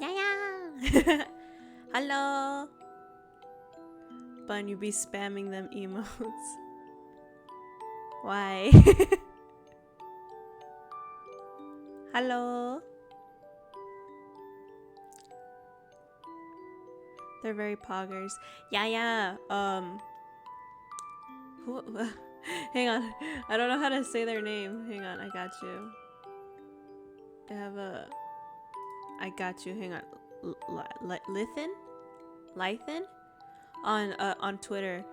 Yeah. Hello. Bun, you be spamming them emotes. Why? Hello. They're very poggers. Yeah. Who, hang on. I don't know how to say their name. Hang on, I got you. They have a. I got you. Hang on. Lithin? On Twitter.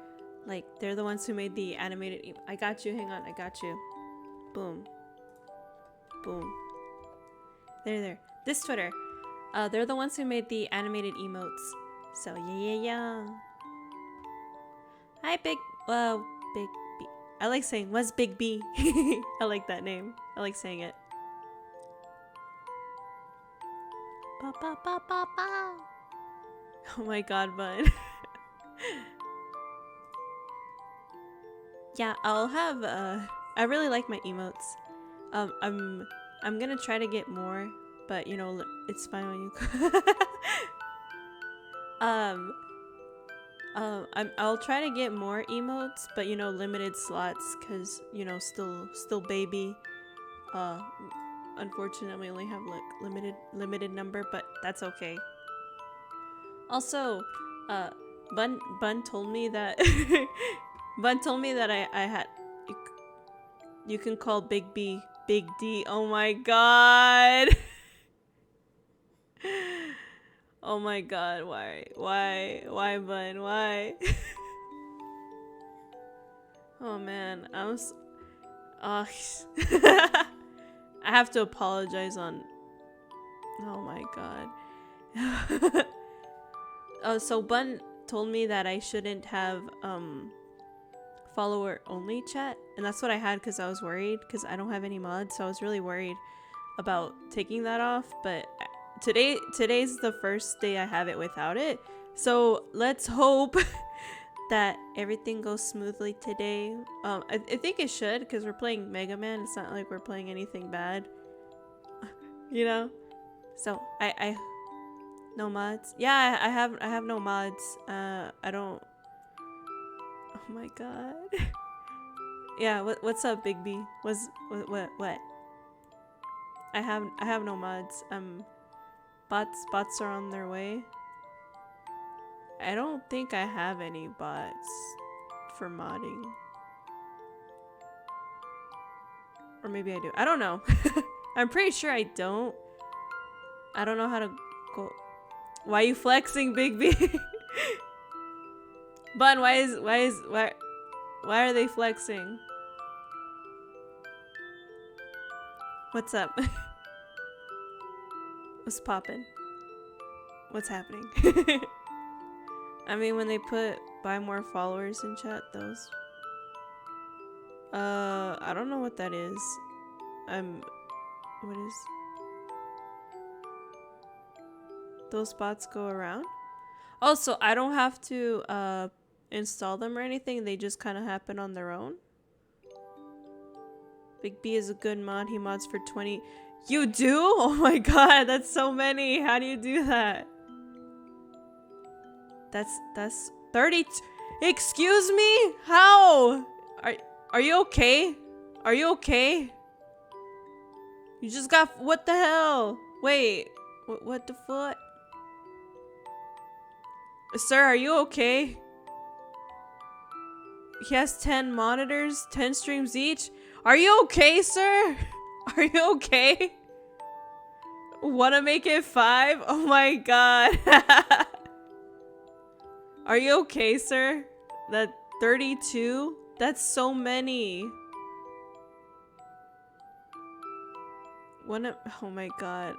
Like, they're the ones who made the animated. I got you. Hang on. I got you. Boom. There. This Twitter. They're the ones who made the animated emotes. So yeah. Hi, big I like saying, what's Big B? I like that name. I like saying it. Ba, ba, ba, ba, ba. Oh my god, bud. Yeah, I'll have, I really like my emotes. I'm gonna try to get more, but you know, it's fine when you I'll try to get more emotes, but you know, limited slots, cause you know, still baby. Unfortunately, we only have like limited number, but that's okay. Also, Bun told me that Bun told me that I had you can call Big B Big D. Oh my god. Oh my god, why, Bun, why? Oh man, oh, I have to apologize on. Oh my god. So Bun told me that I shouldn't have follower only chat, and that's what I had because I was worried because I don't have any mods, so I was really worried about taking that off. But today's the first day I have it without it, so let's hope that everything goes smoothly today. I think it should, because we're playing Megaman. It's not like we're playing anything bad. You know? So I no mods. Yeah, I have no mods. I don't. Oh my god. Yeah, what's up, Big B? What? I have no mods. Bots are on their way. I don't think I have any bots for modding. Or maybe I do. I don't know. I'm pretty sure I don't. I don't know how to go. Why are you flexing, Big B? Bun, why are they flexing? What's up? What's poppin'? What's happening? I mean, when they put buy more followers in chat, those. I don't know what that is. What is? Those bots go around? Oh, so I don't have to install them or anything. They just kind of happen on their own. Big B is a good mod. He mods for 20. You do? Oh my god, that's so many. How do you do that? That's 30. Excuse me? How? Are you okay? Are you okay? You just got, what the hell? Wait, what the fuck? Sir, are you okay? He has 10 monitors, 10 streams each. Are you okay, sir? Are you okay? Wanna make it 5? Oh my god. Are you okay, sir? That 32? That's so many. Oh my god.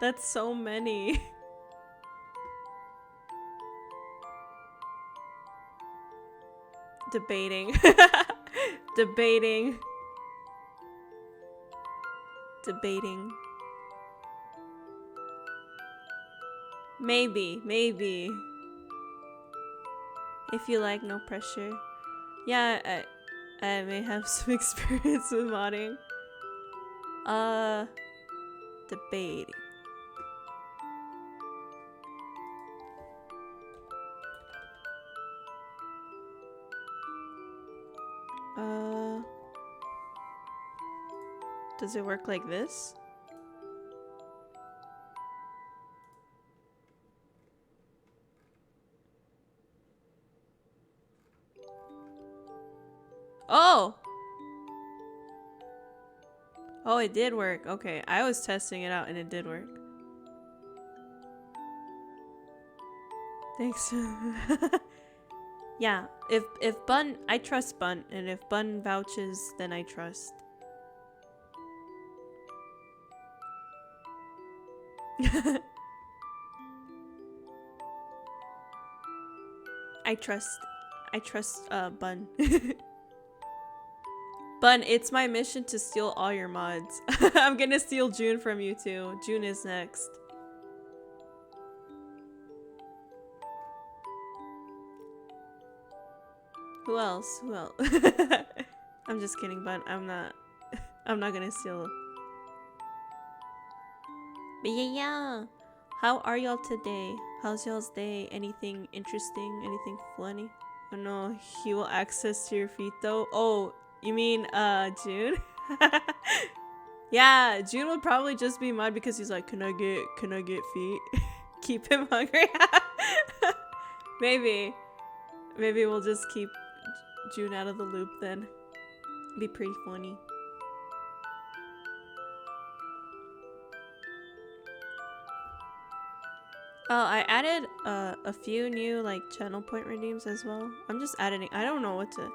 That's so many. Debating. Debating. Maybe. If you like, no pressure. Yeah, I may have some experience with modding. Debating. Does it work like this? Oh! Oh, it did work. Okay, I was testing it out and it did work. Thanks. Yeah, if Bun, I trust Bun, and if Bun vouches, then I trust. I trust Bun. Bun, it's my mission to steal all your mods. I'm gonna steal June from you too. June is next. Who else? Who else? I'm just kidding, Bun. I'm not gonna steal. But yeah. How are y'all today? How's y'all's day? Anything interesting? Anything funny? Oh no, he will access to your feet though. Oh, you mean June? Yeah, June would probably just be mad because he's like, can I get feet? Keep him hungry. Maybe we'll just keep June out of the loop then. Be pretty funny. Oh, I added a few new like channel point redeems as well. I'm just adding. I don't know what to.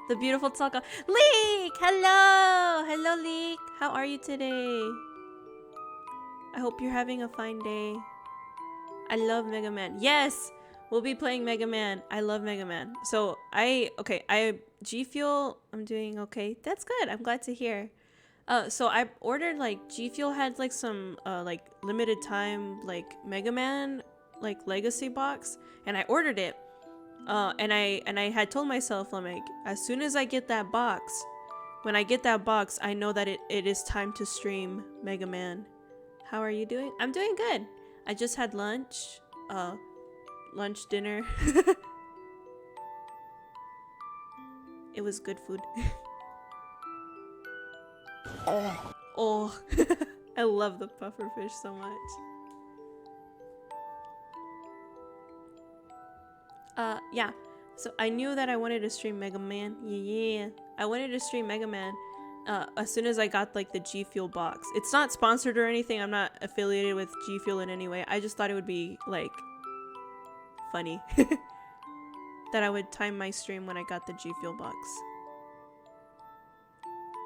The beautiful Taka Leek. Hello, Leek. How are you today? I hope you're having a fine day. I love Mega Man. Yes, we'll be playing Mega Man. I love Mega Man. So I G Fuel. I'm doing okay. That's good. I'm glad to hear. So I ordered like G Fuel had like some like limited time like Mega Man like legacy box, and I ordered it. And I had told myself, I'm like, as soon as I get that box, when I get that box, I know that it is time to stream Mega Man. How are you doing? I'm doing good. I just had lunch, dinner. It was good food. Oh, I love the pufferfish so much. Yeah. So I knew that I wanted to stream Mega Man. Yeah. I wanted to stream Mega Man as soon as I got like the G Fuel box. It's not sponsored or anything. I'm not affiliated with G Fuel in any way. I just thought it would be like funny that I would time my stream when I got the G Fuel box.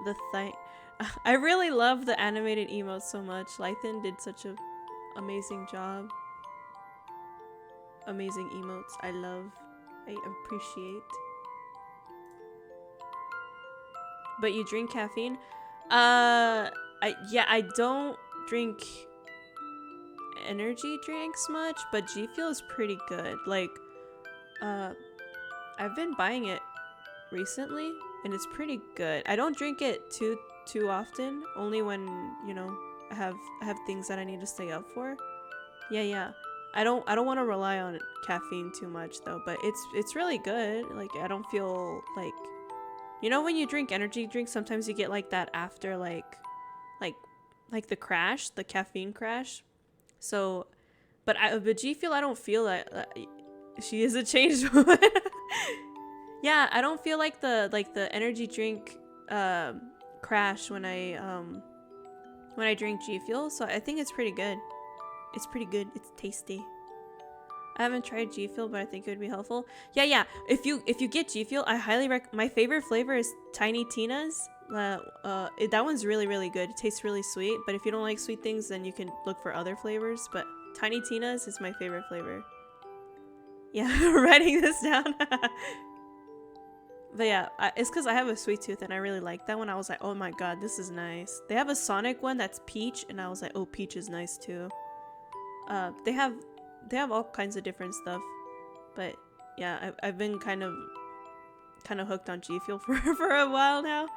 The thing. I really love the animated emotes so much. Lythan did such an amazing job. Amazing emotes. I appreciate. But you drink caffeine? I don't drink energy drinks much, but G Fuel is pretty good. Like, I've been buying it recently, and it's pretty good. I don't drink it too often, only when, you know, I have things that I need to stay up for. Yeah. I don't want to rely on caffeine too much though, but it's really good. Like, I don't feel like, you know, when you drink energy drinks, sometimes you get like that after like the crash, the caffeine crash. So, but G Fuel, I don't feel that. She is a changed woman. Yeah, I don't feel like the energy drink crash when I drink G Fuel, so I think it's pretty good. It's pretty good. It's tasty. I haven't tried G Fuel, but I think it would be helpful. Yeah. If you get G Fuel, I highly recommend. My favorite flavor is Tiny Tina's. That one's really good. It tastes really sweet, but if you don't like sweet things, then you can look for other flavors. But Tiny Tina's is my favorite flavor. Yeah, writing this down. But yeah, it's because I have a sweet tooth and I really like that one. I was like, oh my god, this is nice. They have a Sonic one that's peach, and I was like, oh, peach is nice too. They have all kinds of different stuff, but yeah, I've been kind of hooked on G Fuel for a while now.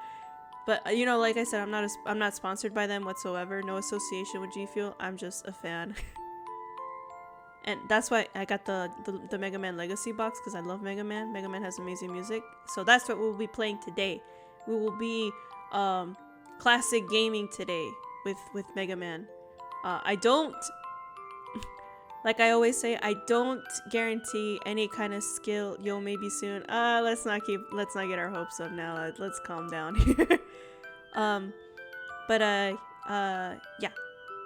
But you know, like I said, I'm not sponsored by them whatsoever. No association with G Fuel. I'm just a fan. And that's why I got the Mega Man Legacy box, because I love Mega Man. Mega Man has amazing music. So that's what we'll be playing today. We will be classic gaming today with Mega Man. I don't, like I always say, I don't guarantee any kind of skill. Yo, maybe soon. Let's not get our hopes up now. Let's calm down here. Yeah.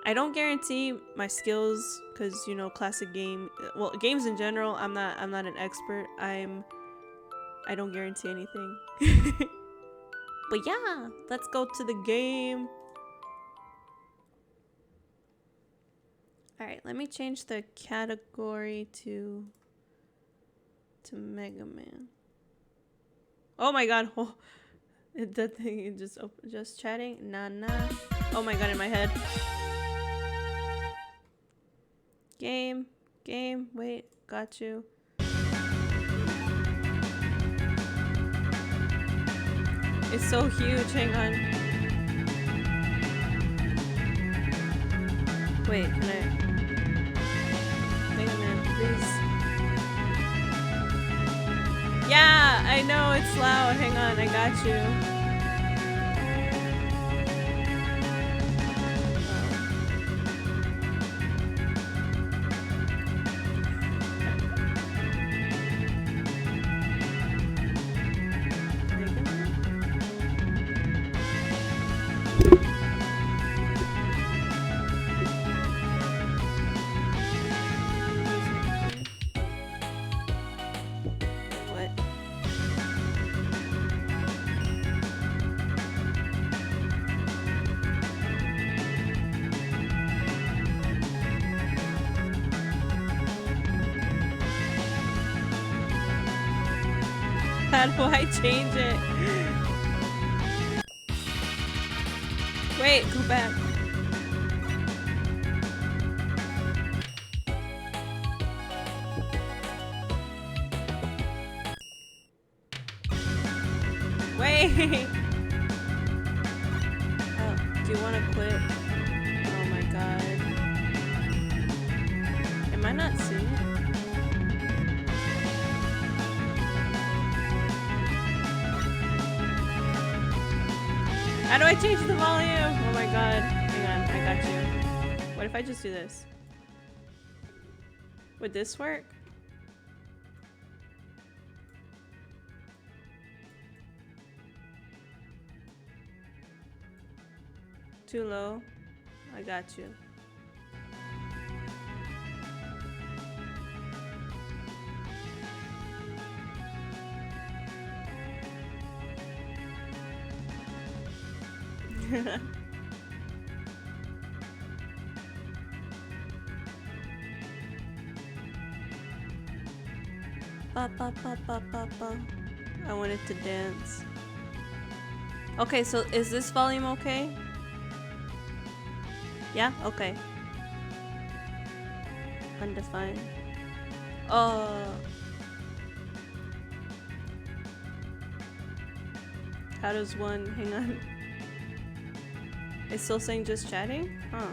I don't guarantee my skills, because, you know, classic games in general, I'm not an expert. I don't guarantee anything. But yeah, let's go to the game. Alright, let me change the category to Megaman. Oh my god. Oh, that thing just chatting. Nah. Oh my god, in my head. Game. Wait, got you. It's so huge. Hang on. Wait, can I? Megaman, please. Yeah, I know it's loud. Hang on, I got you. How do I change it? Wait, go back. Wait. Oh, do you want to quit? Oh my god. Am I not seeing it? How do I change the volume? Oh my god. Hang on, I got you. What if I just do this? Would this work? Too low? I got you. I wanted to dance. Okay, so is this volume okay? Yeah? Okay. Undefined. How does one... Hang on. It's still saying just chatting? Huh.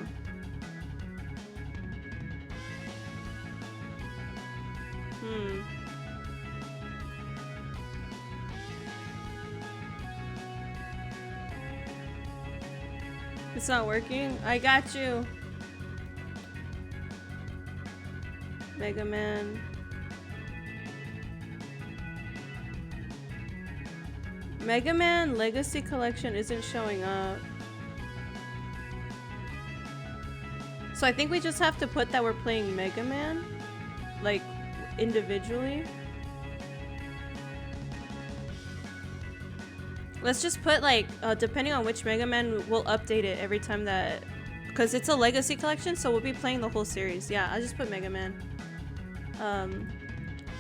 It's not working? I got you. Megaman. Megaman Legacy Collection isn't showing up. So I think we just have to put that we're playing Mega Man, like, individually. Let's just put, like, depending on which Mega Man, we'll update it every time that... Because it's a Legacy Collection, so we'll be playing the whole series. Yeah, I'll just put Mega Man.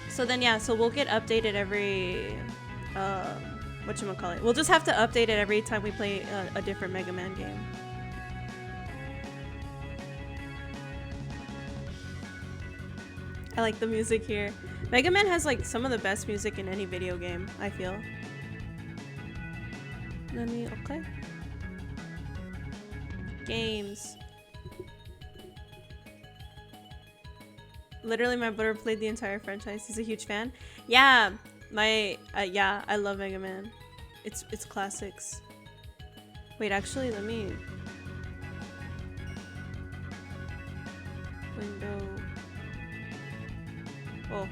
So then, yeah, so we'll get updated every... whatchamacallit. We'll just have to update it every time we play a different Mega Man game. I like the music here. Mega Man has like some of the best music in any video game, I feel. Let me, okay. Games. Literally my brother played the entire franchise. He's a huge fan. Yeah, yeah, I love Mega Man. It's classics. Wait, actually, let me... Window... Oh.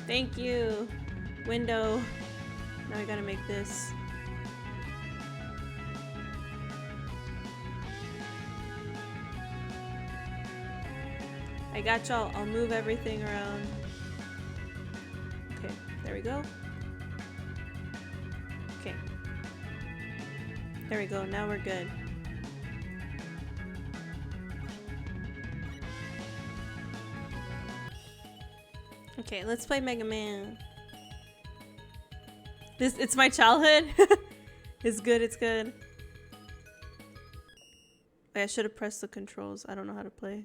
Thank you. Window. Now I gotta make this. I got y'all. I'll move everything around. Okay, there we go. Okay. There we go. Now we're good. Okay, let's play Megaman. It's my childhood. It's good, it's good. Wait, I should have pressed the controls. I don't know how to play.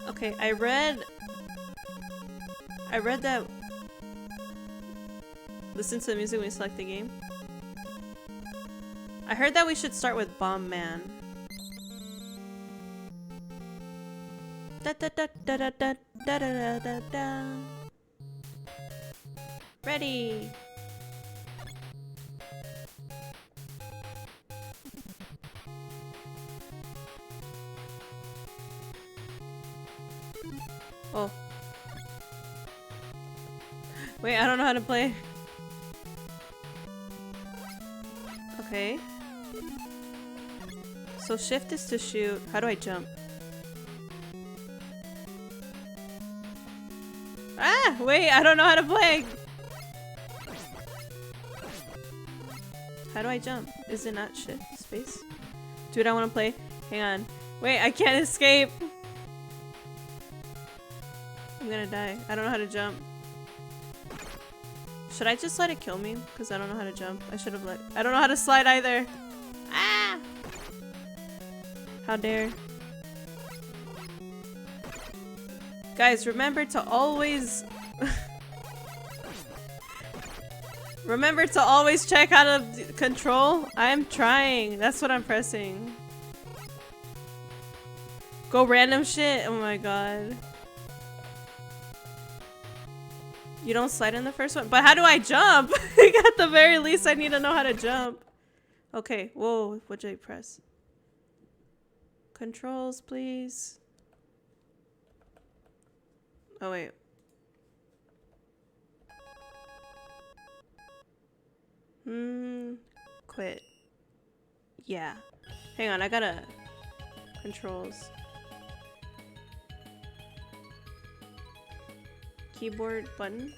Okay, I read that listen to the music when you select the game. I heard that we should start with Bomb Man. Da da da da da da da da da da. Ready. Oh. Wait, I don't know how to play. Okay. So shift is to shoot. How do I jump? Ah! Wait, I don't know how to play! How do I jump? Is it not shift? Space? Dude, I want to play. Hang on. Wait, I can't escape! I'm gonna die. I don't know how to jump. Should I just let it kill me? Because I don't know how to jump. I should have let... I don't know how to slide either. Ah! How dare. Guys, remember to always... remember to always check how to control. I'm trying. That's what I'm pressing. Go random shit? Oh my god. You don't slide in the first one? But how do I jump? At the very least, I need to know how to jump. Okay, whoa, what did I press? Controls, please. Oh, wait. Quit. Yeah. Hang on, I gotta... Controls. Keyboard button.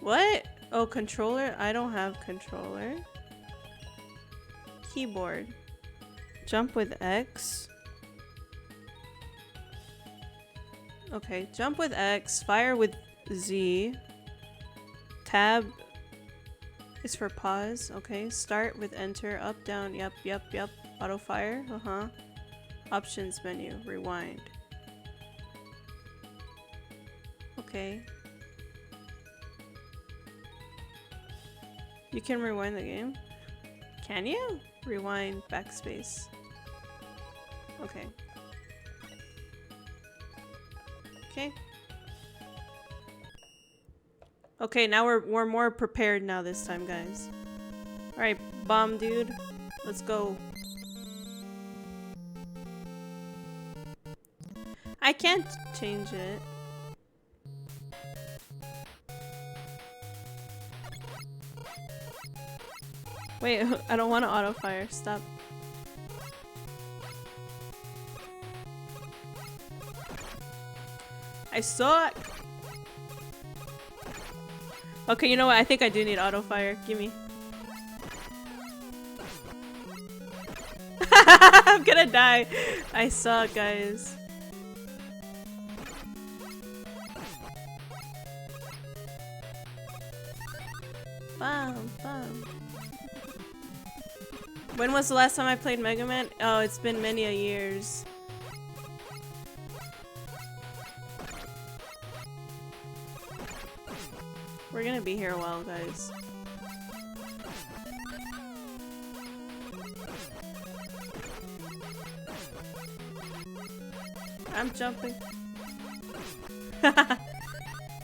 What? Oh, controller? I don't have controller. Keyboard. Jump with X. Okay, jump with X. Fire with Z. Tab is for pause. Okay, start with enter. Up, down. Yep, yep, yep. Auto fire. Uh-huh. Options menu. Rewind. Okay. You can rewind the game? Can you? Rewind, backspace. Okay. Okay. Okay, now we're more prepared now this time, guys. Alright, bomb dude. Let's go. I can't change it. Wait, I don't want to auto fire. Stop. I suck. Okay, you know what? I think I do need auto fire. Gimme. I'm gonna die. I suck, guys. Bam, bam. When was the last time I played Megaman? Oh, it's been many a years. We're gonna be here a while, guys. I'm jumping.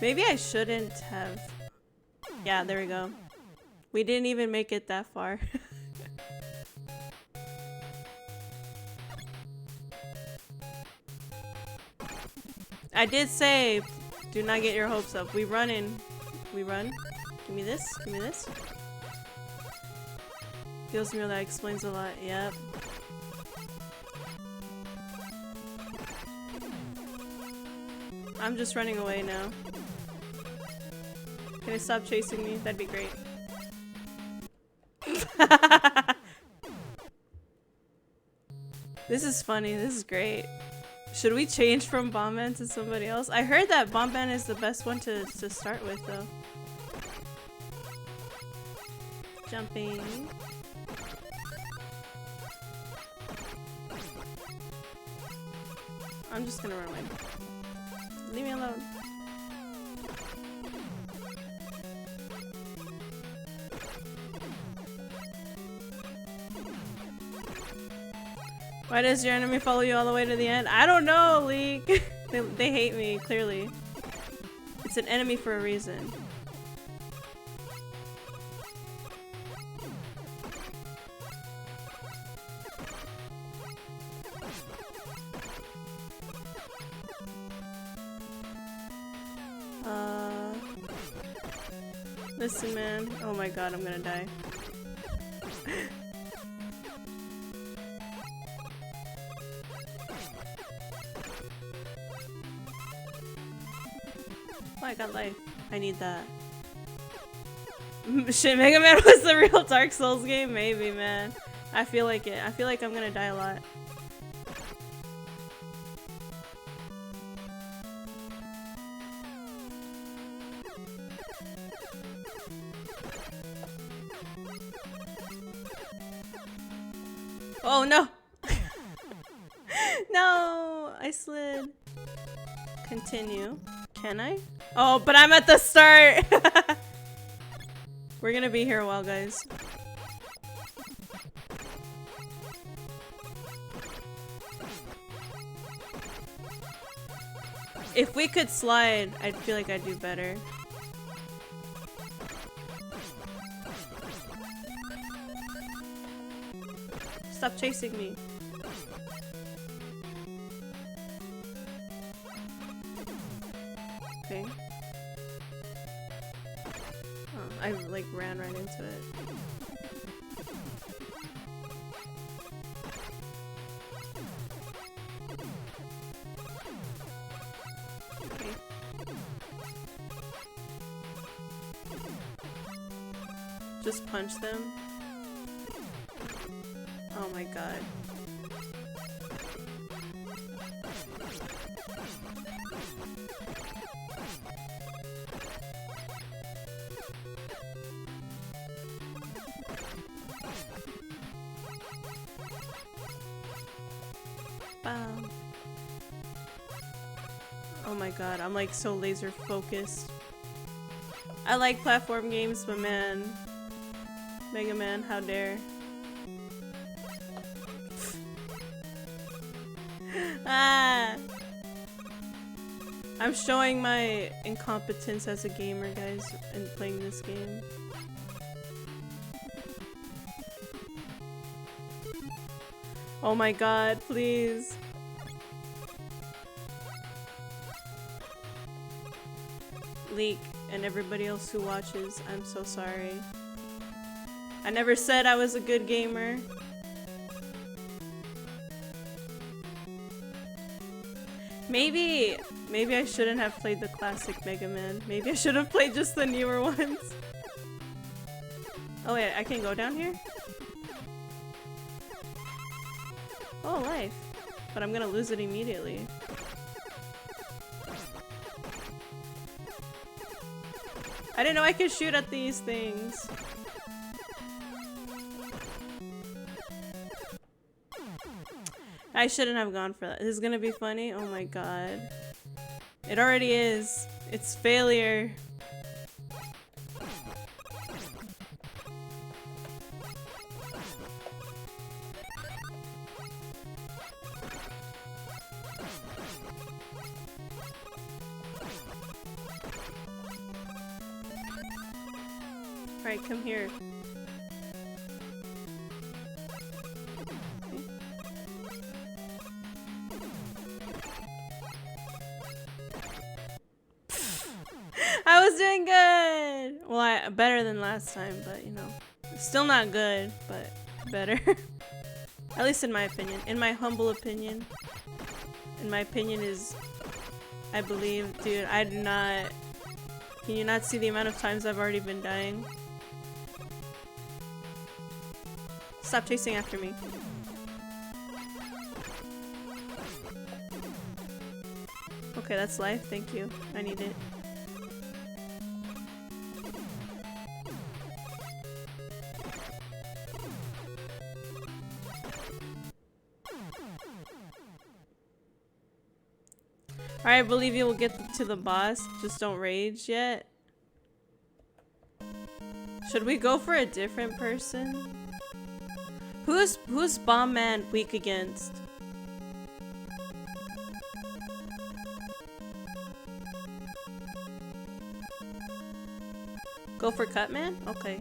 Maybe I shouldn't have. Yeah, there we go. We didn't even make it that far. I did say, do not get your hopes up. We run in. We run. Give me this. Give me this. Feels me, that explains a lot. Yep. I'm just running away now. Can you stop chasing me? That'd be great. This is funny. This is great. Should we change from Bomb-Man to somebody else? I heard that Bomb-Man is the best one to start with, though. Jumping. I'm just gonna run away. Leave me alone. Why does your enemy follow you all the way to the end? I don't know, Leek. they hate me, clearly. It's an enemy for a reason. Listen, man. Oh my god, I'm gonna die. Oh, I got life. I need that. Shit, Mega Man was the real Dark Souls game? Maybe, man. I feel like it. I feel like I'm gonna die a lot. Oh no! No! I slid. Continue. Can I? Oh, but I'm at the start! We're gonna be here a while, guys. If we could slide, I'd feel like I'd do better. Stop chasing me. Okay. Oh, I like ran right into it. Okay. Just punch them. Oh my god. Wow. Oh my god, I'm like so laser focused. I like platform games, but man, Mega Man, how dare. Ah! I'm showing my incompetence as a gamer, guys, in playing this game. Oh my god, please. Leek and everybody else who watches, I'm so sorry. I never said I was a good gamer. Maybe I shouldn't have played the classic Mega Man. Maybe I should have played just the newer ones. Oh wait, I can go down here? Oh, life. But I'm gonna lose it immediately. I didn't know I could shoot at these things. I shouldn't have gone for that. This is gonna be funny. Oh my god. It already is. It's failure. Alright, come here. I was doing good! Well, better than last time, but you know. Still not good, but better. At least in my opinion. In my humble opinion. And my opinion is, I believe, dude, I do not... Can you not see the amount of times I've already been dying? Stop chasing after me. Okay, that's life. Thank you. I need it. Alright, I believe you will get to the boss. Just don't rage yet. Should we go for a different person? Who's Bomb Man weak against? Go for Cutman? Okay.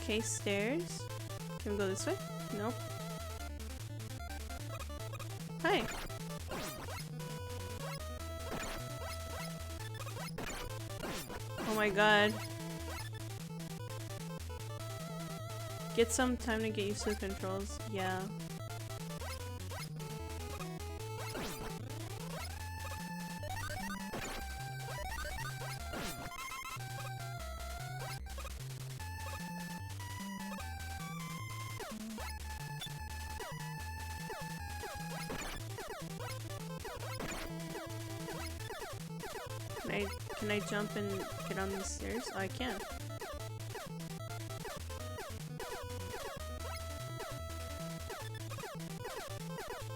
Okay, stairs. Can we go this way? Nope. Hi. Oh my god. Get some time to get used to the controls. Yeah. Can I jump and get on these stairs? Oh, I can.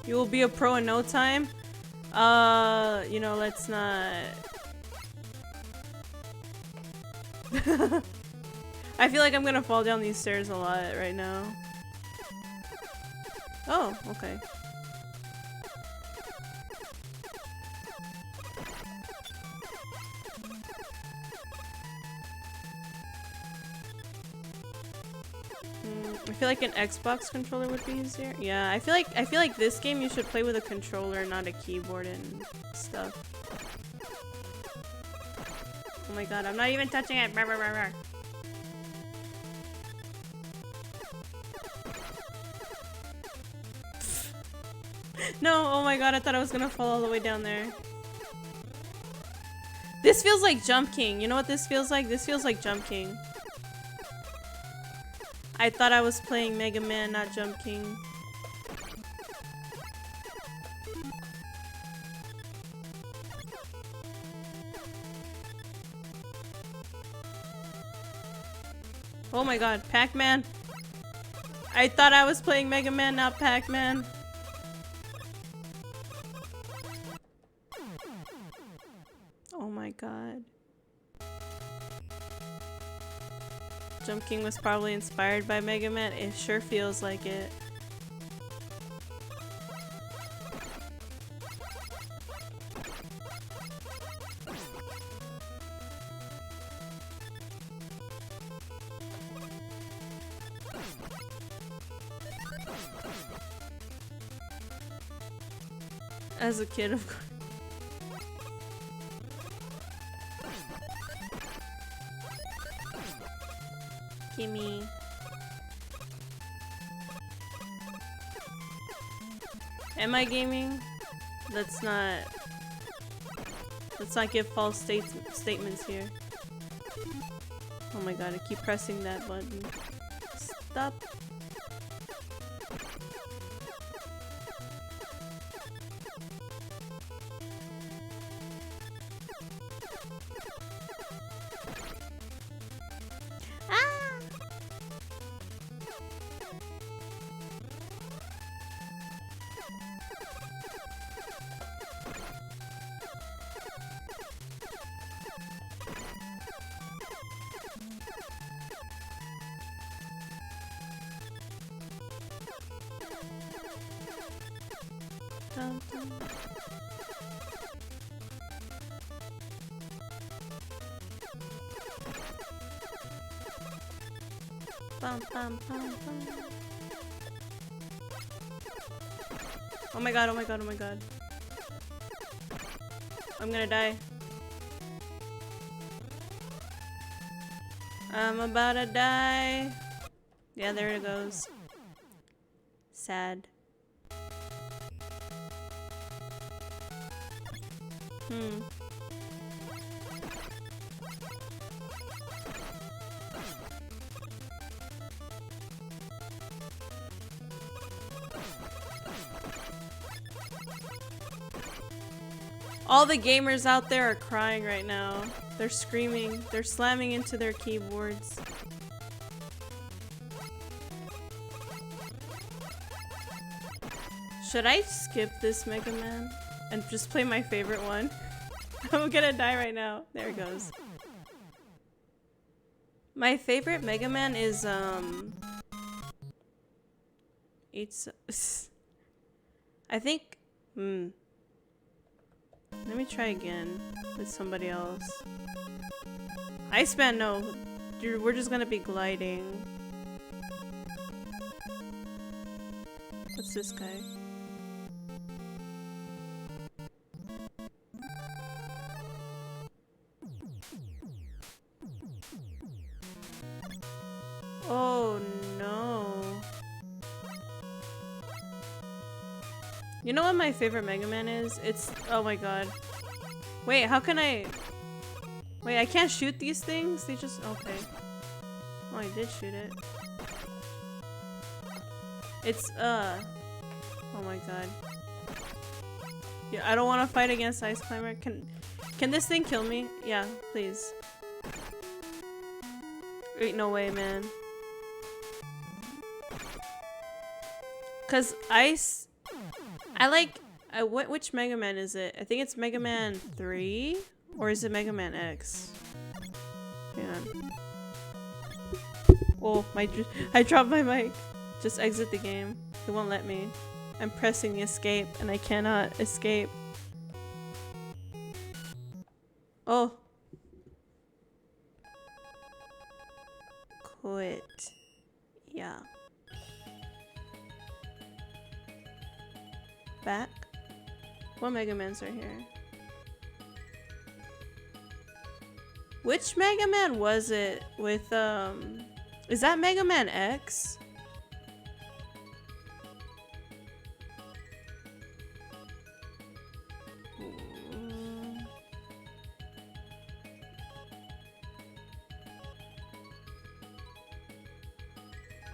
You will be a pro in no time? You know, let's not... I feel like I'm gonna fall down these stairs a lot right now. Oh, okay. I feel like an Xbox controller would be easier. Yeah, I feel like this game you should play with a controller, not a keyboard and stuff. Oh my god, I'm not even touching it. Rawr, rawr, rawr, rawr. No, oh my god, I thought I was gonna fall all the way down there. This feels like Jump King. You know what this feels like? This feels like Jump King. I thought I was playing Megaman, not Jump King. Oh my god, Pac-Man. I thought I was playing Megaman, not Pac-Man. Oh my god. Jump King was probably inspired by Megaman. It sure feels like it. As a kid, of course. Gimme. Am I gaming? Let's not give false statements here. Oh my god, I keep pressing that button. Stop. Dun, dun. Bum, bum, bum, bum. Oh my god, oh my god, oh my god. I'm gonna die. I'm about to die. Yeah, there it goes. Sad. All the gamers out there are crying right now. They're screaming. They're slamming into their keyboards. Should I skip this Mega Man and just play my favorite one? I'm gonna die right now. There it goes. My favorite Mega Man is it's I think let me try again with somebody else. Iceman, no. Dude, we're just gonna be gliding. What's this guy? Oh no. You know what my favorite Mega Man is? It's... oh my god. Wait, how can I... wait, I can't shoot these things? They just... okay. Oh, I did shoot it. It's, oh my god. Yeah, I don't want to fight against Ice Climber. Can this thing kill me? Yeah, please. Wait, no way, man. Cause Ice... I like... which Mega Man is it? I think it's Mega Man 3? Or is it Mega Man X? Hang on. Oh, I dropped my mic. Just exit the game. It won't let me. I'm pressing the escape and I cannot escape. Oh. Quit. Yeah. Back? What Mega Mans are here? Which Mega Man was it with, is that Mega Man X?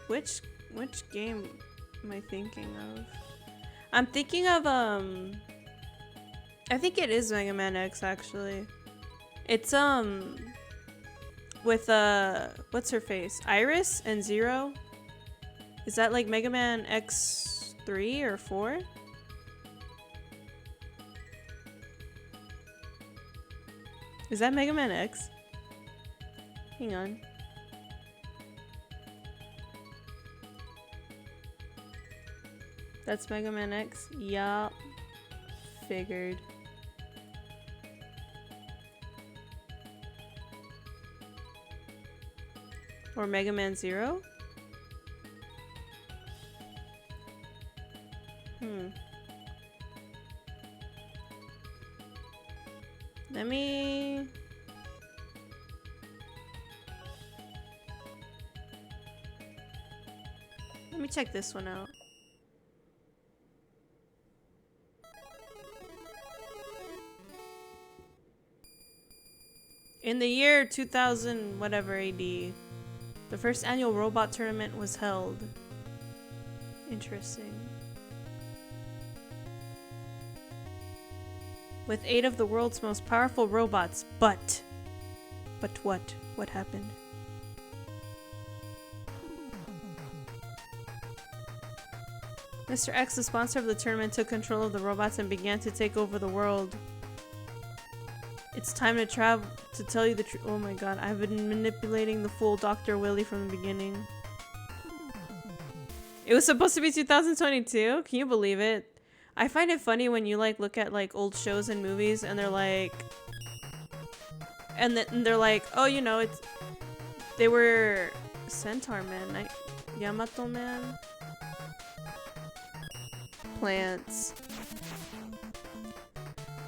Which game am I thinking of? I'm thinking of, I think it is Mega Man X, actually. It's, with, what's her face? Iris and Zero? Is that like Mega Man X3 or 4? Is that Mega Man X? Hang on. That's Mega Man X? Yup. Figured. Or Mega Man 0? Let me... check this one out. In the year 2000 whatever AD, the first annual robot tournament was held. Interesting. With 8 of the world's most powerful robots, but what? What happened? Mr. X, the sponsor of the tournament, took control of the robots and began to take over the world. It's time to travel to tell you the truth. Oh my god, I've been manipulating the fool Dr. Willy from the beginning. It was supposed to be 2022? Can you believe it? I find it funny when you like look at like old shows and movies and they're like... and they're like, oh, you know, it's... they were... Centaur Man, like Yamato Man? Plants.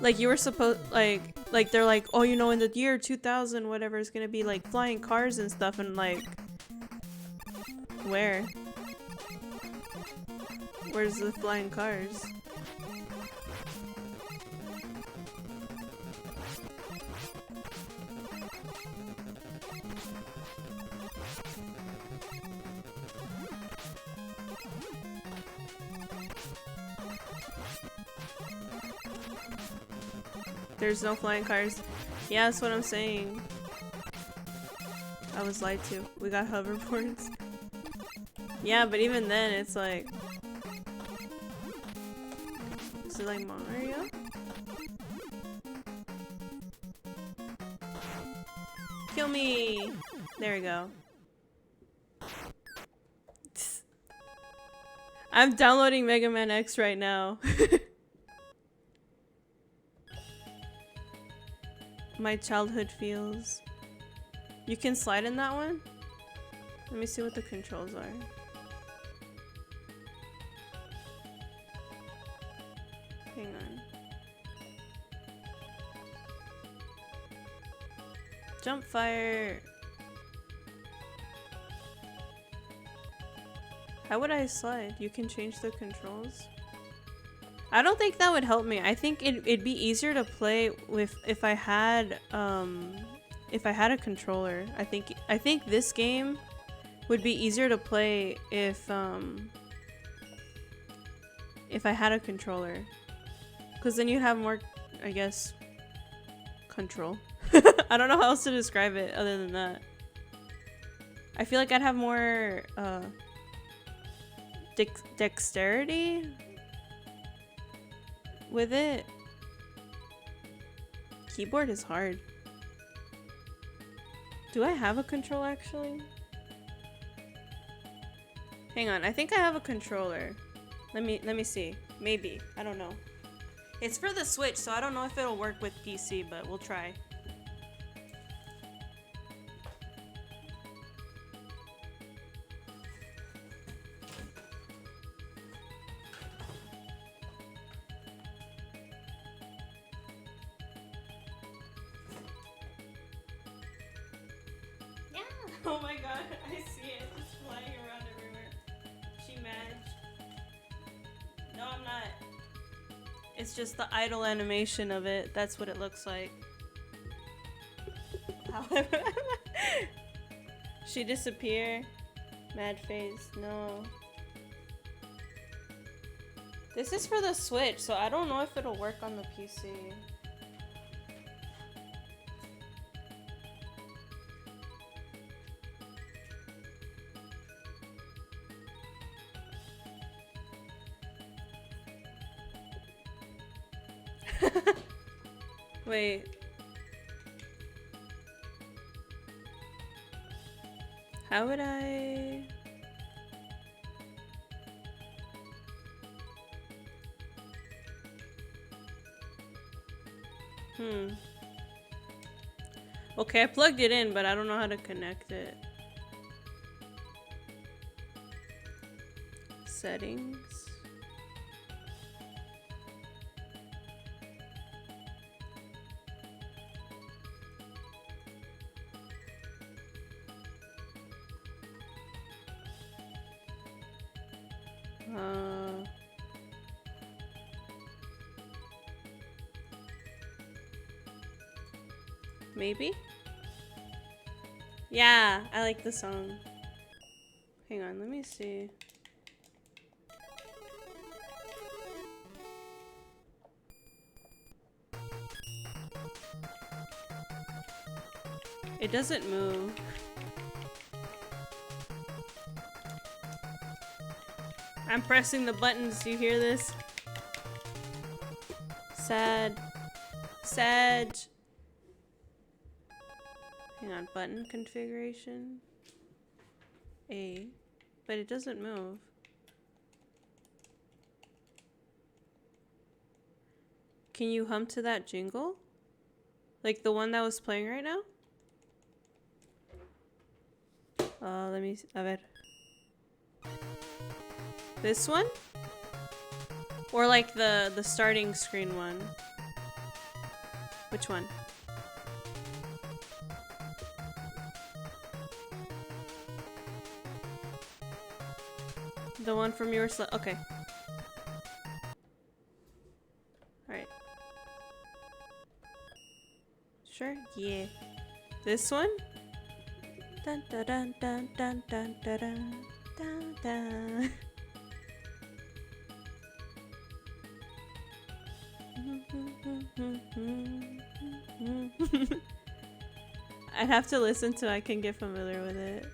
Like you were supposed... like they're like, oh, you know, in the year 2000 whatever is gonna be like flying cars and stuff, and like... where? Where's the flying cars? There's no flying cars. Yeah, that's what I'm saying. I was lied to. We got hoverboards. Yeah, but even then, it's like... Is it like Mario? Kill me! There we go. I'm downloading Megaman X right now. My childhood feels. You can slide in that one? Let me see what the controls are. Hang on. Jump fire. How would I slide? You can change the controls? I don't think that would help me. I think it'd be easier to play with if I had a controller. I think this game would be easier to play if I had a controller. Cause then you'd have more, I guess, control. I don't know how else to describe it other than that. I feel like I'd have more dexterity with it. Keyboard is hard. Do I have a control actually? Hang on, I think I have a controller. Let me see. Maybe. I don't know. It's for the Switch, so I don't know if it'll work with PC, but we'll try. Oh my god, I see it just flying around everywhere. She mad? No, I'm not. It's just the idle animation of it. That's what it looks like. She disappear. Mad face. No. This is for the Switch, so I don't know if it'll work on the PC. Wait. How would I... Okay, I plugged it in, but I don't know how to connect it. Settings. Maybe? Yeah, I like the song. Hang on, let me see. It doesn't move. I'm pressing the buttons, do you hear this? Sad. Sad. Hang on, button configuration. A. But it doesn't move. Can you hum to that jingle? Like the one that was playing right now? Let me... A ver. This one? Or like the starting screen one? Which one? The one from your okay. Alright. Sure? Yeah. This one? Dun dun dun dun dun dun dun dun dun. I'd have to listen so I can get familiar with it.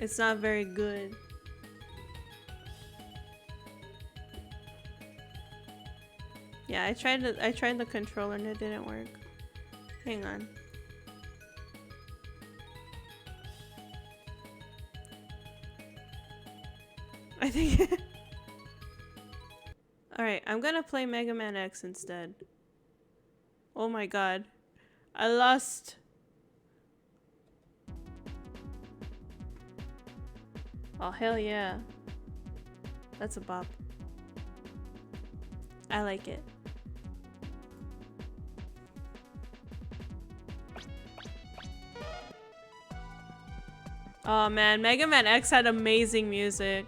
It's not very good. Yeah, I tried the controller and it didn't work. Hang on. I think Alright, I'm gonna play Mega Man X instead. Oh my god. I lost. Oh hell yeah. That's a bop. I like it. Oh man, Mega Man X had amazing music.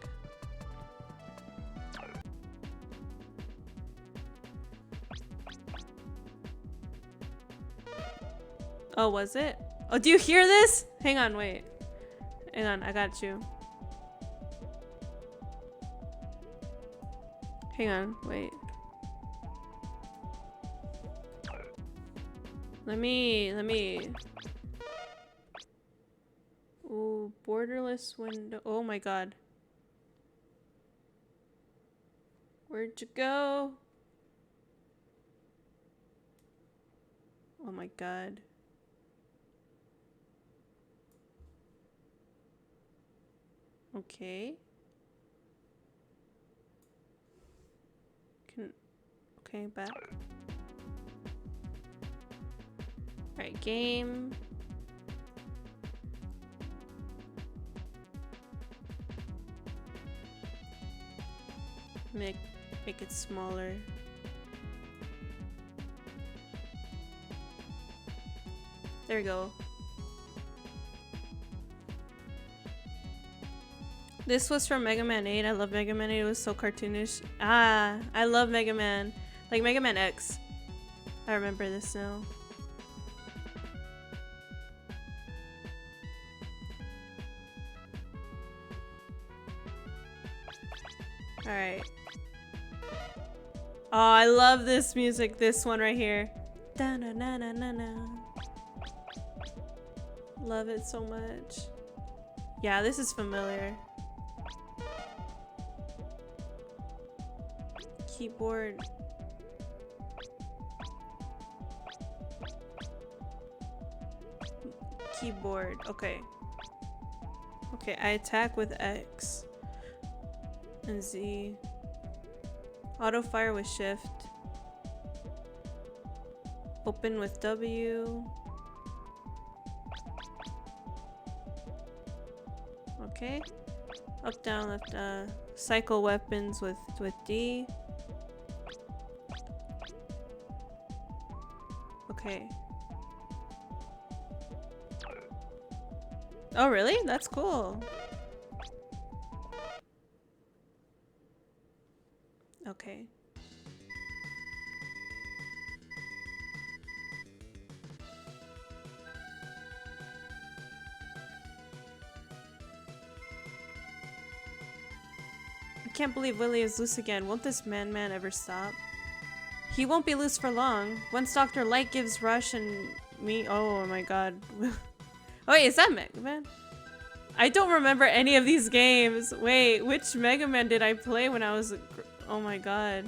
Oh, was it? Oh, do you hear this? Hang on, wait. Hang on, I got you. Hang on, wait. Let me. Ooh, borderless window. Oh my god. Where'd you go? Oh my god. Okay. Okay, back. Alright, game. Make it smaller. There we go. This was from Mega Man 8. I love Mega Man 8. It was so cartoonish. Ah, I love Mega Man. Like Mega Man X. I remember this now. Alright. Oh, I love this music. This one right here. Da na na na na na. Love it so much. Yeah, this is familiar. Keyboard. Keyboard. Okay. Okay, I attack with X. And Z. Auto fire with shift. Open with W. Okay. Up, down, left, cycle weapons with D. Okay. Oh really? That's cool. Okay. I can't believe Willie is loose again. Won't this man ever stop? He won't be loose for long. Once Dr. Light gives Rush and me— oh my god. Oh wait, is that Megaman? I don't remember any of these games. Wait, which Mega Man did I play when I was— oh my god.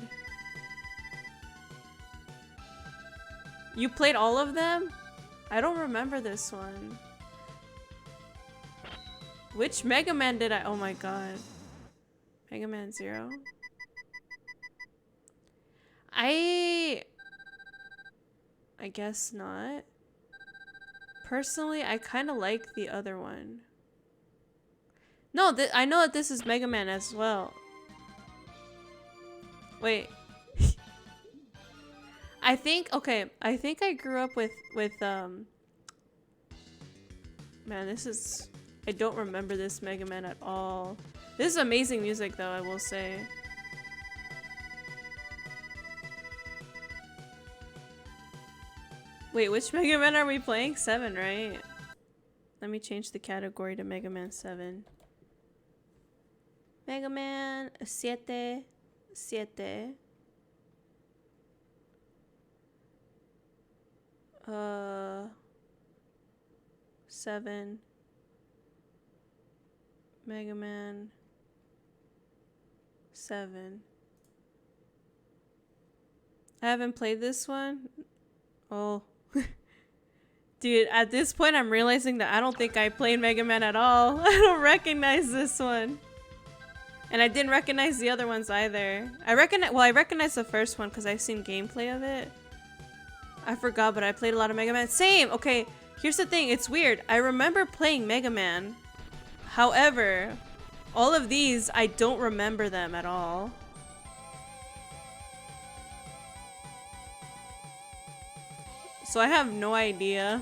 You played all of them? I don't remember this one. Which Mega Man did I— oh my god. Mega Man 0? I guess not. Personally, I kind of like the other one. No, I know that this is Mega Man as well. Wait. I think— okay, I think I grew up with man, this is— I don't remember this Mega Man at all. This is amazing music though, I will say. Wait, which Mega Man are we playing? 7, right? Let me change the category to Mega Man 7. Mega Man 7. 7. 7. Mega Man 7. I haven't played this one. Oh. Dude, at this point I'm realizing that I don't think I played Mega Man at all. I don't recognize this one. And I didn't recognize the other ones either. I recognize the first one because I've seen gameplay of it. I forgot, but I played a lot of Mega Man. Same! Okay, here's the thing. It's weird. I remember playing Mega Man. However, all of these, I don't remember them at all. So I have no idea.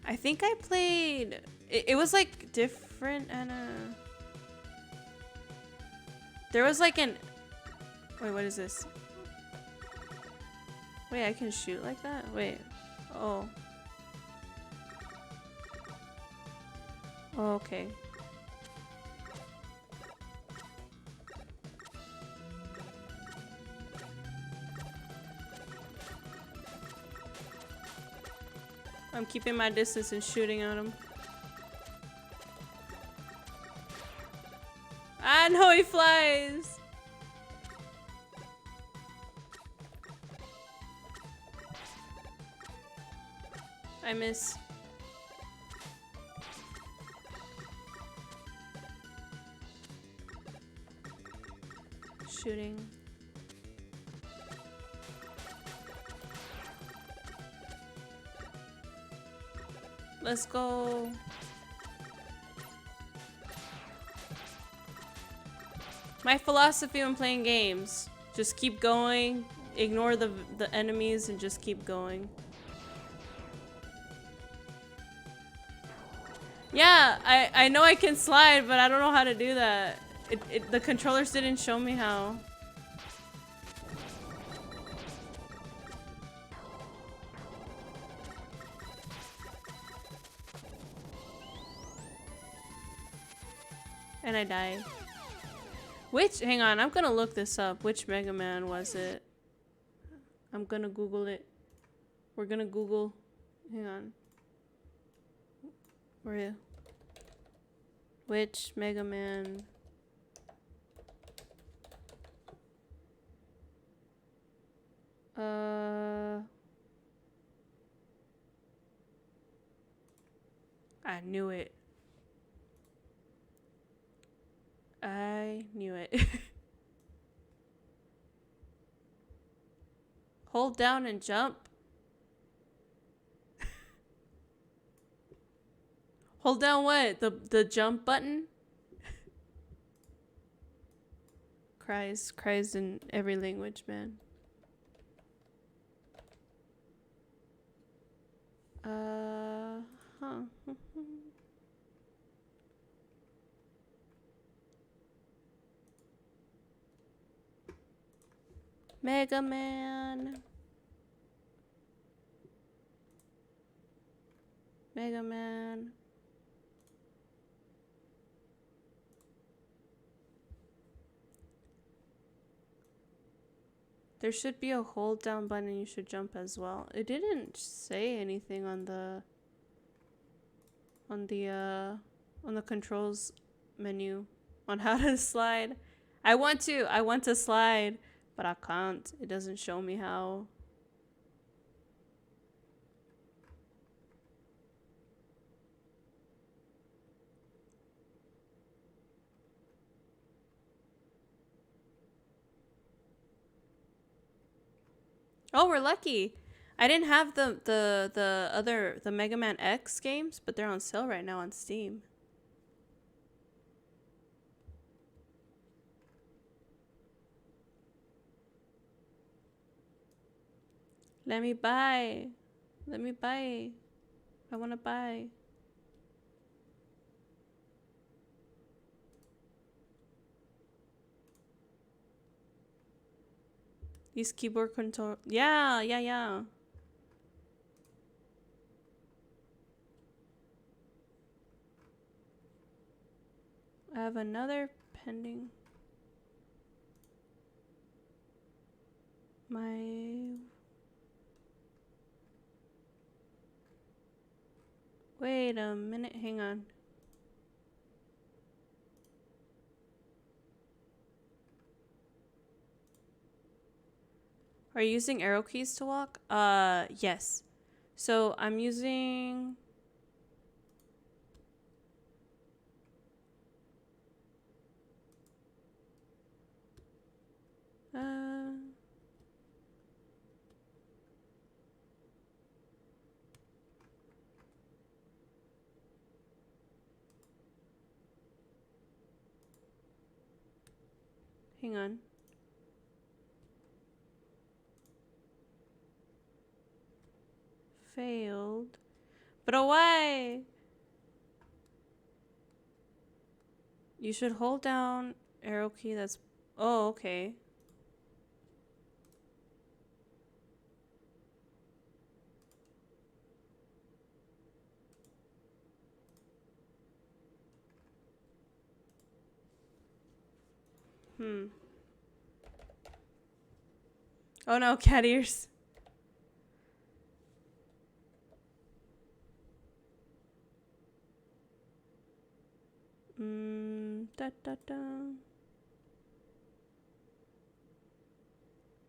I think I played... It was like different and there was like an... Wait, what is this? Wait, I can shoot like that? Wait. Oh. Oh, okay. I'm keeping my distance and shooting at him. Ah, no, he flies! I miss. Shooting. Let's go. My philosophy when playing games, just keep going, ignore the enemies and just keep going. Yeah, I know I can slide, but I don't know how to do that. The controllers didn't show me how. And I died. Hang on, I'm gonna look this up. Which Mega Man was it? I'm gonna Google it. We're gonna Google. Hang on. Where? Which Mega Man? I knew it. I knew it. Hold down and jump. Hold down what? The jump button? Cries in every language, man. Huh. Mega Man. Mega Man. There should be a hold down button, you should jump as well. It didn't say anything on the controls menu on how to slide. I want to slide, but I can't. It doesn't show me how. Oh, we're lucky. I didn't have the Mega Man X games, but they're on sale right now on Steam. Let me buy. Let me buy. I want to buy. These keyboard control. Yeah, yeah, yeah. I have another pending. My... Wait a minute, hang on. Are you using arrow keys to walk? Yes. So I'm using... Hang on. Failed. But why? You should hold down arrow key that's... Oh, okay. Oh no, cat ears. Da da da.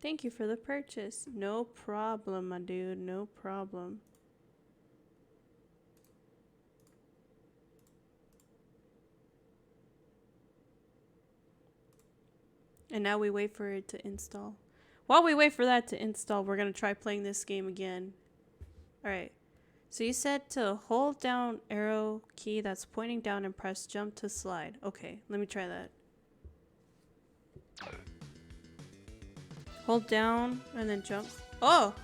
Thank you for the purchase. No problem, my dude. No problem. And now we wait for it to install. While we wait for that to install, we're going to try playing this game again. Alright. So you said to hold down arrow key that's pointing down and press jump to slide. Okay, let me try that. Hold down and then jump. Oh!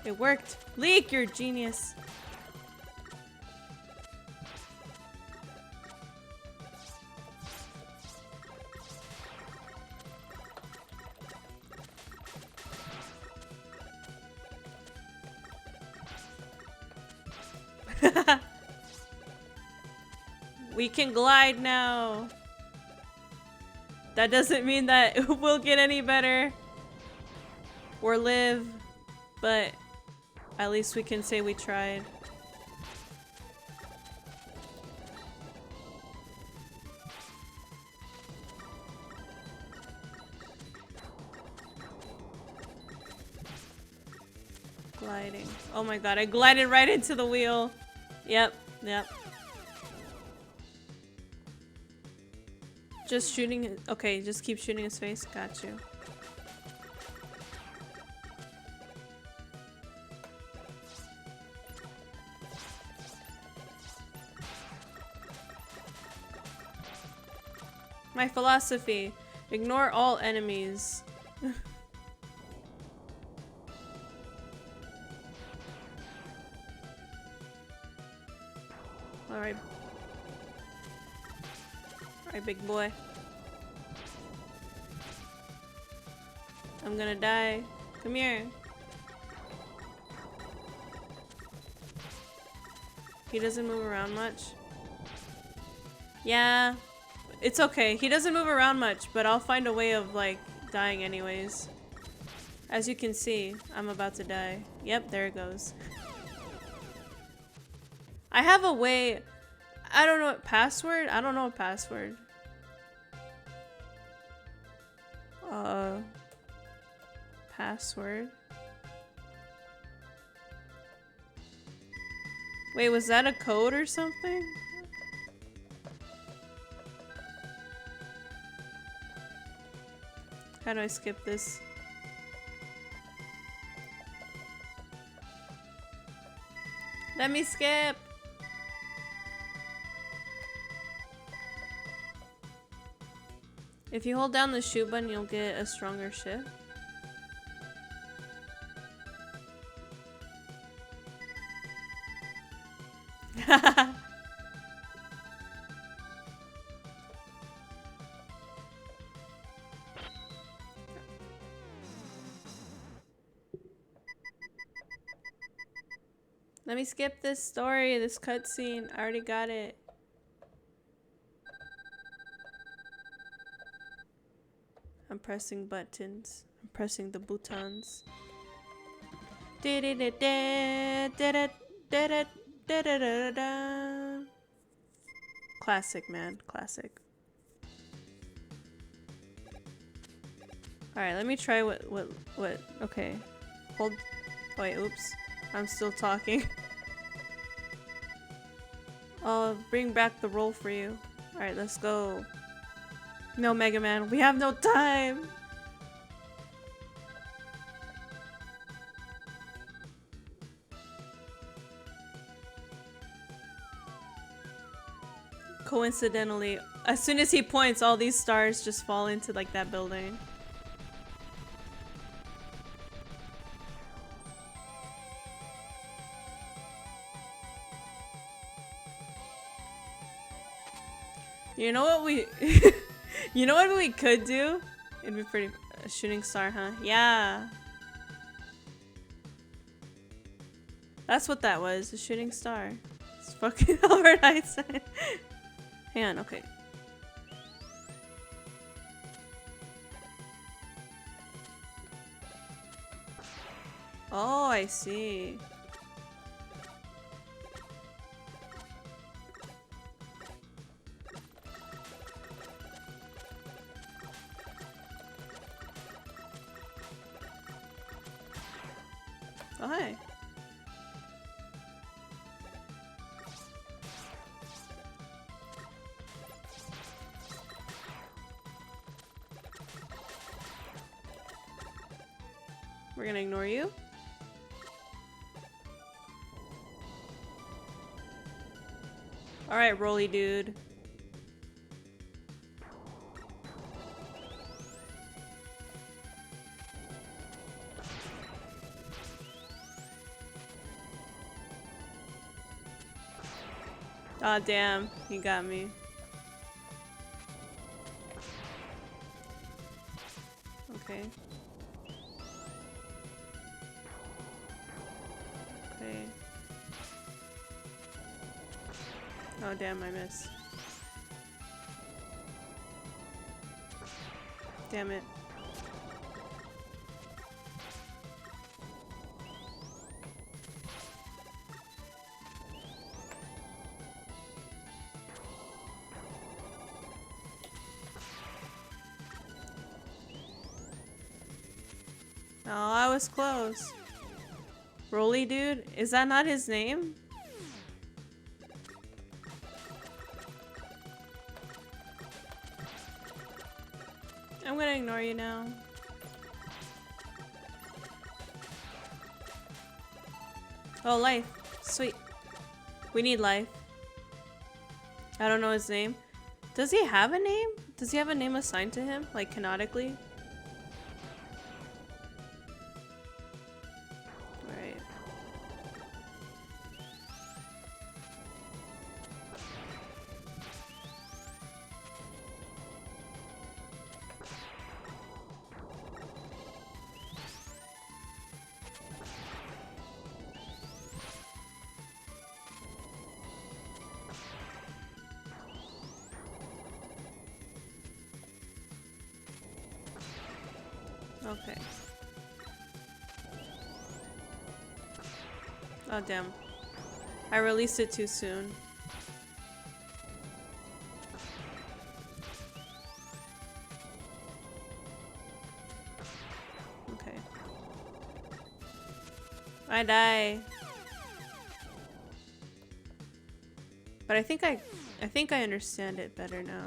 It worked. Leek, you're a genius. We can glide now. That doesn't mean that we'll get any better or live, but at least we can say we tried. Gliding. Oh my god, I glided right into the wheel. Yep, yep. Just shooting it. Okay, just keep shooting his face. Got you. My philosophy. Ignore all enemies. Alright. Alright, big boy. I'm gonna die. Come here. He doesn't move around much. Yeah. It's okay. He doesn't move around much, but I'll find a way of, like, dying anyways. As you can see, I'm about to die. Yep, there it goes. I have a way... I don't know what password? I don't know what password. Password. Wait, was that a code or something? How do I skip this? Let me skip! If you hold down the shoot button, you'll get a stronger ship. Let me skip this story, this cutscene. I already got it. I'm pressing buttons. I'm pressing the buttons. Classic, man. Classic. Alright, let me try what, okay. Hold, oh wait, oops. I'm still talking. I'll bring back the roll for you. Alright, let's go. No, Megaman, we have no time! Coincidentally, as soon as he points, all these stars just fall into like that building. You know what we you know what we could do? It'd be pretty a shooting star, huh? Yeah. That's what that was, a shooting star. It's fucking Albert Einstein. Hang on, okay. Oh, I see. Oh, hi. We're gonna ignore you. Alright, Rolly dude. Aw, damn. He got me. Okay. Okay. Oh, damn, I missed. Damn it. Oh, I was close. Rolly dude? Is that not his name? I'm gonna ignore you now. Oh, life. Sweet. We need life. I don't know his name. Does he have a name? Does he have a name assigned to him? Like, canonically? Alright. Okay. Oh, damn. I released it too soon. Okay. I die. But I think I understand it better now.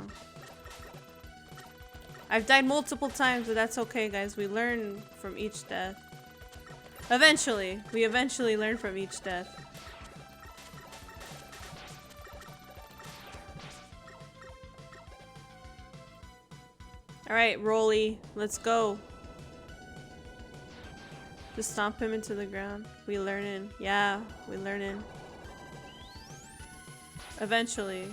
I've died multiple times, but that's okay, guys. We learn from each death. Eventually. We eventually learn from each death. Alright, Rolly. Let's go. Just stomp him into the ground. We learning. Yeah, we learning. Eventually.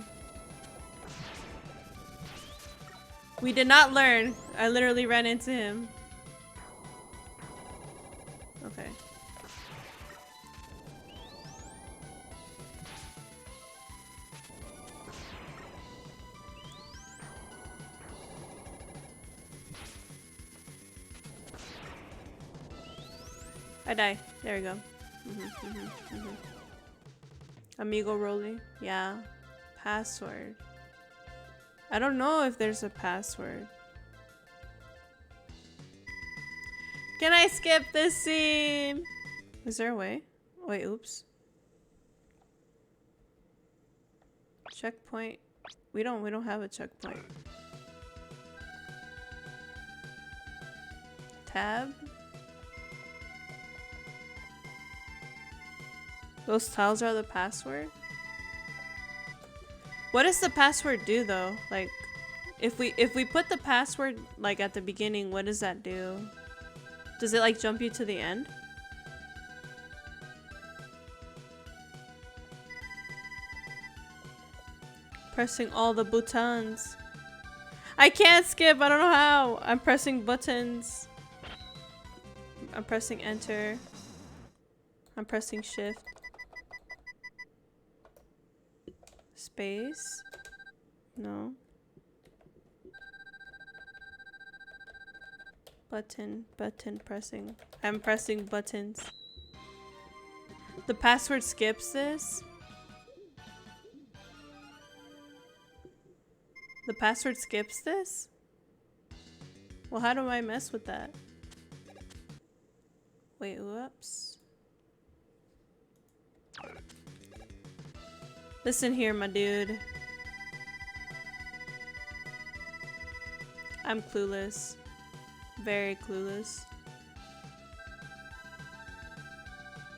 We did not learn. I literally ran into him. Okay. I die. There we go. Amigo Rolly. Yeah. Password. I don't know if there's a password. Can I skip this scene? Is there a way? Wait, oops. Checkpoint. We don't have a checkpoint. Tab. Those tiles are the password? What does the password do though? Like if we put the password like at the beginning, what does that do? Does it like jump you to the end? Pressing all the buttons. I can't skip, I don't know how. I'm pressing buttons. I'm pressing enter. I'm pressing shift. Space. No. Button pressing. I'm pressing buttons. The password skips this? The password skips this? Well, how do I mess with that? Wait, whoops. Listen here, my dude. I'm clueless. Very clueless.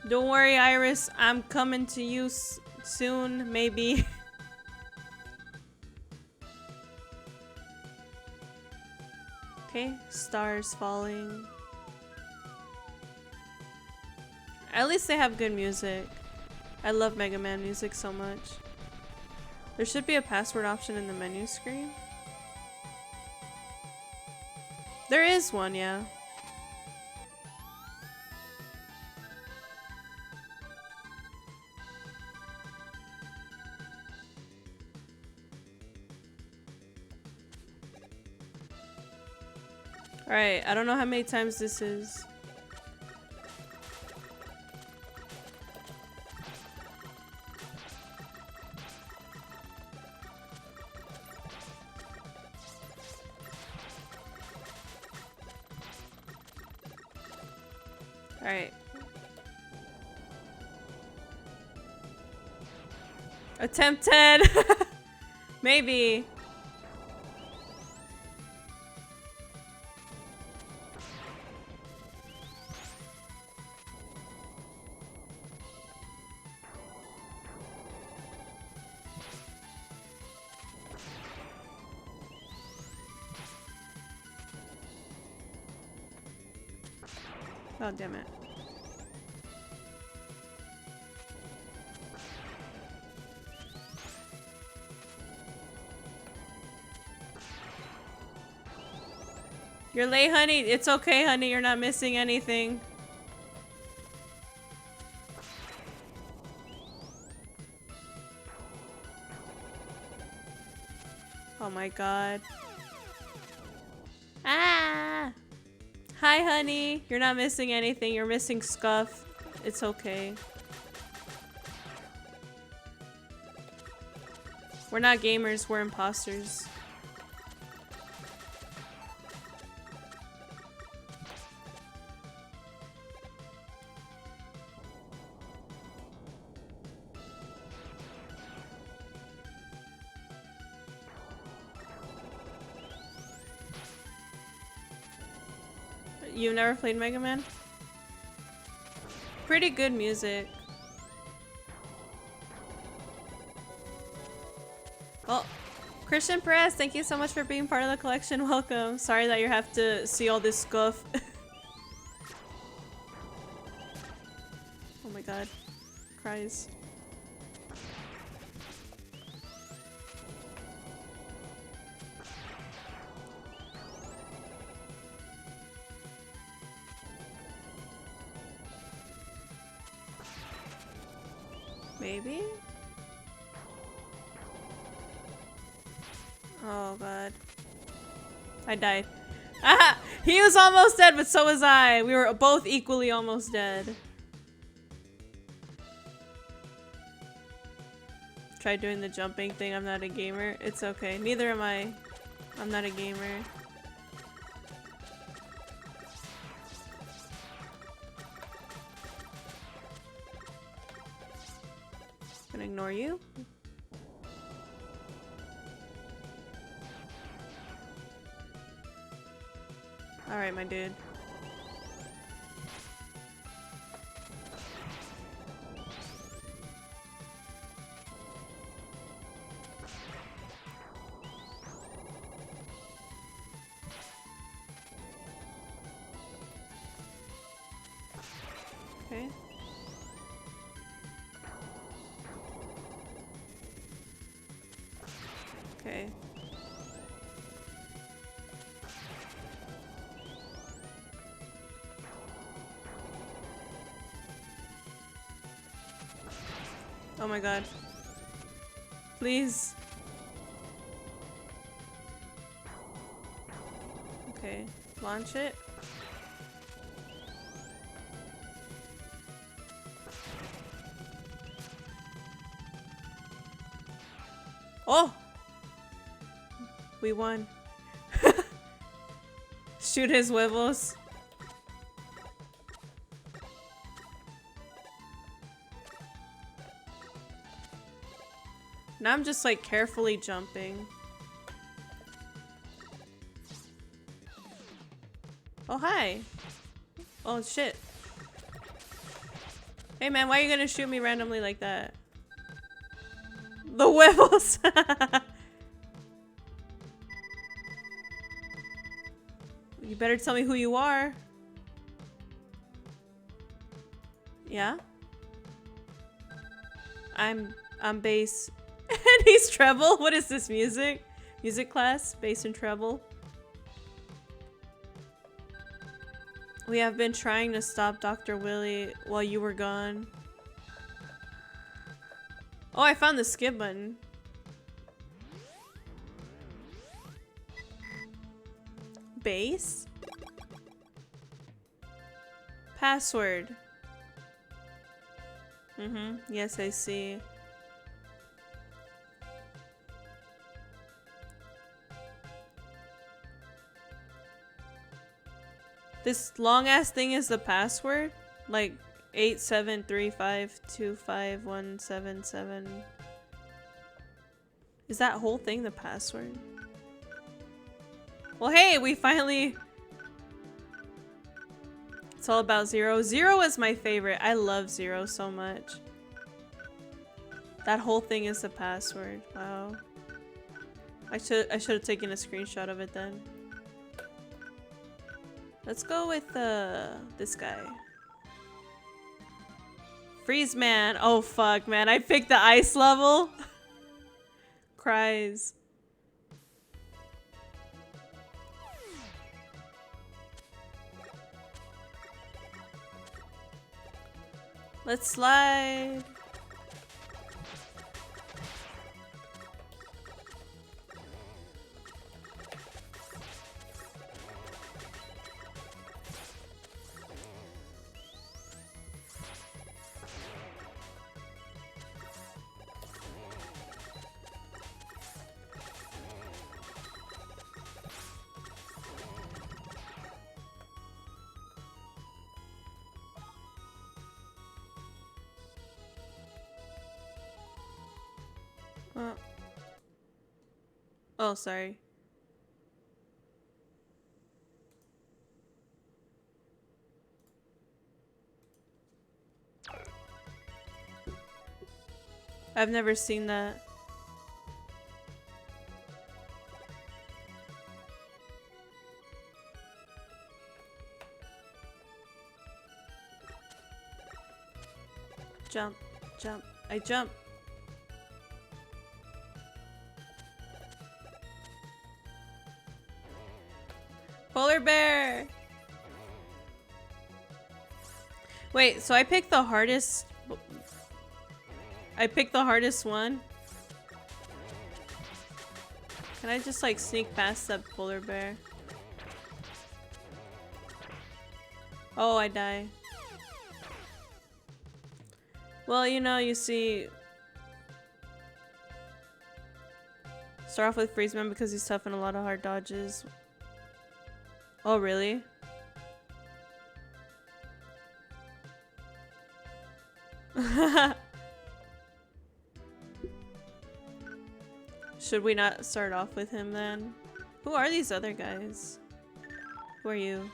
Don't worry, Iris. I'm coming to you soon, maybe. Okay, stars falling. At least they have good music. I love Megaman music so much. There should be a password option in the menu screen. There is one, yeah. Alright, I don't know how many times this is. Alright. Attempt 10! Maybe. Oh, damn it. You're late, honey. It's okay, honey. You're not missing anything. Oh my god. Ah! Hi, honey. You're not missing anything. You're missing scuff. It's okay. We're not gamers. We're imposters. You've never played Mega Man? Pretty good music. Well, Christian Perez, thank you so much for being part of the collection. Welcome. Sorry that you have to see all this scuff. Oh my god. Cries. Maybe? Oh god. I died. Ah! He was almost dead, but so was I. We were both equally almost dead. Try doing the jumping thing. I'm not a gamer. It's okay. Neither am I. I'm not a gamer. Gonna ignore you. Alright, my dude. Okay. Okay. Oh my god. Please. Okay. Launch it. Oh! We won. Shoot his huevos. Now I'm just like carefully jumping. Oh, hi. Oh, shit. Hey man, why are you gonna shoot me randomly like that? The huevos! You better tell me who you are. Yeah? I'm bass. And he's treble? What is this, music? Music class? Bass and treble? We have been trying to stop Dr. Willy while you were gone. Oh, I found the skip button. Base? Password. Yes, I see. This long ass thing is the password? Like 8735251777. Is that whole thing the password? Well, hey, we finally... It's all about Zero. Zero is my favorite. I love Zero so much. That whole thing is the password. Wow. I should have taken a screenshot of it then. Let's go with this guy. Freeze man. Oh fuck, man. I picked the ice level. Cries. Let's slide. Oh, sorry. I've never seen that. Jump, jump. I jump. Polar bear! Wait, so I picked the hardest... I picked the hardest one? Can I just like sneak past that polar bear? Oh, I die. Well, you know, you see... Start off with Freezeman because he's tough and a lot of hard dodges. Oh, really? Should we not start off with him then? Who are these other guys? Who are you?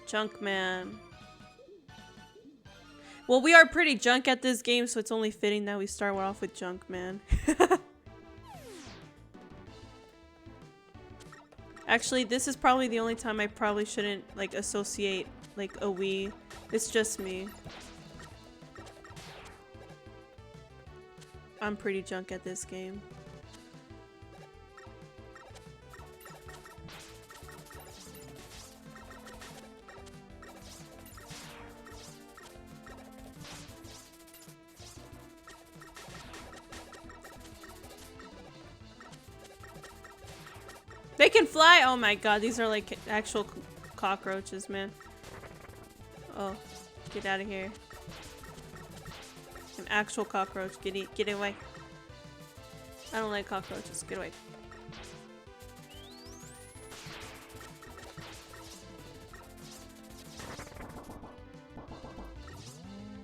Junkman. Well, we are pretty junk at this game, so it's only fitting that we start off with Junkman. Actually, this is probably the only time I probably shouldn't, like, associate, like, a Wii. It's just me. I'm pretty junk at this game. They can fly! Oh my god, these are like actual cockroaches, man. Oh, get out of here. An actual cockroach. Get away. I don't like cockroaches. Get away.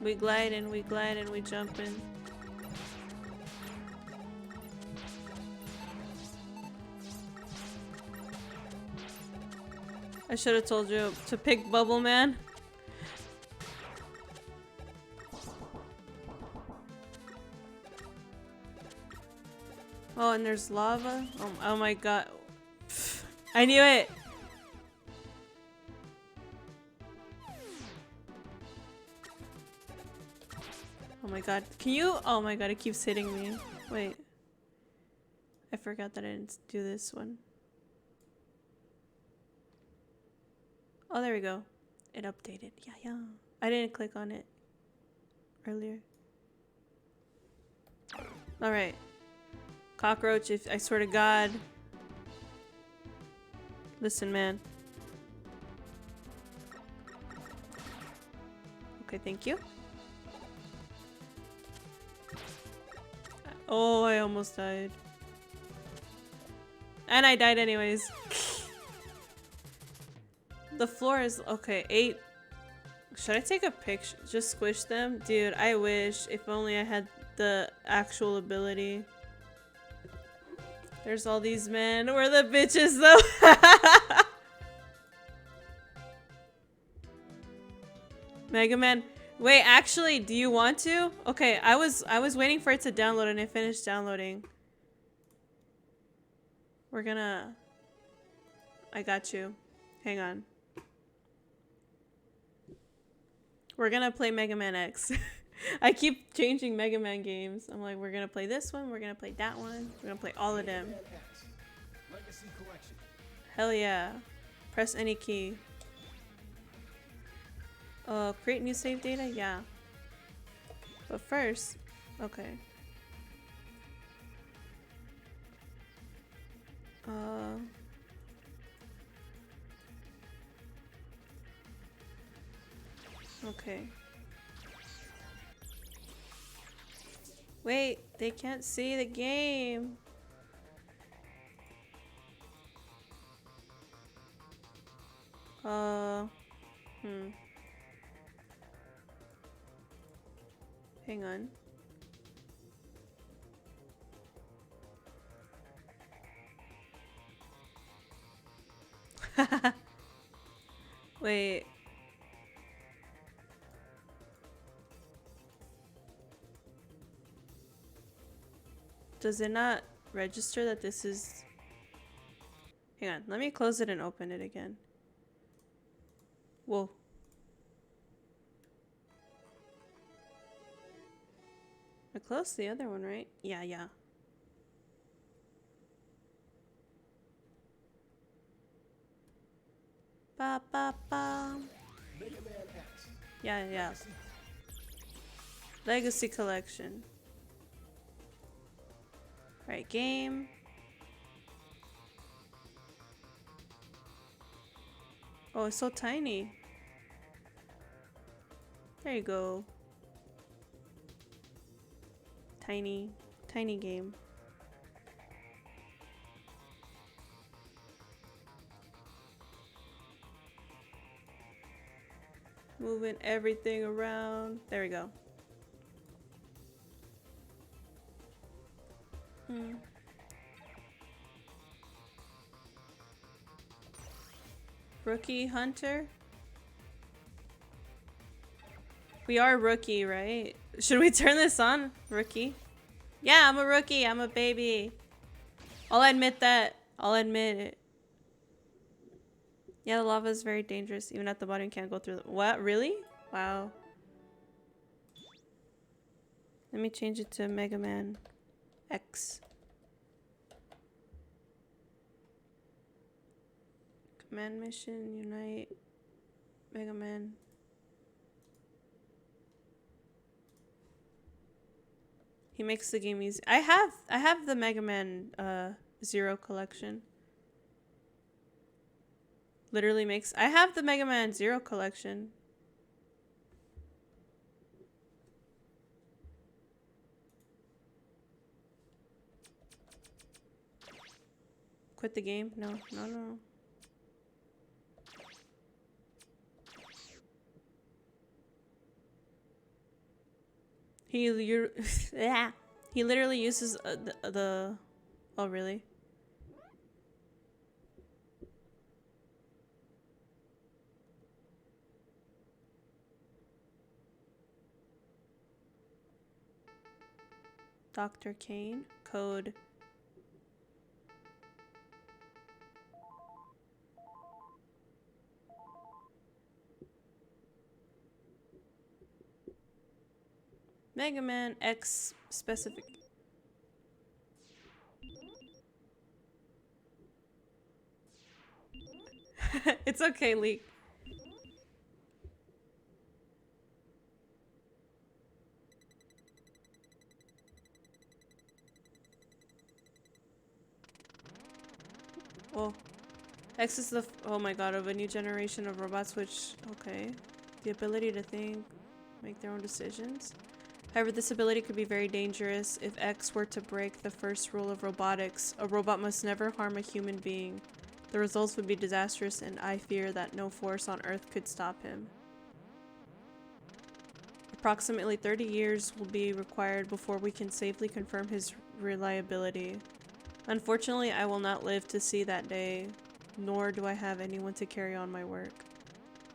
We glide and we jump in. I should have told you to pick Bubble Man. Oh, and there's lava? Oh my god. I knew it! Oh my god. Can you? Oh my god, it keeps hitting me. Wait. I forgot that I didn't do this one. Oh, there we go. It updated. Yeah. I didn't click on it earlier. Alright. Cockroach, if I swear to God. Listen, man. Okay, thank you. Oh, I almost died. And I died anyways. The floor is okay. 8. Should I take a picture? Just squish them? Dude, I wish. If only I had the actual ability. There's all these men. We're the bitches though. Megaman. Wait, actually, do you want to? Okay, I was waiting for it to download and it finished downloading. We're gonna... I got you. Hang on. We're gonna play Mega Man X. I keep changing Mega Man games. I'm like, we're gonna play this one, we're gonna play that one, we're gonna play all of them. Hell yeah. Press any key. Create new save data? Yeah. But first, okay. Okay. Wait, they can't see the game. Hang on. Wait. Does it not register that this is... Hang on, let me close it and open it again. Whoa. I closed the other one, right? Yeah. Ba ba ba. Yeah. Legacy collection. Right, game. Oh, it's so tiny. There you go. Tiny, tiny game. Moving everything around. There we go. Rookie hunter? We are rookie, right? Should we turn this on? Rookie? Yeah, I'm a rookie. I'm a baby. I'll admit that. I'll admit it. Yeah, the lava is very dangerous. Even at the bottom, you can't go through the— What? Really? Wow. Let me change it to Megaman X. Command mission, unite, Megaman. He makes the game easy. I have the Megaman 0 collection. Literally makes— I have the Megaman 0 collection. Quit the game? No, no, no. Yeah. He literally uses the— Oh, really? Dr. Kane. Code. Megaman X specific. It's okay, Leak. Oh. X is the— oh my god, of a new generation of robots which— okay. The ability to think, make their own decisions. However, this ability could be very dangerous. If X were to break the first rule of robotics, a robot must never harm a human being. The results would be disastrous, and I fear that no force on Earth could stop him. Approximately 30 years will be required before we can safely confirm his reliability. Unfortunately, I will not live to see that day, nor do I have anyone to carry on my work.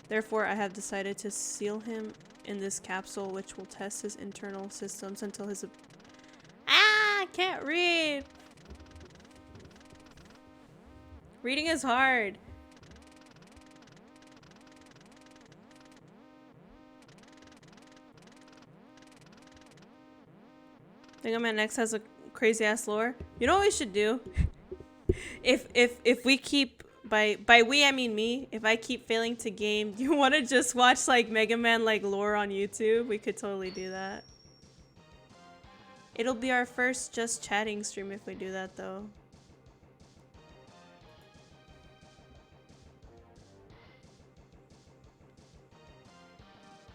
Therefore, I have decided to seal him in this capsule, which will test his internal systems until his— I can't read! Reading is hard. Megaman X has a crazy ass lore. You know what we should do? if we keep— by we I mean me, if I keep failing to game, do you want to just watch like Mega Man like lore on YouTube? We could totally do that. It'll be our first just chatting stream if we do that though.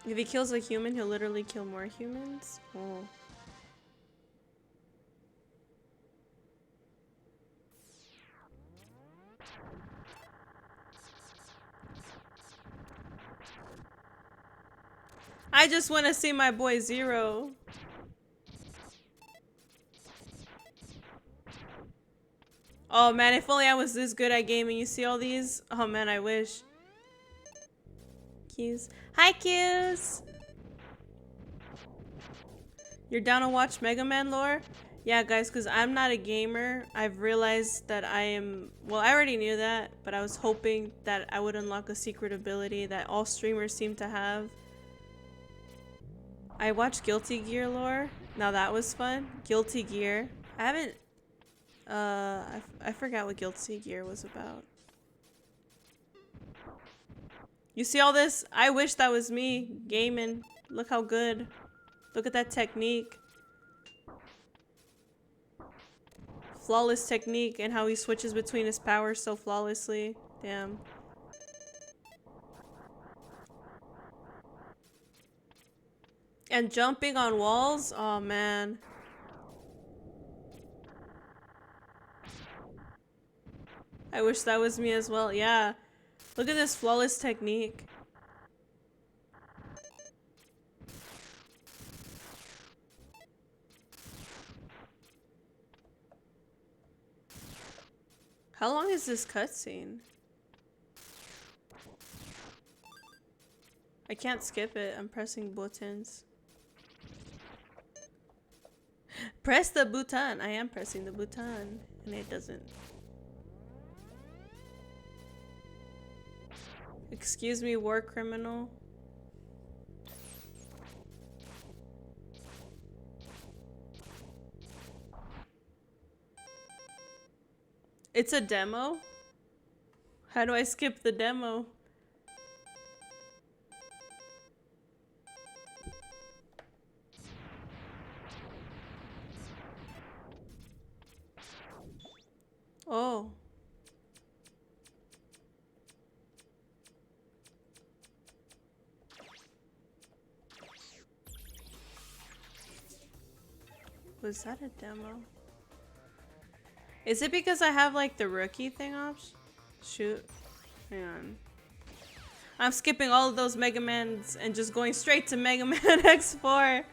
If he kills a human, he'll literally kill more humans. Oh. I just want to see my boy Zero. Oh man, if only I was this good at gaming. You see all these? Oh man, I wish. Q's. Hi, Q's! You're down to watch Mega Man lore? Yeah, guys, because I'm not a gamer. I've realized that I am— well, I already knew that, but I was hoping that I would unlock a secret ability that all streamers seem to have. I watched Guilty Gear lore. Now that was fun. Guilty Gear. I haven't— I forgot what Guilty Gear was about. You see all this? I wish that was me gaming. Look how good. Look at that technique. Flawless technique, and how he switches between his powers so flawlessly. Damn. And jumping on walls? Oh man. I wish that was me as well. Yeah. Look at this flawless technique. How long is this cutscene? I can't skip it. I'm pressing buttons. Press the button. I am pressing the button. And it doesn't. Excuse me, war criminal. It's a demo? How do I skip the demo? Oh. Was that a demo? Is it because I have like the rookie thing off? Shoot. Hang on. I'm skipping all of those Megamans and just going straight to Mega Man X4.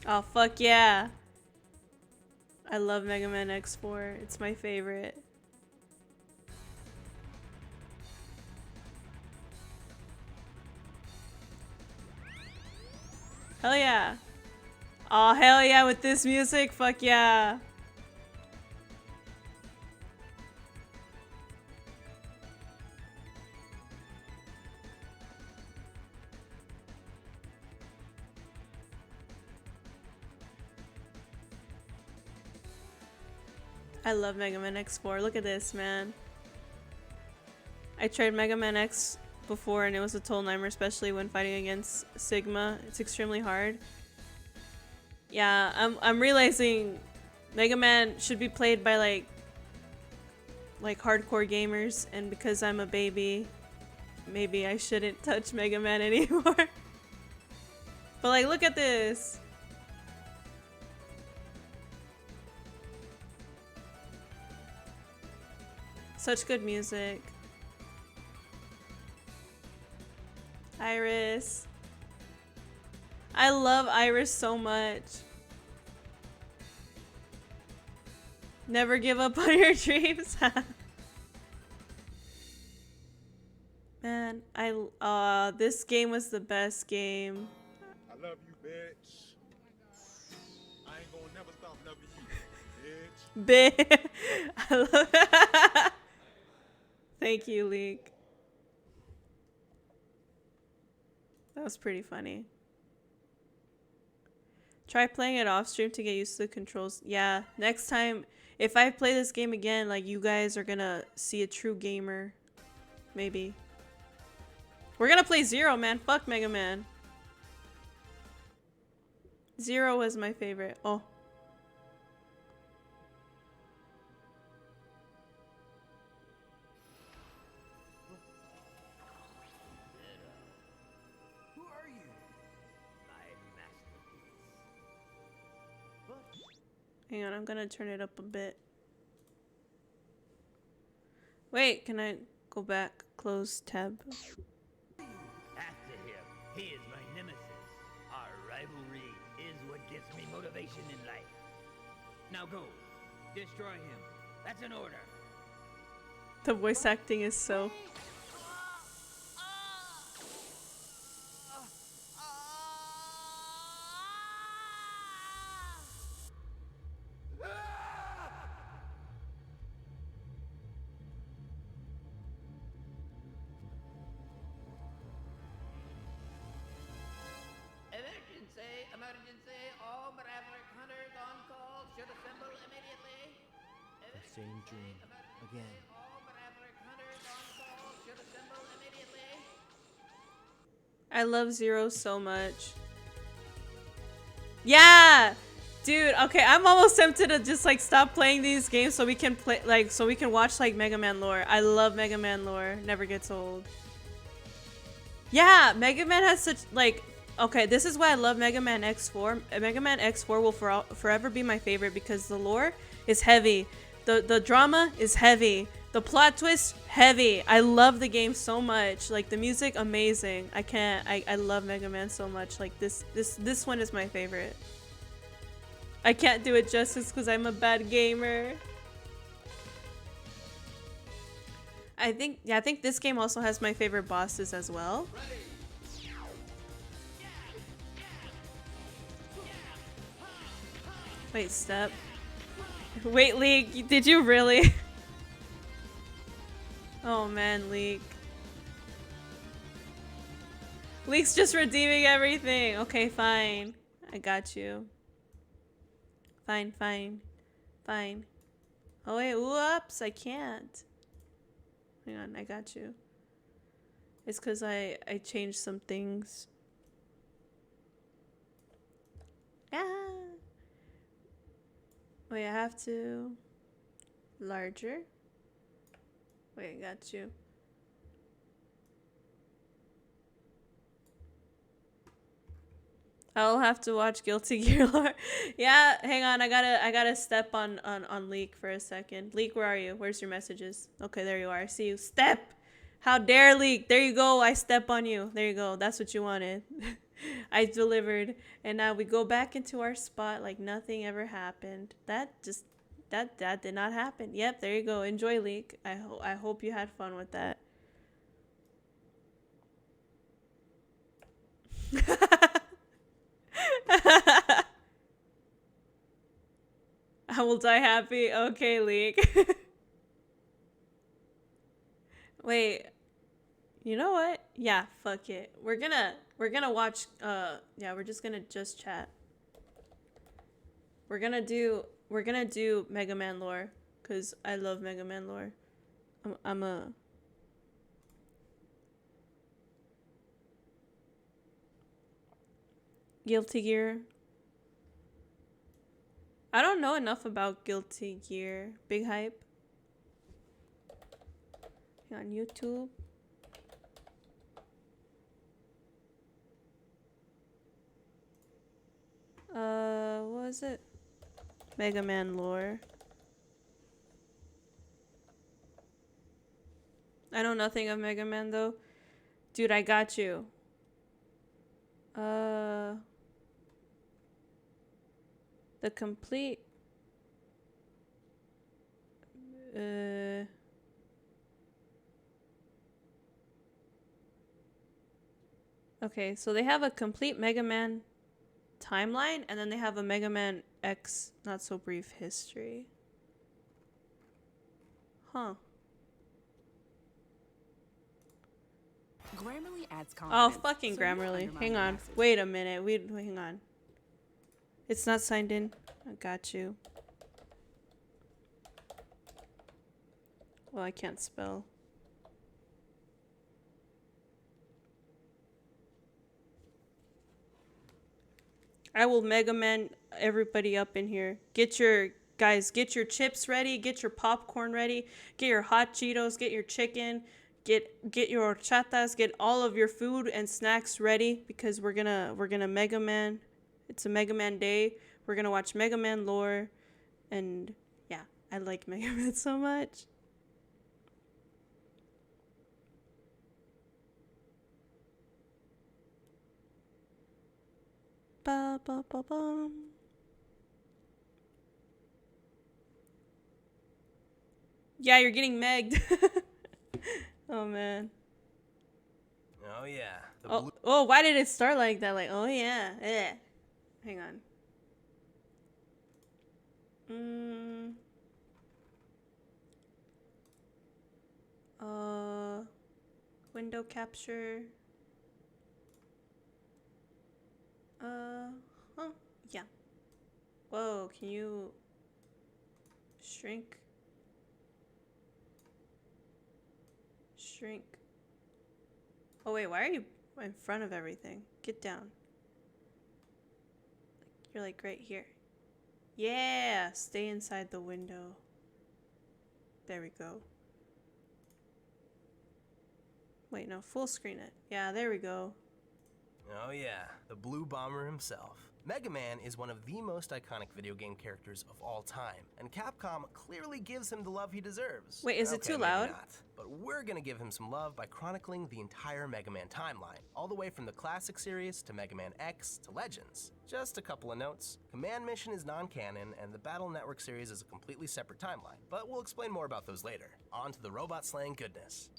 Oh, fuck yeah. I love Mega Man X4. It's my favorite. Hell yeah. Oh, hell yeah with this music. Fuck yeah. I love Mega Man X4. Look at this, man. I tried Mega Man X before and it was a total nightmare, especially when fighting against Sigma. It's extremely hard. Yeah, I'm realizing Mega Man should be played by like hardcore gamers, and because I'm a baby, maybe I shouldn't touch Mega Man anymore. But like, look at this. Such good music. Iris. I love Iris so much. Never give up on your dreams. Man, this game was the best game. I love you, bitch. I ain't gonna never stop loving you, bitch. Bitch. I love it. Thank you, Leek. That was pretty funny. Try playing it off stream to get used to the controls. Yeah, next time, if I play this game again, like, you guys are gonna see a true gamer. Maybe. We're gonna play Zero, man. Fuck Mega Man. Zero was my favorite. Oh. Who are you? My masterpiece. Hang on, I'm gonna turn it up a bit. Wait, can I go back? Close tab. After him, he is my nemesis. Our rivalry is what gives me motivation in life. Now go, destroy him. That's an order. The voice acting is so... Emergency, all maverick hunters on call should assemble immediately. The same dream again. All maverick hunters on call should assemble immediately. I love Zero so much. Yeah! Dude, okay, I'm almost tempted to just like stop playing these games so we can play like so we can watch like Mega Man lore. I love Mega Man lore. Never gets old. Yeah, Mega Man has such like okay, this is why I love Mega Man X4. Mega Man X4 will forever be my favorite because the lore is heavy. The drama is heavy. The plot twist heavy. I love the game so much. Like the music amazing. I love Mega Man so much. Like this one is my favorite. I can't do it justice because I'm a bad gamer. I think this game also has my favorite bosses as well. Wait, step. Wait, Leek, did you really? Oh man, Leek. Leek's just redeeming everything. Okay, fine. I got you. Fine, fine. Fine. Oh wait, whoops, I can't. Hang on, I got you. It's because I changed some things. Ah. Wait, I have to... Larger? Wait, I got you. I'll have to watch Guilty Gear lore. Yeah, hang on. I gotta step on Leek for a second. Leek, where are you? Where's your messages? Okay, there you are. I see you. Step! How dare, Leek? There you go. I step on you. There you go. That's what you wanted. I delivered. And now we go back into our spot like nothing ever happened. That did not happen. Yep, there you go. Enjoy, Leek. I hope you had fun with that. I will die happy. Okay, Leek. Wait. You know what? Yeah, fuck it. We're gonna watch yeah, we're just gonna chat. We're gonna do Mega Man lore cuz I love Mega Man lore. I'm a Guilty Gear. I don't know enough about Guilty Gear. Big hype. On YouTube. What was it? Mega Man lore. I know nothing of Mega Man though. Dude, I got you. The complete okay, so they have a complete Mega Man timeline and then they have a Mega Man X not so brief history. Huh. Grammarly adds Oh, confidence. fucking so Grammarly. undermine Hang the on. message. Wait a minute. Wait, hang on. It's not signed in. I got you. Well, I can't spell. I will Mega Man everybody up in here. Get your chips ready, get your popcorn ready, get your hot Cheetos, get your chicken, get your horchatas, get all of your food and snacks ready because we're gonna Mega Man. It's a Mega Man day. We're gonna watch Mega Man lore, and yeah, I like Mega Man so much. Ba ba ba bum. Yeah, you're getting megged. Oh man. Oh yeah. Oh, why did it start like that? Like, oh yeah. Eh. Hang on. Window capture. Huh. Yeah. Whoa, can you shrink? Shrink. Oh wait, why are you in front of everything? Get down. You're like right here. Yeah, stay inside the window. There we go. Wait, no, full screen it. Yeah, there we go. Oh yeah, the Blue Bomber himself. Megaman is one of the most iconic video game characters of all time, and Capcom clearly gives him the love he deserves. Wait, is it Okay, too maybe loud? not, but we're gonna give him some love by chronicling the entire Mega Man timeline, all the way from the classic series to Mega Man X to Legends. Just a couple of notes. Command Mission is non-canon, and the Battle Network series is a completely separate timeline, but we'll explain more about those later. On to the robot-slaying goodness.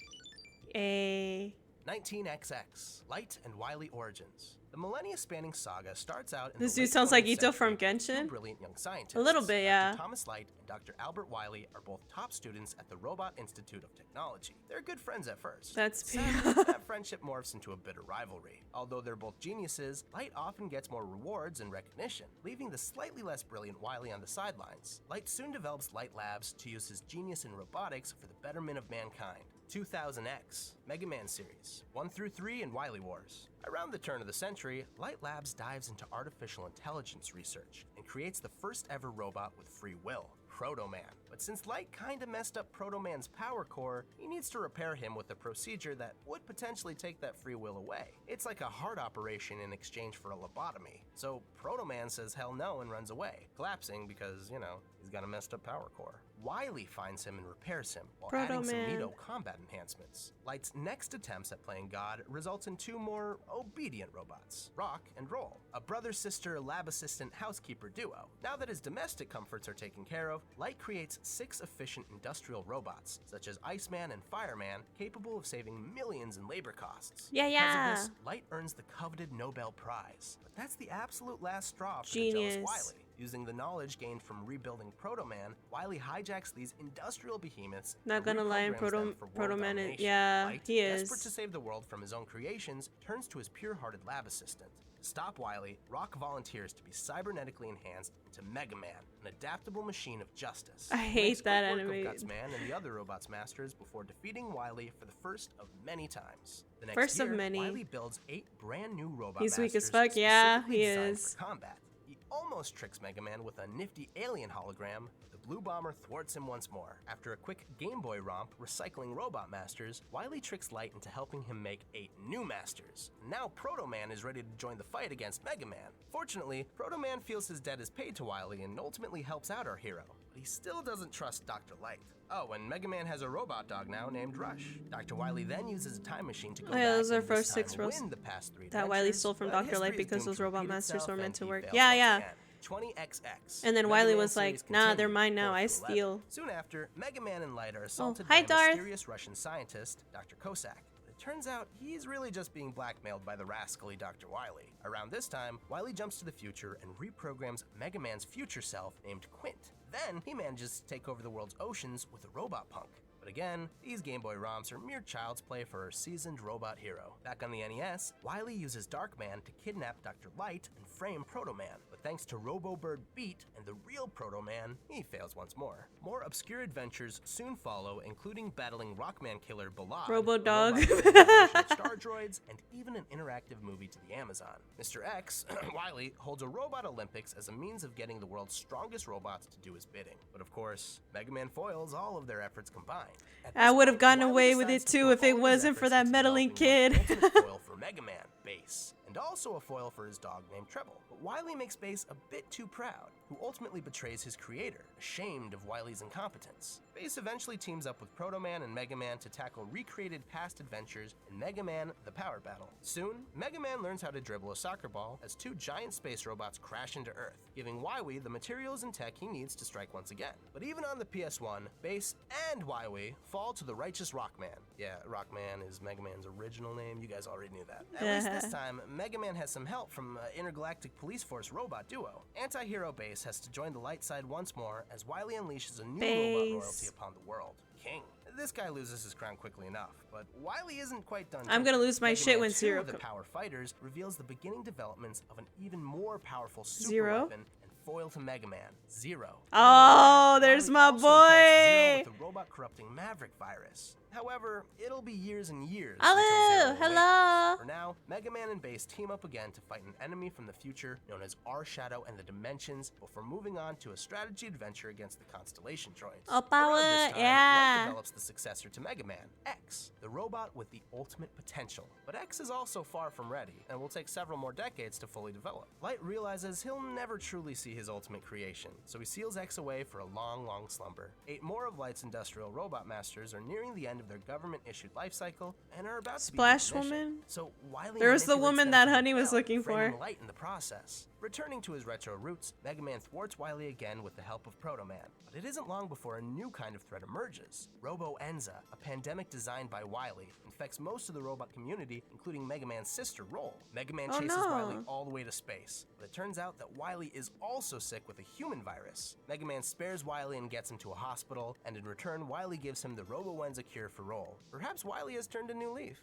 19XX, Light and Wily Origins. The millennia-spanning saga starts out in This the dude late sounds like 20th Ito from century with two Genshin. brilliant young scientists. A little bit, yeah. Dr. Thomas Light and Dr. Albert Wily are both top students at the Robot Institute of Technology. They're good friends at first. That's Sadly, that friendship morphs into a bitter rivalry. Although they're both geniuses, Light often gets more rewards and recognition, leaving the slightly less brilliant Wily on the sidelines. Light soon develops Light Labs to use his genius in robotics for the betterment of mankind. 2000X, Mega Man series, 1 through 3 and Wily Wars. Around the turn of the century, Light Labs dives into artificial intelligence research and creates the first ever robot with free will, Proto Man. But since Light kinda messed up Proto Man's power core, he needs to repair him with a procedure that would potentially take that free will away. It's like a heart operation in exchange for a lobotomy. So Proto Man says hell no and runs away, collapsing because, you know, he's got a messed up power core. Wily finds him and repairs him, while adding some Proto-Man. neato combat enhancements. Light's next attempts at playing God results in two more obedient robots, Rock and Roll, a brother-sister lab assistant housekeeper duo. Now that his domestic comforts are taken care of, Light creates 6 efficient industrial robots, such as Iceman and Fireman, capable of saving millions in labor costs. Yeah, Because yeah. of this, Light earns the coveted Nobel Prize. But that's the absolute last straw for the jealous Genius. Wily. Using the knowledge gained from rebuilding Proto Man, Wily hijacks these industrial behemoths. Not and gonna lie, reprograms them for world Proto Man is, domination. yeah, Light, he is. desperate to save the world from his own creations, turns to his pure-hearted lab assistant. To stop Wily, Rock volunteers to be cybernetically enhanced into Mega Man, an adaptable machine of justice. I He hate makes that quick work of animated. Gutsman and the other robots' masters before defeating Wily for the first of many times. The next First of year, many. Wily builds 8 brand new robot He's weak as masters fuck, yeah, specifically he designed is. for combat. He almost tricks Mega Man with a nifty alien hologram, but the Blue Bomber thwarts him once more. After a quick Game Boy romp recycling Robot Masters, Wily tricks Light into helping him make 8 new Masters. Now Proto Man is ready to join the fight against Mega Man. Fortunately, Proto Man feels his debt is paid to Wily and ultimately helps out our hero, but he still doesn't trust Dr. Light. Oh, and Mega Man has a robot dog now named Rush. Dr. Wily then uses a time machine to go Oh, yeah, back those are and first this time 6 rows win the past 3 that Wily adventures, stole from but Dr. Light history is because doomed those to robot repeat masters itself were meant and to he work. fails Yeah, once yeah. again. 20XX. And then Mega Wily Man was series like, nah, they're continued, mine now, 4 I through 11. steal. Soon after, Mega Man and Light are assaulted hi, by a Darth. mysterious Russian scientist, Dr. Cossack. It turns out he's really just being blackmailed by the rascally Dr. Wily. Around this time, Wily jumps to the future and reprograms Mega Man's future self named Quint. Then he manages to take over the world's oceans with a robot punk. But again, these Game Boy ROMs are mere child's play for our seasoned robot hero. Back on the NES, Wily uses Darkman to kidnap Dr. Light and frame Proto Man. But thanks to Robo-Bird Beat and the real Proto Man, he fails once more. More obscure adventures soon follow, including battling Rockman killer Balad, Robo-Dog. a robot version of Star Droids, and even an interactive movie to the Amazon. Mr. X, Wily, holds a Robot Olympics as a means of getting the world's strongest robots to do his bidding. But of course, Mega Man foils all of their efforts combined. At I this would have point, gotten Wily away with decides it to too put if it all his wasn't for efforts that into meddling developing kid. an ultimate foil for Mega Man, Bass, and also a foil for his dog named Treble. But Wily makes Bass a bit too proud, who ultimately betrays his creator, ashamed of Wily's incompetence. Bass eventually teams up with Proto Man and Mega Man to tackle recreated past adventures in Mega Man: The Power Battle. Soon, Mega Man learns how to dribble a soccer ball as 2 giant space robots crash into Earth, giving Wily the materials and tech he needs to strike once again. But even on the PS1, Bass and Wily fall to the righteous Rockman. Yeah, Rockman is Mega Man's original name. You guys already knew that. At least this time, Mega Man has some help from Intergalactic Police Force robot duo. Anti-hero Bass has to join the light side once more as Wily unleashes a new robot royalty upon the world, King. This guy loses his crown quickly enough, but Wily isn't quite done. I'm gonna lose my Mega shit Man when 2, Zero the co- Power Fighters, reveals the beginning developments of an even more powerful super Zero? weapon and foil to Mega Man, Zero. Oh, there's Wily my also attacks Zero boy. with the robot corrupting Maverick virus. However, it'll be years and years Hello, until Zero awakens. hello. Aw. For now, Megaman and Base team up again to fight an enemy from the future known as our Shadow and the Dimensions before moving on to a strategy adventure against the Constellation droids. Oh, Around power, this time, yeah. Light develops the successor to Megaman, X, the robot with the ultimate potential. But X is also far from ready and will take several more decades to fully develop. Light realizes he'll never truly see his ultimate creation, so he seals X away for a long, long slumber. 8 more of Light's industrial robot masters are nearing the end of their government-issued life cycle and are about to be Splash decommissioned. Woman? So Wily There was the manipulates woman them that to Honey was rebel, looking framing for. Light in the process. Returning to his retro roots, Megaman thwarts Wily again with the help of Proto Man. But it isn't long before a new kind of threat emerges. Robo-Enza, a pandemic designed by Wily, infects most of the robot community, including Megaman's sister, Roll. Megaman Oh, chases no. Wily all the way to space, but it turns out that Wily is also sick with a human virus. Megaman spares Wily and gets him to a hospital, and in return, Wily gives him the Robo-Enza cure for Roll. Perhaps Wily has turned a new leaf.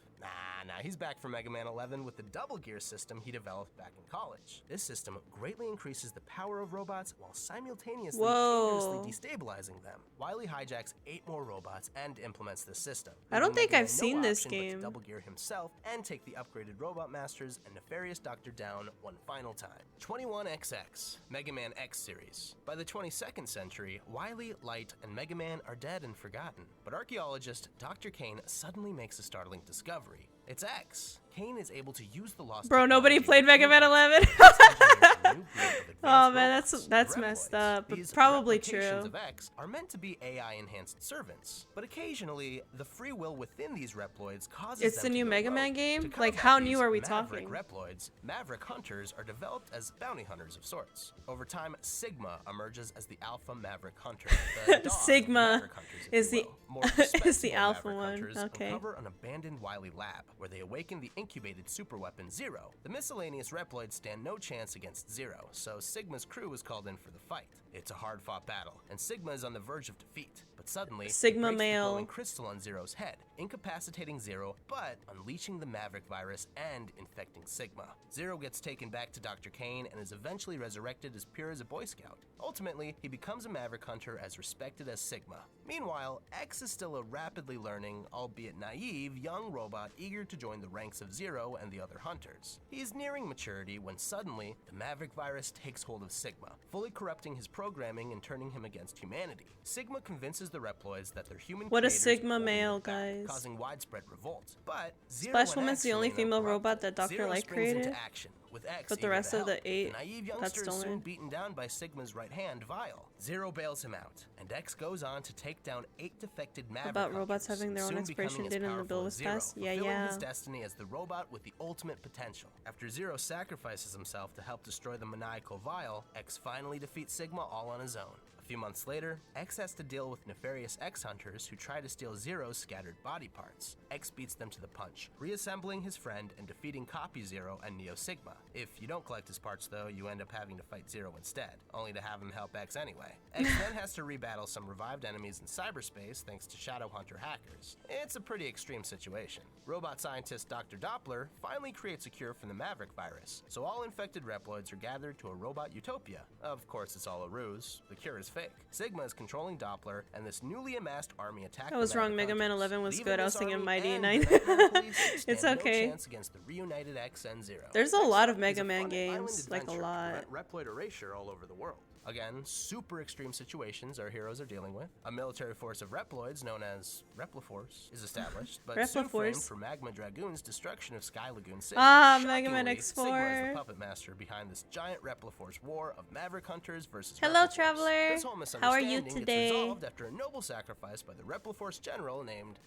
Nah, he's back for Megaman 11 with the double gear system he developed back in college. This system greatly increases the power of robots while simultaneously Whoa. dangerously destabilizing them. Wily hijacks 8 more robots and implements the system. I don't leaving think I've Megaman seen no this option but to game. double gear himself and take the upgraded robot masters and nefarious Doctor down one final time. 21XX, Mega Man X series. By the 22nd century, Wily, Light, and Mega Man are dead and forgotten. But archaeologist Dr. Kane suddenly makes a startling discovery. It's X. Kane is able to use the lost Bro, nobody technology played Mega Man with 11. a new breed of advanced Oh man, robots, that's the messed Reploids. up, but These probably replications true. of X are meant to be AI-enhanced servants, but occasionally the free will within these Reploids causes It's them the to new go Mega rogue. Man game? To Like, combat how these new are we Maverick talking? Reploids, Maverick Hunters are developed as bounty hunters of sorts. Over time, Sigma emerges as the alpha Maverick Hunter. The dog of Sigma Maverick Hunters, if is you the- will. More is the respectable alpha Maverick one, Hunters okay. uncover an abandoned Wily lab where they awaken the incubated superweapon Zero. The miscellaneous Reploids stand no chance against Zero, so Sigma's crew is called in for the fight. It's a hard-fought battle, and Sigma is on the verge of defeat. But suddenly, Sigma it breaks male. the glowing crystal on Zero's head, incapacitating Zero, but unleashing the Maverick virus and infecting Sigma. Zero gets taken back to Dr. Kane and is eventually resurrected as pure as a Boy Scout. Ultimately, he becomes a Maverick Hunter as respected as Sigma. Meanwhile, X is still a rapidly learning, albeit naive, young robot eager to join the ranks of Zero and the other Hunters. He is nearing maturity when suddenly, the Maverick virus takes hold of Sigma, fully corrupting his programming and turning him against humanity. Sigma convinces the Reploids that their human What a creators Sigma are holding male, them back, guys. causing widespread revolt. But Zero Splash and Woman's X the only remain female uncorrupted. robot that Dr. Zero Light springs into created, action, with X but the eager rest to of the help. 8 The naive got youngster is soon stolen. beaten down by Sigma's right hand, Vile. Zero bails him out, and X goes on to take down 8 defected Maverick About robots Hunters, having their own soon expiration becoming date as and the bill powerful was as Zero, passed? Yeah, fulfilling yeah. his destiny as the robot with the ultimate potential. After Zero sacrifices himself to help destroy the maniacal Vile, X finally defeats Sigma all on his own. A few months later, X has to deal with nefarious X-Hunters who try to steal Zero's scattered body parts. X beats them to the punch, reassembling his friend and defeating Copy Zero and Neo Sigma. If you don't collect his parts though, you end up having to fight Zero instead, only to have him help X anyway. X then has to rebattle some revived enemies in cyberspace thanks to Shadow Hunter hackers. It's a pretty extreme situation. Robot scientist Dr. Doppler finally creates a cure for the Maverick virus, so all infected Reploids are gathered to a robot utopia. Of course, it's all a ruse. The cure is fake. Sigma is controlling Doppler, and this newly amassed army attack. I was wrong. Mega Man 11 was good. I was thinking Mighty 9. It's No okay. chance against the reunited X and Zero. There's a lot of He's Mega a Man fun games, island like a adventure to lot. prevent Reploid erasure all over the world. Again, super extreme situations our heroes are dealing with. A military force of Reploids known as Repliforce is established, but soon framed Repliforce. for Magma Dragoon's destruction of Sky Lagoon City. Ah, Mega Man Shockingly, Sigma is X4. the puppet master behind this giant Repliforce war of Maverick Hunters versus Hello, Repliforce. traveler. This whole How are you misunderstanding today? gets resolved after a noble sacrifice by the Repliforce general named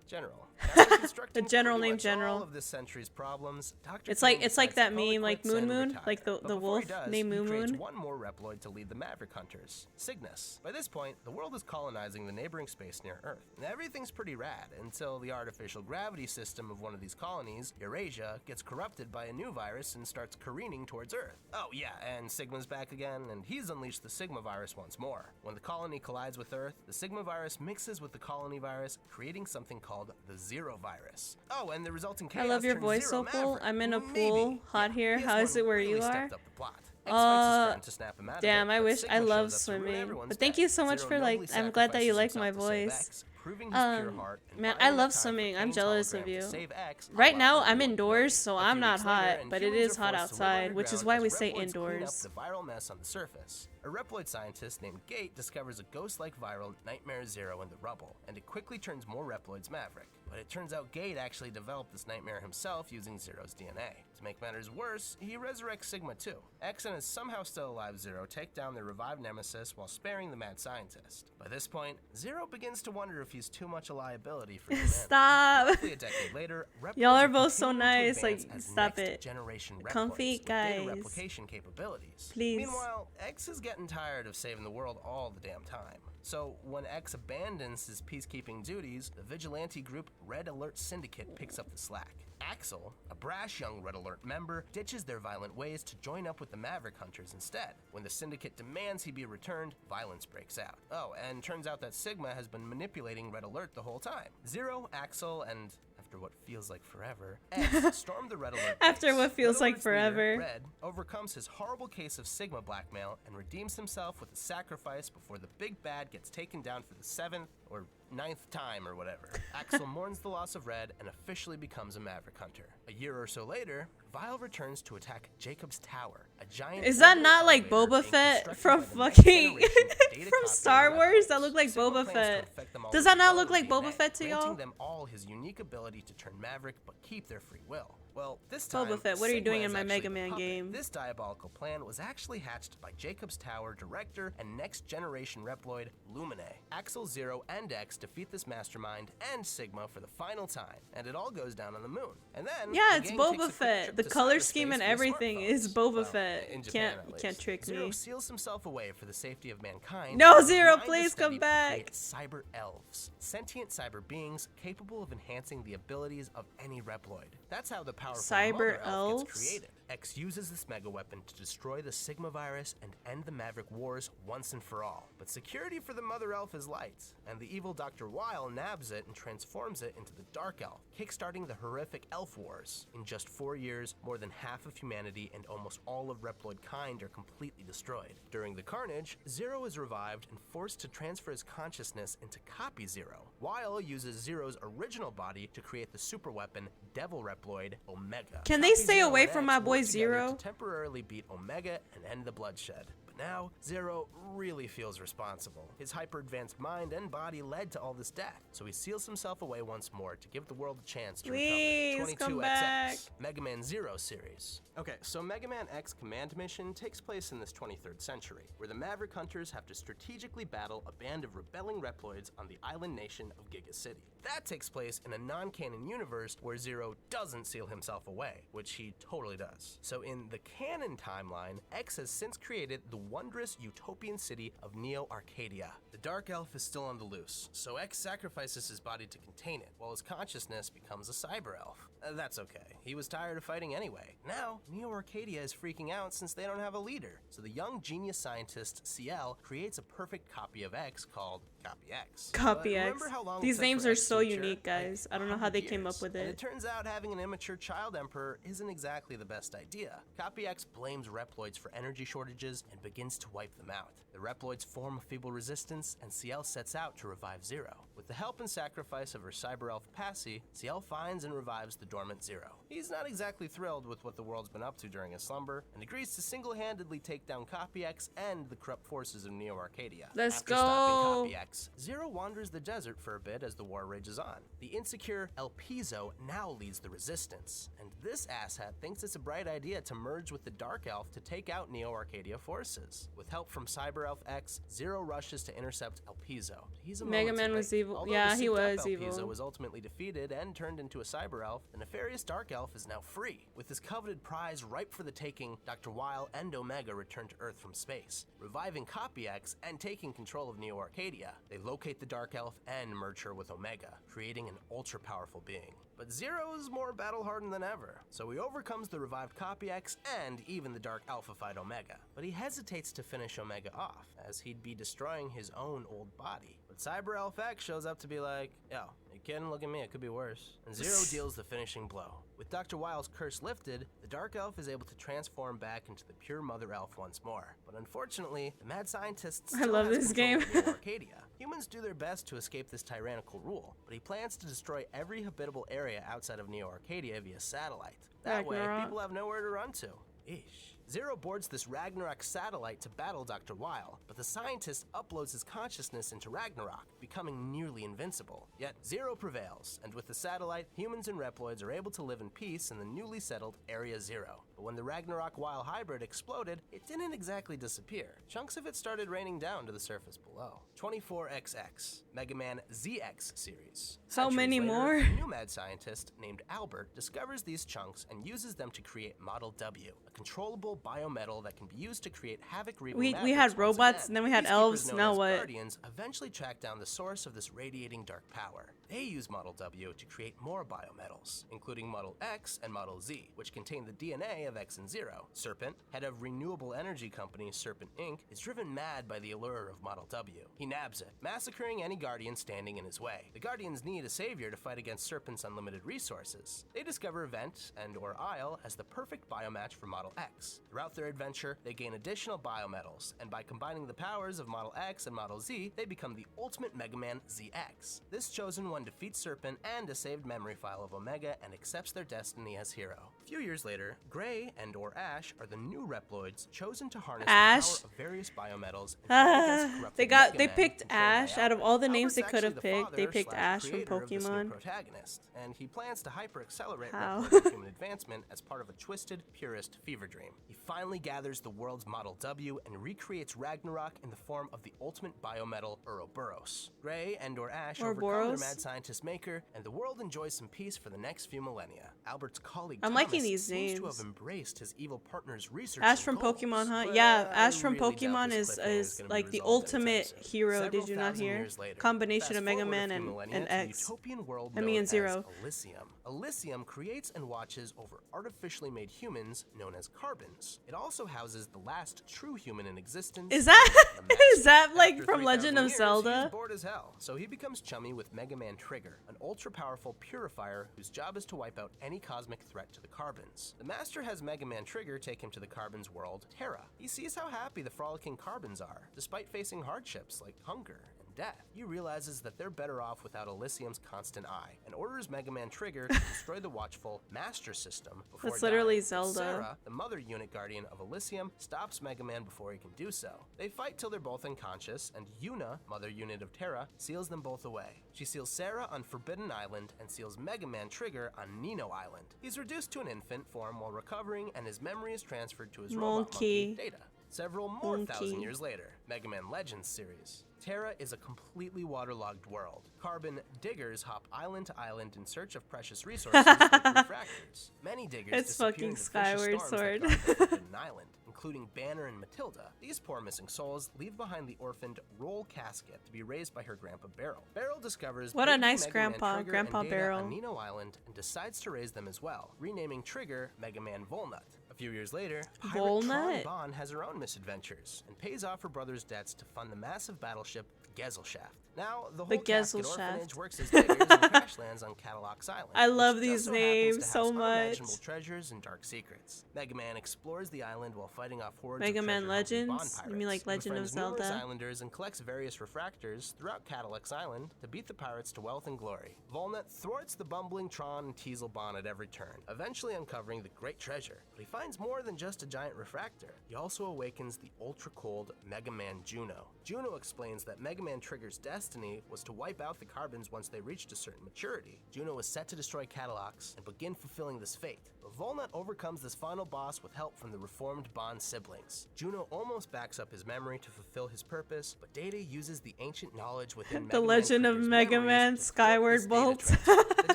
General. After constructing The general pretty named much General. all of this century's problems, Dr. It's Kane like decides that to call it meme, like quits Moon and Moon, retire. like the But before wolf he does, named he Moo creates Moon. one more Reploid to lead the Maverick Hunters, Cygnus. By this point, the world is colonizing the neighboring space near Earth, and everything's pretty rad until the artificial gravity system of one of these colonies, Eurasia, gets corrupted by a new virus and starts careening towards Earth. Oh yeah, and Sigma's back again, and he's unleashed the Sigma virus once more. When the colony collides with Earth, the Sigma virus mixes with the colony virus, creating something called the Zero virus. Oh, and the resulting chaos I love your turns voice, Zero Opal. Maverick. I'm in a Maybe. pool, hot here. PS1 How is it where really you are? stepped up the plot. X fights his friend to snap him out of Damn, it, I but wish. Sigma I shows love up to ruin swimming. everyone's But thank day. you so much Zero for, like, nobly I'm glad that you like sacrifices my himself to save voice. X, proving his pure heart. And Man, buying I enough love time for swimming. I'm Kane's jealous of hologram to you. save X, Right a la now, Obi-Wan I'm indoors, Kenobi. so A I'm few not weeks later, hot, and but it humans is are hot forced to live outside, which is underground why as we stay Reploids clean up indoors. the viral mess on the surface. A Reploid scientist named Gate discovers a ghost-like viral Nightmare Zero in the rubble, and it quickly turns more Reploids maverick. But it turns out Gate actually developed this nightmare himself using Zero's DNA. To make matters worse, he resurrects Sigma too. X and his somehow still alive Zero take down their revived nemesis while sparing the mad scientist. By this point, Zero begins to wonder if he's too much a liability for humanity. Stop. Roughly a decade later, Y'all Reploids are both so continuing to nice, like, advance as stop it. next-generation Comfy Reploids with data guys. replication capabilities. Please. Meanwhile, X is getting tired of saving the world all the damn time. So when X abandons his peacekeeping duties, the vigilante group Red Alert Syndicate picks up the slack. Axel, a brash young Red Alert member, ditches their violent ways to join up with the Maverick Hunters instead. When the Syndicate demands he be returned, violence breaks out. Oh, and turns out that Sigma has been manipulating Red Alert the whole time. Zero, Axel, and after what feels like forever, X storm the Red Alert After base. what feels Red like Alert's leader, forever. Red overcomes his horrible case of Sigma blackmail and redeems himself with a sacrifice before the big bad gets taken down for the 7th or 9th time or whatever. Axel mourns the loss of Red and officially becomes a Maverick Hunter. A year or so later, Vile returns to attack Jacob's Tower, a giant... Is that not like Boba Fett from fucking from Star Wars? That looked like Boba Fett. Does that not look like Boba Fett to y'all? Granting them all his unique ability to turn Maverick but keep their free will. Well, this time, Boba Fett, what are you Sigma doing in is my actually Mega the Man puppet. game? This diabolical plan was actually hatched by Jacob's Tower director and next-generation Reploid, Lumine. Axel, Zero, and X defeat this mastermind and Sigma for the final time, and it all goes down on the moon. And then Yeah, the it's gang takes a Boba quick Fett. trip The to color cyberspace scheme and via everything smartphones. is Boba Well, Fett. in Japan, at You least. can't trick Zero me. seals himself away for the safety of mankind. No, and Zero, mind a please study come to back. create cyber elves, sentient cyber beings capable of enhancing the abilities of any Reploid. That's how the powerful Cyber Mother Elf elves? gets created. X uses this mega weapon to destroy the Sigma virus and end the Maverick Wars once and for all. But security for the Mother Elf is light, and the evil Dr. Weil nabs it and transforms it into the Dark Elf, kickstarting the horrific Elf Wars. In just 4 years, more than half of humanity and almost all of Reploid kind are completely destroyed. During the carnage, Zero is revived and forced to transfer his consciousness into Copy Zero. Weil uses Zero's original body to create the super weapon Devil Reploid Omega. Can they Copy stay Zero away and from X my work boy together Zero? to temporarily beat Omega and end the bloodshed. But now, Zero really feels responsible. His hyper-advanced mind and body led to all this death, so he seals himself away once more to give the world a chance to Please, recover. come 22XX, back. Megaman Zero series. Okay, so Megaman X Command Mission takes place in this 23rd century, where the Maverick Hunters have to strategically battle a band of rebelling Reploids on the island nation of Giga City. That takes place in a non-canon universe where Zero doesn't seal himself away, which he totally does. So in the canon timeline, X has since created the wondrous utopian city of Neo Arcadia. The Dark Elf is still on the loose, so X sacrifices his body to contain it, while his consciousness becomes a cyber elf. That's okay. He was tired of fighting anyway. Now, Neo Arcadia is freaking out since they don't have a leader. So the young genius scientist CL creates a perfect copy of X called Copy X. Copy But X. remember how long it These took names for are X to so mature? unique, guys. Like, I don't know how they 100 came up years. with And it. it turns out having an immature child emperor isn't exactly the best idea. Copy X blames Reploids for energy shortages and begins to wipe them out. The Reploids form a feeble resistance, and CL sets out to revive Zero. With the help and sacrifice of her cyber elf Passy, CL finds and revives the dormant Zero. He's not exactly thrilled with what the world's been up to during his slumber, and agrees to single-handedly take down Copy X and the corrupt forces of Neo Arcadia. Let's After go. stopping Copy X, Zero wanders the desert for a bit as the war rages on. The insecure El Piso now leads the resistance, and this asshat thinks it's a bright idea to merge with the Dark Elf to take out Neo Arcadia forces. With help from Cyber Elf X, Zero rushes to intercept El Piso. He's a Mega moment too Man was late. evil. Although Yeah, the he souped-up was El evil. Piso was ultimately defeated and turned into a Cyber Elf, the nefarious Dark Elf is now free. With his coveted prize ripe for the taking, Dr. Weil and Omega return to Earth from space, reviving Copy X and taking control of Neo Arcadia. They locate the Dark Elf and merge her with Omega, creating an ultra-powerful being. But Zero is more battle-hardened than ever, so he overcomes the revived Copy X and even the Dark Alpha-fied Omega. But he hesitates to finish Omega off, as he'd be destroying his own old body. But Cyber Elf X shows up to be like, yo, you You kidding? Look at me, it could be worse. And Zero deals the finishing blow. With Dr. Wile's curse lifted, the Dark Elf is able to transform back into the pure Mother Elf once more. But unfortunately, the mad scientist still love has this control game. of Neo Arcadia. Humans do their best to escape this tyrannical rule, but he plans to destroy every habitable area outside of Neo Arcadia via satellite. That way, Ragnarok. people have nowhere to run to. Eesh. Zero boards this Ragnarok satellite to battle Dr. Wile, but the scientist uploads his consciousness into Ragnarok, becoming nearly invincible. Yet Zero prevails, and with the satellite, humans and Reploids are able to live in peace in the newly settled Area Zero. But when the Ragnarok Wile hybrid exploded, it didn't exactly disappear. Chunks of it started raining down to the surface below. 24XX, Megaman ZX series. How Centuries many later, more? A new mad scientist named Albert discovers these chunks and uses them to create Model W, a controllable biometal that can be used to create havoc-wreaking We magnets had once robots, again. and then we had Peacekeepers elves, known now as what? Guardians eventually track down the source of this radiating dark power. They use Model W to create more biometals, including Model X and Model Z, which contain the DNA of X and Zero. Serpent, head of renewable energy company Serpent Inc., is driven mad by the allure of Model W. He nabs it, massacring any Guardian standing in his way. The Guardians need a savior to fight against Serpent's unlimited resources. They discover Vent and/or Isle as the perfect biomatch for Model X. Throughout their adventure, they gain additional biometals, and by combining the powers of Model X and Model Z, they become the ultimate Megaman ZX. This chosen one defeats Serpent and a saved memory file of Omega and accepts their destiny as hero. A few years later, Gray and/or Ash are the new Reploids chosen to harness Ash. the power of various biometals and fight against corrupted They Megamen picked controlled by Ash. Out of Albert. all the names they Albert's could have actually the picked, they picked father Ash from / creator of this new Pokemon. protagonist, and he plans to hyper-accelerate How? Reploid human advancement as part of a twisted, purist fever dream. He finally gathers the world's Model W and recreates Ragnarok in the form of the ultimate biometal Ouroboros. Gray and/or Ash overcome their Ouroboros? mad scientist maker, and the world enjoys some peace for the next few millennia. Albert's colleague I'm Thomas liking these seems to names. have embraced his evil partner's research. Ash and from goals, Pokemon, huh? but Yeah, I Ash from really doubt Pokemon this is cliffhanger gonna be like the resolved anytime ultimate soon. hero. Several Did you not thousand hear? years later, Combination of fast Mega forward a Man few and millennia to the X. utopian world I mean, known and Zero. as Elysium. Elysium creates and watches over artificially made humans known as carbons. It also houses the last true human in existence. Is that the Master. is that like After from 3,000 Legend of years, Zelda? He's bored as hell, so he becomes chummy with Mega Man Trigger, an ultra-powerful purifier whose job is to wipe out any cosmic threat to the carbons. The Master has Mega Man Trigger take him to the carbons world, Terra. He sees how happy the frolicking carbons are, despite facing hardships like hunger and death. He realizes that they're better off without Elysium's constant eye, and orders Mega Man Trigger to destroy the watchful Master System before That's literally dying. Zelda. Sarah, the mother unit guardian of Elysium, stops Mega Man before he can do so. They fight till they're both unconscious, and Yuna, mother unit of Terra, seals them both away. She seals Sarah on Forbidden Island and seals Mega Man Trigger on Nino Island. He's reduced to an infant form while recovering, and his memory is transferred to his robot monkey, Data. Several more thousand years later, Mega Man Legends series. Terra is a completely waterlogged world. Carbon diggers hop island to island in search of precious resources like refractors. Many diggers It's disappear fucking into vicious Skyward storms Sword. that guard the Forbidden Island, including Banner and Matilda. These poor missing souls leave behind the orphaned Roll Casket to be raised by her grandpa Beryl. Beryl discovers What a baby nice Mega Man grandpa, Trigger Grandpa and Data Beryl. on Nino Island and decides to raise them as well, renaming Trigger Mega Man Volnut. A few years later, Pirate Volnut? Tron Bon has her own misadventures and pays off her brother's debts to fund the massive battleship Gesellschaft. Now, the whole Casket Gesellschaft. orphanage works as diggers and crash lands on Cadillacs Island. I love which these just so happens names to so house much. unimaginable treasures and dark secrets. Mega Man explores the island while fighting off hordes Mega of Man treasure-hungry Legends? Bond You mean like pirates. He Legend of befriends numerous Zelda? islanders and collects various refractors throughout Cadillacs Island to beat the pirates to wealth and glory. Volnut thwarts the bumbling Tron and Teasel Bon at every turn, eventually uncovering the great treasure. But he finds more than just a giant refractor. He also awakens the ultra-cold Mega Man Juno. Juno explains that Mega Man Trigger's destiny was to wipe out the carbons once they reached a certain maturity. Juno is set to destroy Cadillacs and begin fulfilling this fate. But Volnut overcomes this final boss with help from the reformed Bond siblings. Juno almost backs up his memory to fulfill his purpose, but Data uses the ancient knowledge within The Mega Legend Man of Trigger's Mega memories Man to Skyward thwart this Bolt. data transfer. The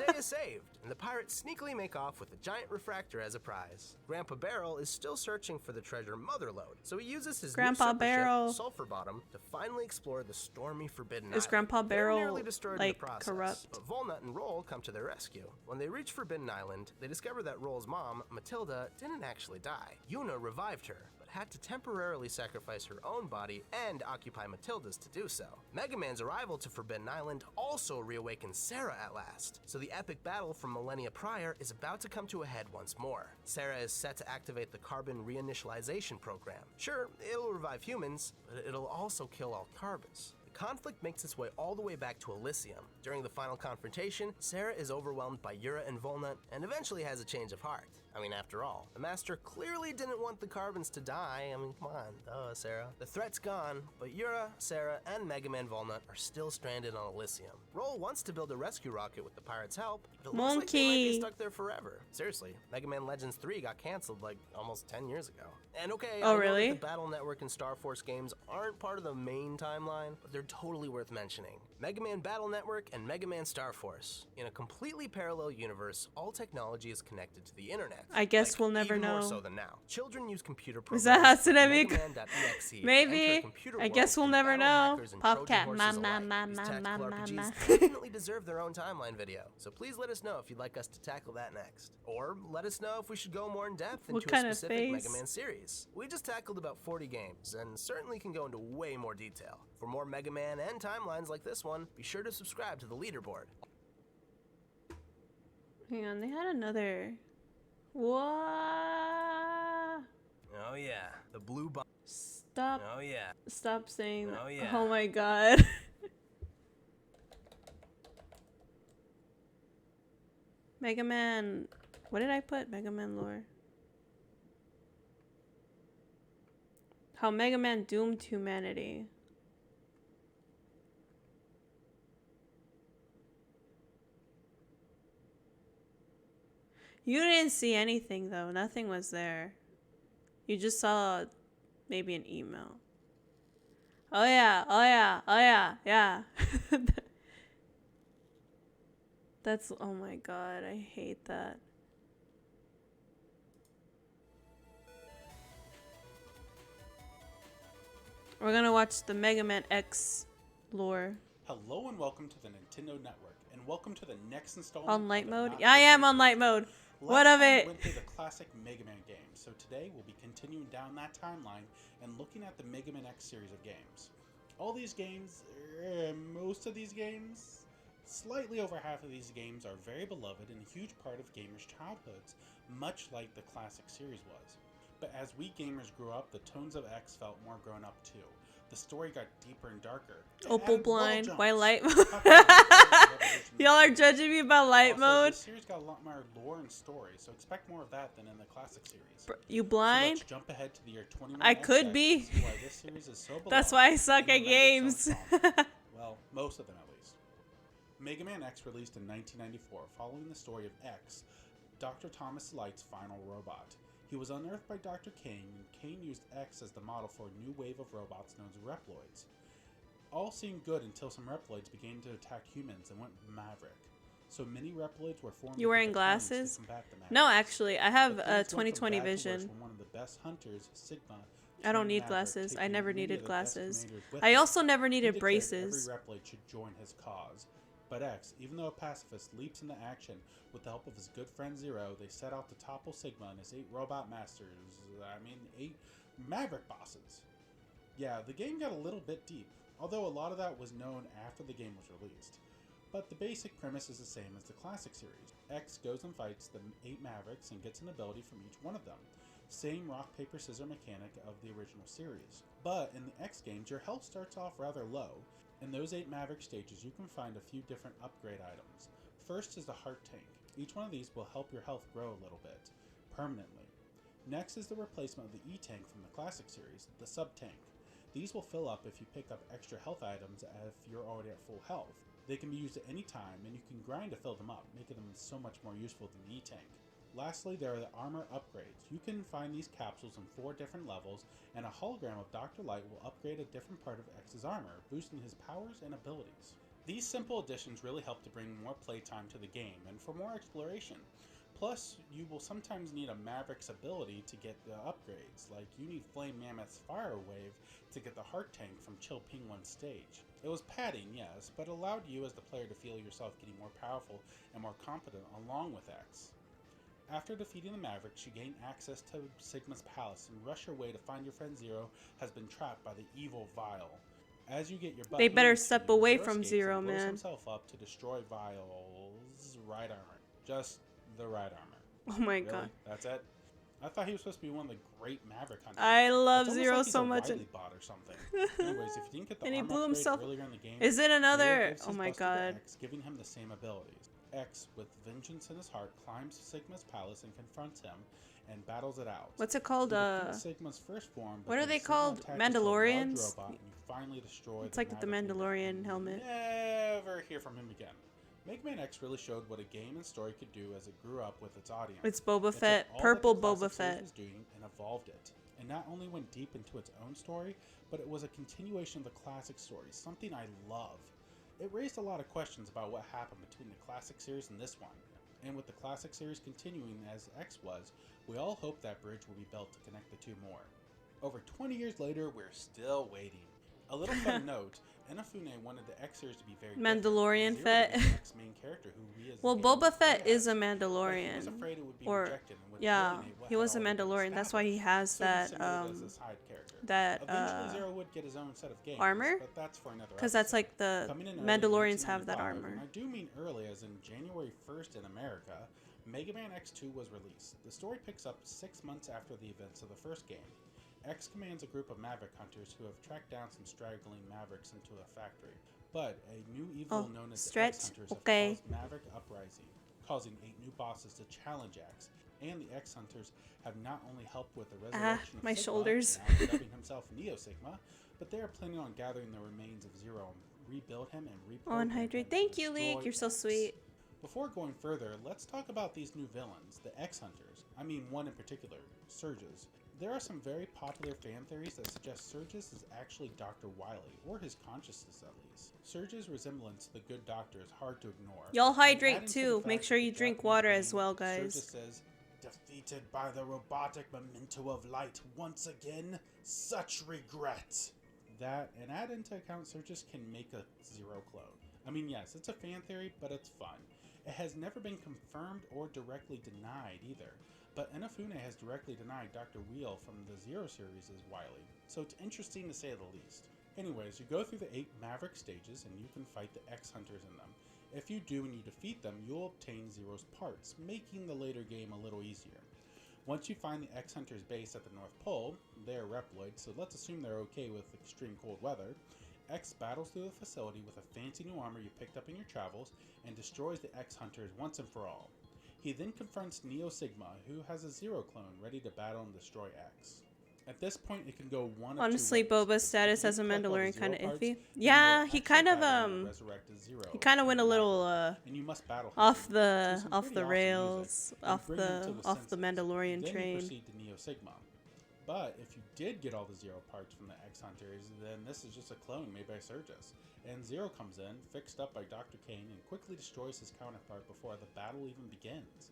day is saved, and the pirates sneakily make off with a giant refractor as a prize. Grandpa Beryl is still searching for the treasure Motherlode, so he uses his Grandpa new super Beryl. ship, Sulphur Bottom, to finally explore the stormy Forbidden Is Grandpa They're Barrel, nearly destroyed like, in the process, corrupt? but Volnut and Roll come to their rescue. When they reach Forbidden Island, they discover that Roll's mom, Matilda, didn't actually die. Yuna revived her, but had to temporarily sacrifice her own body and occupy Matilda's to do so. Megaman's arrival to Forbidden Island also reawakens Sarah at last, so the epic battle from millennia prior is about to come to a head once more. Sarah is set to activate the carbon reinitialization program. Sure, it'll revive humans, but it'll also kill all carbons. The conflict makes its way all the way back to Elysium. During the final confrontation, Sarah is overwhelmed by Yura and Volnut and eventually has a change of heart. I mean, after all, the Master clearly didn't want the carbons to die. I mean, come on, duh, Sarah. The threat's gone, but Yura, Sarah, and Mega Man Volnut are still stranded on Elysium. Roll wants to build a rescue rocket with the pirates' help, but it looks like they might be stuck there forever. Seriously, Mega Man Legends 3 got canceled like almost 10 years ago. And okay, Oh, I know really? that the Battle Network and Star Force games aren't part of the main timeline, but they're totally worth mentioning. Mega Man Battle Network and Mega Man Star Force. In a completely parallel universe, all technology is connected to the internet. I guess we'll never even know. more so than now. Children use computer programs. Is that like academic? Megaman.exe to Maybe. enter a computer I world guess we'll and never battle know. hackers and Popcat, Trojan ma horses ma alike. ma These ma tactical ma ma RPGs ma. definitely deserve their own timeline video, so please let us know if you'd like us to tackle that next. Or let us know if we should go more in depth What into kind a of specific face? Mega Man series. We just tackled about 40 games, and certainly can go into way more detail. For more Mega Man and timelines like this one, be sure to subscribe to the leaderboard. Hang on, they had another. What? Oh yeah, the blue bomb. Stop. Oh yeah. Stop saying that. Oh, yeah. Oh my god. Mega Man. What did I put? Mega Man lore. How Mega Man doomed humanity. You didn't see anything though. Nothing was there. You just saw maybe an email. Oh yeah, oh yeah, oh yeah, yeah. That's, oh my god, I hate that. We're gonna watch the Mega Man X lore. Hello and welcome to the Nintendo Network, and welcome to the next installment On light of the mode? Not Yeah, I am So on light Series. mode. Last What of time it? We went through the classic Mega Man games, so today we'll be continuing down that timeline and looking at the Mega Man X series of games. All these games, most of these games, slightly over half of these games are very beloved and a huge part of gamers' childhoods, much like the classic series was. But as we gamers grew up, the tones of X felt more grown up too. The story got deeper and darker. It Opal added wall blind. jumps, Why light mode? puppets, and revolution Y'all are games. judging me about light Also, mode? This series got a lot more lore and story, so expect more of that than in the classic series. You So blind? let's jump ahead to the year 21. I could be. And see why this series is so beloved. That's why I suck and at remembered games. so fondly. Well, most of them at least. Mega Man X released in 1994, following the story of X, Dr. Thomas Light's final robot. He was unearthed by Dr. Kane, and Kane used X as the model for a new wave of robots known as Reploids. All seemed good until some Reploids began to attack humans and went maverick. So many Reploids were formed. You wearing into battalions to glasses? combat the No, Mavericks. actually, I have But a things went from 20/20 bad to worse vision. when one of the best hunters, Sigma, I don't turned need Maverick, glasses. I taking never many needed of the best glasses. commanders with I him. also never He needed declared braces. every Reploid should join his cause. But X, even though a pacifist, leaps into action with the help of his good friend Zero. They set out to topple Sigma and his 8 robot masters. 8 Maverick bosses. Yeah, the game got a little bit deep, although a lot of that was known after the game was released. But the basic premise is the same as the classic series. X goes and fights the 8 Mavericks and gets an ability from each one of them. Same rock, paper, scissors mechanic of the original series. But in the X games, your health starts off rather low. In those 8 Maverick stages, you can find a few different upgrade items. First is the Heart Tank. Each one of these will help your health grow a little bit, permanently. Next is the replacement of the E-Tank from the classic series, the Sub-Tank. These will fill up if you pick up extra health items if you're already at full health. They can be used at any time, and you can grind to fill them up, making them so much more useful than the E-Tank. Lastly, there are the armor upgrades. You can find these capsules in 4 different levels, and a hologram of Dr. Light will upgrade a different part of X's armor, boosting his powers and abilities. These simple additions really help to bring more playtime to the game and for more exploration. Plus, you will sometimes need a Maverick's ability to get the upgrades, like you need Flame Mammoth's Fire Wave to get the Heart Tank from Chill Penguin's stage. It was padding, yes, but allowed you as the player to feel yourself getting more powerful and more competent along with X. After defeating the Mavericks, you gain access to Sigma's palace and rush your way to find your friend Zero has been trapped by the evil Vile. As you get your butt They better handed to step you, away Zero from escapes Zero, and blows man. himself up to destroy Vile's right armor. Just the right armor. Oh my Really? god. That's it? I thought he was supposed to be one of the great Maverick hunters. I love It's almost Zero like he's so a much. Riley bot or something. Anyways, if you didn't get the And he armor blew upgrade himself. earlier in the game, Is it Zero another? gives Oh his my buster to god. X, giving him the same abilities. X, with vengeance in his heart, climbs Sigma's palace and confronts him and battles it out. What's it called? He defeats Sigma's first form, but What are then they Sigma called? attaches to a large Mandalorians? robot and you finally destroy It's like the Maverick leader. Mandalorian helmet. Never hear from him again. Megaman X really showed what a game and story could do as it grew up with its audience. It's Boba It took Fett, all purple that the Boba classic series Fett. was doing and evolved it. And not only went deep into its own story, but it was a continuation of the classic story, something I love. It raised a lot of questions about what happened between the classic series and this one. And with the classic series continuing as X was, we all hope that bridge will be built to connect the two more. Over 20 years later, we're still waiting. A little fun note, Inafune wanted the X series to be very Mandalorian different. Fett. Zero to be the next main character who we as the Well, game Boba would Fett play is a as. But he was Mandalorian. afraid it would be Or, rejected and would yeah, alienate what he had was a already been Mandalorian. That's why he has established. So he that, simulated as a side character. that, Eventually, Zero would get his own set of games, armor? but that's for another Because that's episode. like the Coming in early Mandalorians have that 1995, armor. And I do mean early, as in January 1st in America, Mega Man X2 was released. The story picks up 6 months after the events of the first game. X commands a group of Maverick hunters who have tracked down some straggling Mavericks into a factory. But a new evil known as the stretch. X-Hunters have Okay. caused Maverick uprising, causing 8 new bosses to challenge X. And the X-Hunters have not only helped with the resurrection of my Sigma, shoulders. now dubbing himself Neo Sigma, but they are planning on gathering the remains of Zero and rebuild him and reprogram him Hydrate. to Thank you, destroy Leek. You're so X. sweet. Before going further, let's talk about these new villains, the X-Hunters. I mean one in particular, Surges. There are some very popular fan theories that suggest Surges is actually Dr. Wily, or his consciousness at least. Surges' resemblance to the good doctor is hard to ignore. Y'all And hydrate adding to too. the Make fact sure that you the drink Japanese water as name well, guys. Surges says, defeated by the robotic memento of light once again, such regret. That, and add into account Surges can make a Zero clone. I mean, yes, it's a fan theory, but it's fun. It has never been confirmed or directly denied either, but Inafune has directly denied Dr. Wheel from the Zero series as Wily, so it's interesting to say the least. Anyways, you go through the 8 Maverick stages and you can fight the X-Hunters in them. If you do and you defeat them, you'll obtain Zero's parts, making the later game a little easier. Once you find the X-Hunters base at the North Pole, they are Reploids, so let's assume they're okay with extreme cold weather. X battles through the facility with a fancy new armor you picked up in your travels and destroys the X-Hunters once and for all. He then confronts Neo Sigma, who has a Zero clone ready to battle and destroy X. At this point, it can go one of Honestly, two ways. Boba's status If you as a collect all the Mandalorian Zero kind of parts, iffy. then Yeah, your he X kind of will resurrect a Zero he kind of went a from little Maverick, and you must battle him off to the some off pretty the awesome rails, music and off bring him to the senses. Mandalorian Then you train. proceed to Neo Sigma. But if you did get all the Zero parts from the X-Hunters, then this is just a clone made by Surges. And Zero comes in, fixed up by Dr. Kane, and quickly destroys his counterpart before the battle even begins.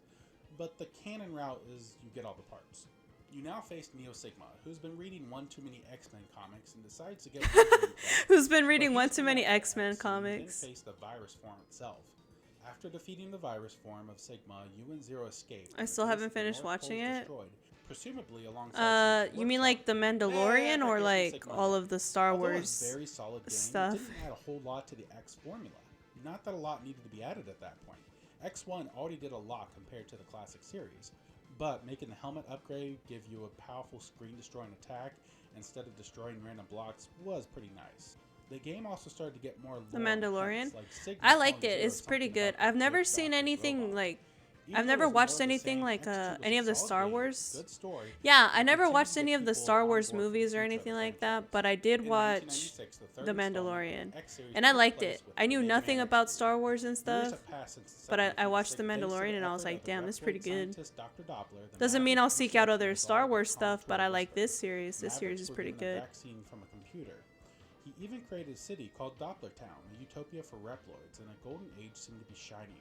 But the canon route is you get all the parts. You now face Neo Sigma, who's been reading one too many X-Men comics and decides to get Who's been reading But one he's too been many at the X-Men X, and you then comics? face the virus form itself. After defeating the virus form of Sigma, you and Zero escape. I and still the haven't base at the finished North Pole watching is it. destroyed, presumably alongside some You mean like the Mandalorian Never or get the like Sigma all yet. of the Star Although Wars a very solid game, stuff? It didn't add a whole lot to the X formula. Not that a lot needed to be added at that point. X1 already did a lot compared to the classic series, but making the helmet upgrade give you a powerful screen-destroying attack instead of destroying random blocks was pretty nice. The game also started to get more The lore and Mandalorian? hints, like Sigma I liked telling it. Zero It's pretty something good. about the I've never good seen doctor's anything robot. like Even I've though never it was watched more of the anything same, like X2 was any a of the solid Star game, Wars. good story, Yeah, I and never continued watched to get any of the people Star on Wars board for the movies or future of anything the like franchise. that, but I did In watch 1996, the third The installment of Mandalorian, the X series and I took liked place it. with I knew Mega nothing Man about X. Star Wars and Years stuff, have passed since the but second I film, watched The thanks to Mandalorian and I was effort like, of the damn, this is pretty Reploid good. scientist Dr. Doppler, the Doesn't mean Maverick I'll seek out research other was Star all Wars but stuff, but I like whisper. this series. This series Mavericks is were pretty given a good. vaccine from a computer. He even created a city called Doppler Town, a utopia for Reploids, and a golden age seemed to be shining.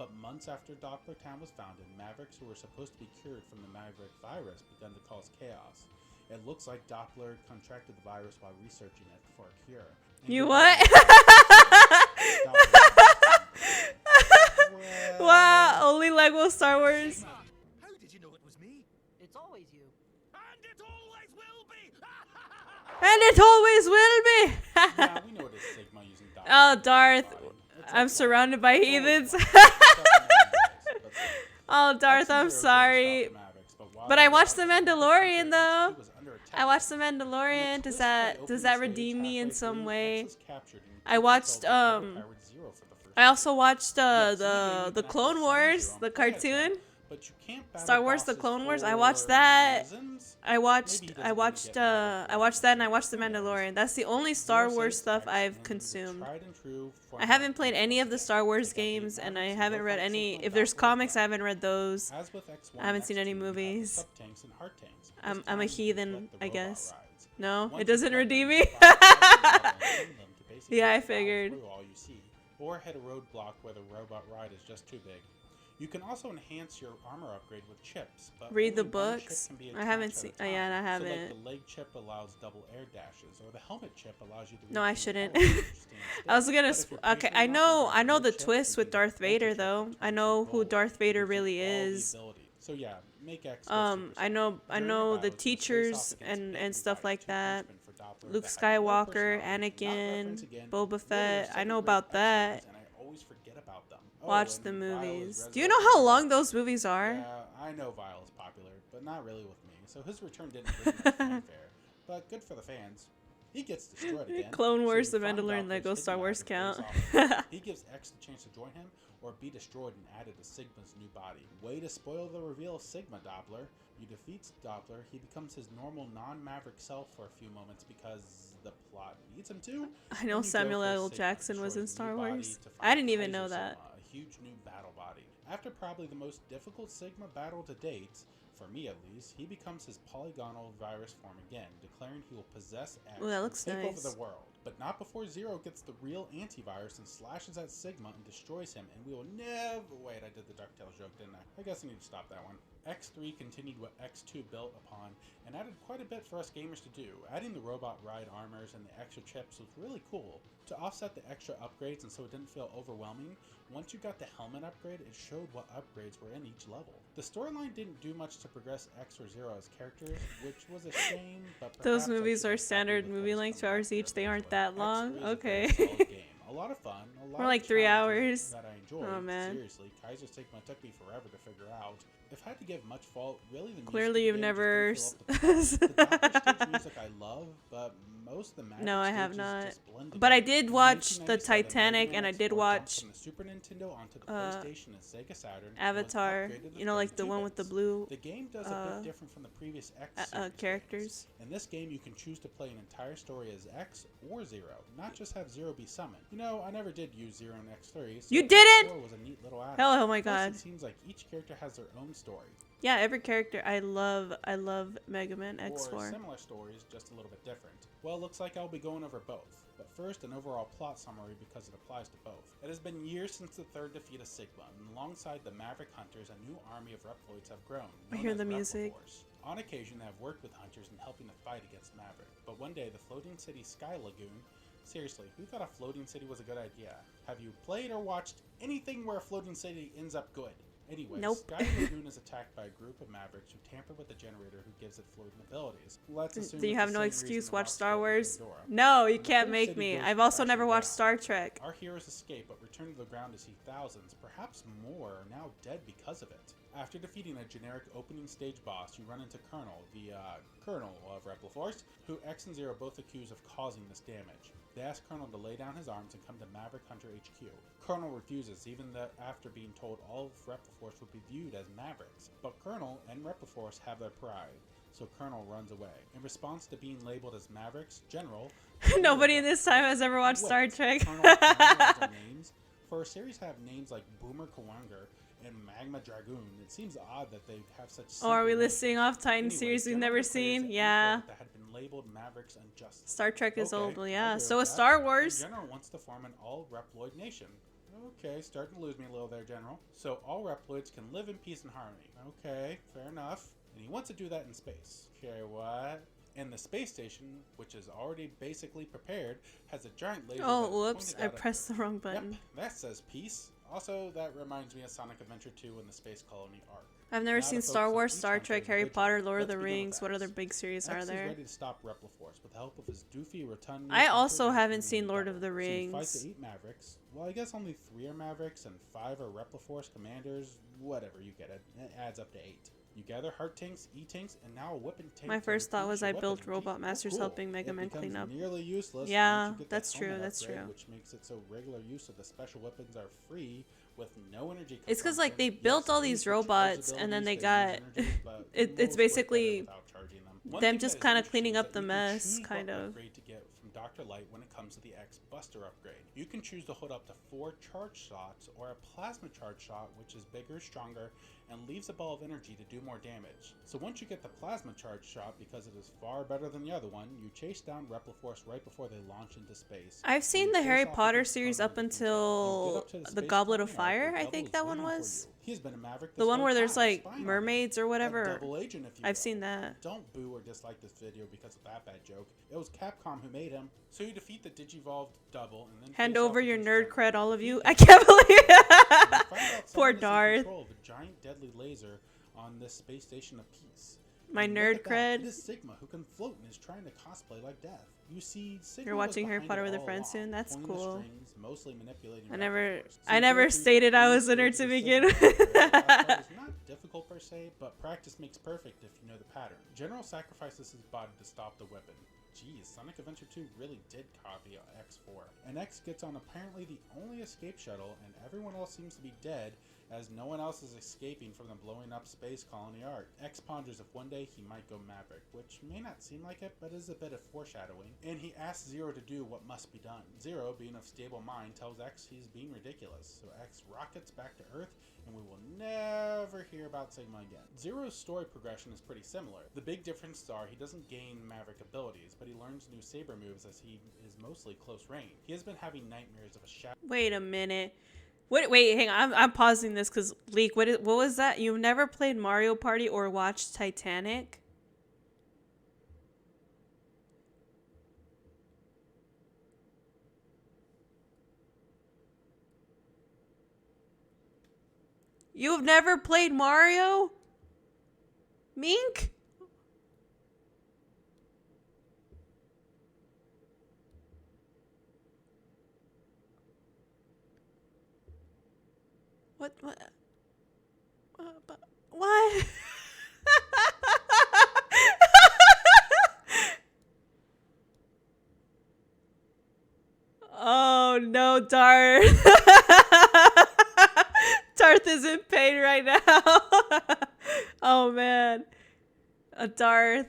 But months after Doppler Town was founded, Mavericks who were supposed to be cured from the Maverick virus began to cause chaos. It looks like Doppler contracted the virus while researching it for a cure. And You he what? Well, Wow, only Lego Star Wars. How did you know it was me? It's always you. And it always will be! And it always will be. yeah, we know it is Sigma using Doppler. Oh, Darth. Body. It's I'm like surrounded by It's heathens. always like- Oh, Darth, I'm sorry. But I watched The Mandalorian, though. I watched The Mandalorian. Does that redeem me in some way? I watched I also watched the Clone Wars, the cartoon. Star Wars: The Clone Wars. I watched that. I watched that, and I watched The Mandalorian. That's the only Star Wars stuff I've consumed. I haven't played any of the Star Wars games, and I haven't read any. If there's comics, I haven't read those. I haven't seen any movies. I'm a heathen, I guess. No, it doesn't redeem me. Yeah, I figured. Or hit a roadblock where the robot ride is just too big. You can also enhance your armor upgrade with chips. But Read the only one chip books. can be I haven't attached seen. at a Yeah, I time. haven't. So like the leg chip allows double air dashes, or the helmet chip allows you to. No, I retain shouldn't. power when you stand I was still. gonna. But if you're Okay, patient I enough, know. you can I know reload the chips twist and with do Darth ultra Vader, chip though. and I turn know who gold Darth Vader using really all the is. abilities. So yeah, make X. I know the teachers and stuff like that. Luke Skywalker, Anakin, Boba Fett. I know about that. And I always forget about them. Watch and the Vile is movies. Do you know resurrected how long in those movies are? Yeah, I know Vile is popular, but not really with me. So his return didn't bring much fanfare. But good for the fans. He gets destroyed again. Clone Wars, so The you find Mandalorian, out Lego there's Star Sigma Wars after the count. face off. He gives X the chance to join him or be destroyed and added to Sigma's new body. Way to spoil the reveal of Sigma, Doppler. You defeat Doppler, he becomes his normal non-Maverick self for a few moments because the plot needs him to. I know Then you go Samuel for L. Sigma, Jackson was in destroys Star new body Wars. to find I didn't even know Kaiser that. Sigma, a huge new battle body. After probably the most difficult Sigma battle to date, for me at least, he becomes his polygonal virus form again, declaring he will possess X Ooh, that looks and take nice. over the world. But not before Zero gets the real antivirus and slashes at Sigma and destroys him, and we will never... Wait, I did the DuckTales joke, didn't I? I guess I need to stop that one. X3 continued what X2 built upon, and added quite a bit for us gamers to do. Adding the robot ride armors and the extra chips was really cool. To offset the extra upgrades and so it didn't feel overwhelming, once you got the helmet upgrade, it showed what upgrades were in each level. The storyline didn't do much to progress X or Zero as characters, which was a shame, but Those perhaps I movies should are have stuck standard with movie those length, from 2 hours my each. They aren't X3 that long. is a very Okay. solid game. A lot of fun, a lot More of like 3 challenges hours. that I enjoyed. Oh, man. Seriously, Kaiser Sigma took me forever to figure out. If I had to give much fault, really the music Clearly of the you've game never just didn't feel up to par. The Doppler stage music I love, but most of the Maverick No, I have stages not. just blend But I together. did In watch the 1997, Titanic, Megaman and I X4 did jumped watch from the Super Nintendo onto the PlayStation and Sega Saturn and was Avatar. upgraded to You know, like the 32 one with the bits. blue The game does a bit different from the previous X series characters. games. In this game, you can choose to play an entire story as X or Zero, not just have Zero be summoned. You know, I never did use Zero in X3. So You didn't? X4 was a neat little add-on. Hell, oh my Plus, god. it seems like each character has their own story. Yeah, every character. I love Megaman Or X4. similar stories, just a little bit different. Well, looks like I'll be going over both. But first, an overall plot summary because it applies to both. It has been years since the third defeat of Sigma, and alongside the Maverick Hunters, a new army of Reploids have grown. I known hear as the music. Repliforce. On occasion, they have worked with Hunters in helping to fight against Maverick. But one day, the floating city Sky Lagoon... Seriously, who thought a floating city was a good idea? Have you played or watched anything where a floating city ends up good? Anyway, Nope. Sky Lagoon is attacked by a group of Mavericks who tamper with the generator who gives it floating abilities. Let's assume Do you it's have the no same excuse? reason the Watch rocks Star fell with Wars. Pandora. No, you The can't whole make city me. goes I've also crashing never watched down. Star Trek. Our heroes escape, but return to the ground to see thousands, perhaps more, are now dead because of it. After defeating a generic opening stage boss, you run into Colonel, the Colonel of Repliforce, who X and Zero both accuse of causing this damage. They ask Colonel to lay down his arms and come to Maverick Hunter HQ. Colonel refuses, even after being told all of Repliforce would be viewed as Mavericks. But Colonel and Repliforce have their pride, so Colonel runs away. In response to being labeled as Mavericks, General... Nobody in this time has ever watched Star Trek. Colonel and General as their names. For a series to have names like Boomer Kawanger and Magma Dragoon, it seems odd that they have such... Oh, are we simple names. listing off Titan Anyway, series we've General never declares seen? that Yeah. that had been labeled Mavericks Unjust. Star Trek is Okay, old. Well, I yeah. agree So with is that. Star And Wars. General wants to form an all-Reploid nation. Okay, starting to lose me a little there, General. So all Reploids can live in peace and harmony. Okay, fair enough. And he wants to do that in space. Okay, what? And the space station, which is already basically prepared, has a giant laser. Oh, that is whoops! pointed I out at pressed the Earth. wrong button. Yep, that says peace. Also, that reminds me of Sonic Adventure 2 and the Space Colony arc. I've never Now seen to Star focus on Wars, each Star hunter Trek, Harry individually. Potter, Lord of Let's the begin with Rings. What X. other big series X are is there? ready to stop Repliforce with the help of his doofy, rotund. I also haven't seen Lord of the So he fights Rings. the 8 Mavericks. Well, I guess only 3 are Mavericks and 5 are Repliforce commanders. Whatever, you get it. It adds up to 8. You gather heart tanks, E-tanks, and now a weapon tank. My first thought was I built weapon. Robot Masters cool. helping It Megaman becomes clean up. nearly useless Yeah, once you get that's the true, helmet that's upgrade, true. which makes it so regular use of the special weapons are free with no energy. It's because like they consumption. built Yes, all it these leads to charge robots and then abilities, they use got energy, but it's most work better basically without charging them. One them thing just that is kind of interesting cleaning is up that the you can mess, choose kind what of. upgrade to get from Dr. Light when it comes to the X Buster upgrade. You can choose to hold up to 4 charge shots or a plasma charge shot, which is bigger, stronger, and leaves a ball of energy to do more damage. So once you get the plasma charge shot, because it is far better than the other one, you chase down Repliforce right before they launch into space. I've seen You the face Harry off Potter against series up opponents and get until up to the space Goblet of colony arc, Fire, where I Double think is that one waiting for was. you. He has been a Maverick The this one whole where there's time, like spying on you. mermaids or A whatever. double agent, if you I've will. seen that. Don't boo or dislike this video because of that bad joke. It was Capcom who made him. So you defeat the Digivolved Double and then Hand face off over your against nerd General. cred, all of Defeat you. him, I can't believe and you find out Poor someone is in Darth. control of a giant deadly laser on this space station of peace. My And nerd look at that. cred. It is Sigma who can float and is trying to cosplay like Death. You see, Sigma You're was watching Harry behind Potter it with a all friend along, soon? That's pulling the cool. strings, mostly manipulating I never Repliforce. So I you never go through stated I 3 was in her stages to of begin Sigma. with. The last part is not difficult per se, but practice makes perfect if you know the pattern. General sacrifices his body to stop the weapon. Geez, Sonic Adventure 2 really did copy X4. And X gets on apparently the only escape shuttle, and everyone else seems to be dead, as no one else is escaping from the blowing up space colony arc. X ponders if one day he might go Maverick, which may not seem like it, but is a bit of foreshadowing. And he asks Zero to do what must be done. Zero, being of stable mind, tells X he's being ridiculous, so X rockets back to Earth, and we will never hear about Sigma again. Zero's story progression is pretty similar. The big difference are he doesn't gain Maverick abilities, but he learns new saber moves as he is mostly close range. He has been having nightmares of a shadow. Wait a minute. Wait, hang on. I'm pausing this because Leak. What was that? You've never played Mario Party or watched Titanic? You've never played Mario? Mink? What? What? Oh no, Darth. Darth is in pain right now. Oh man. Darth.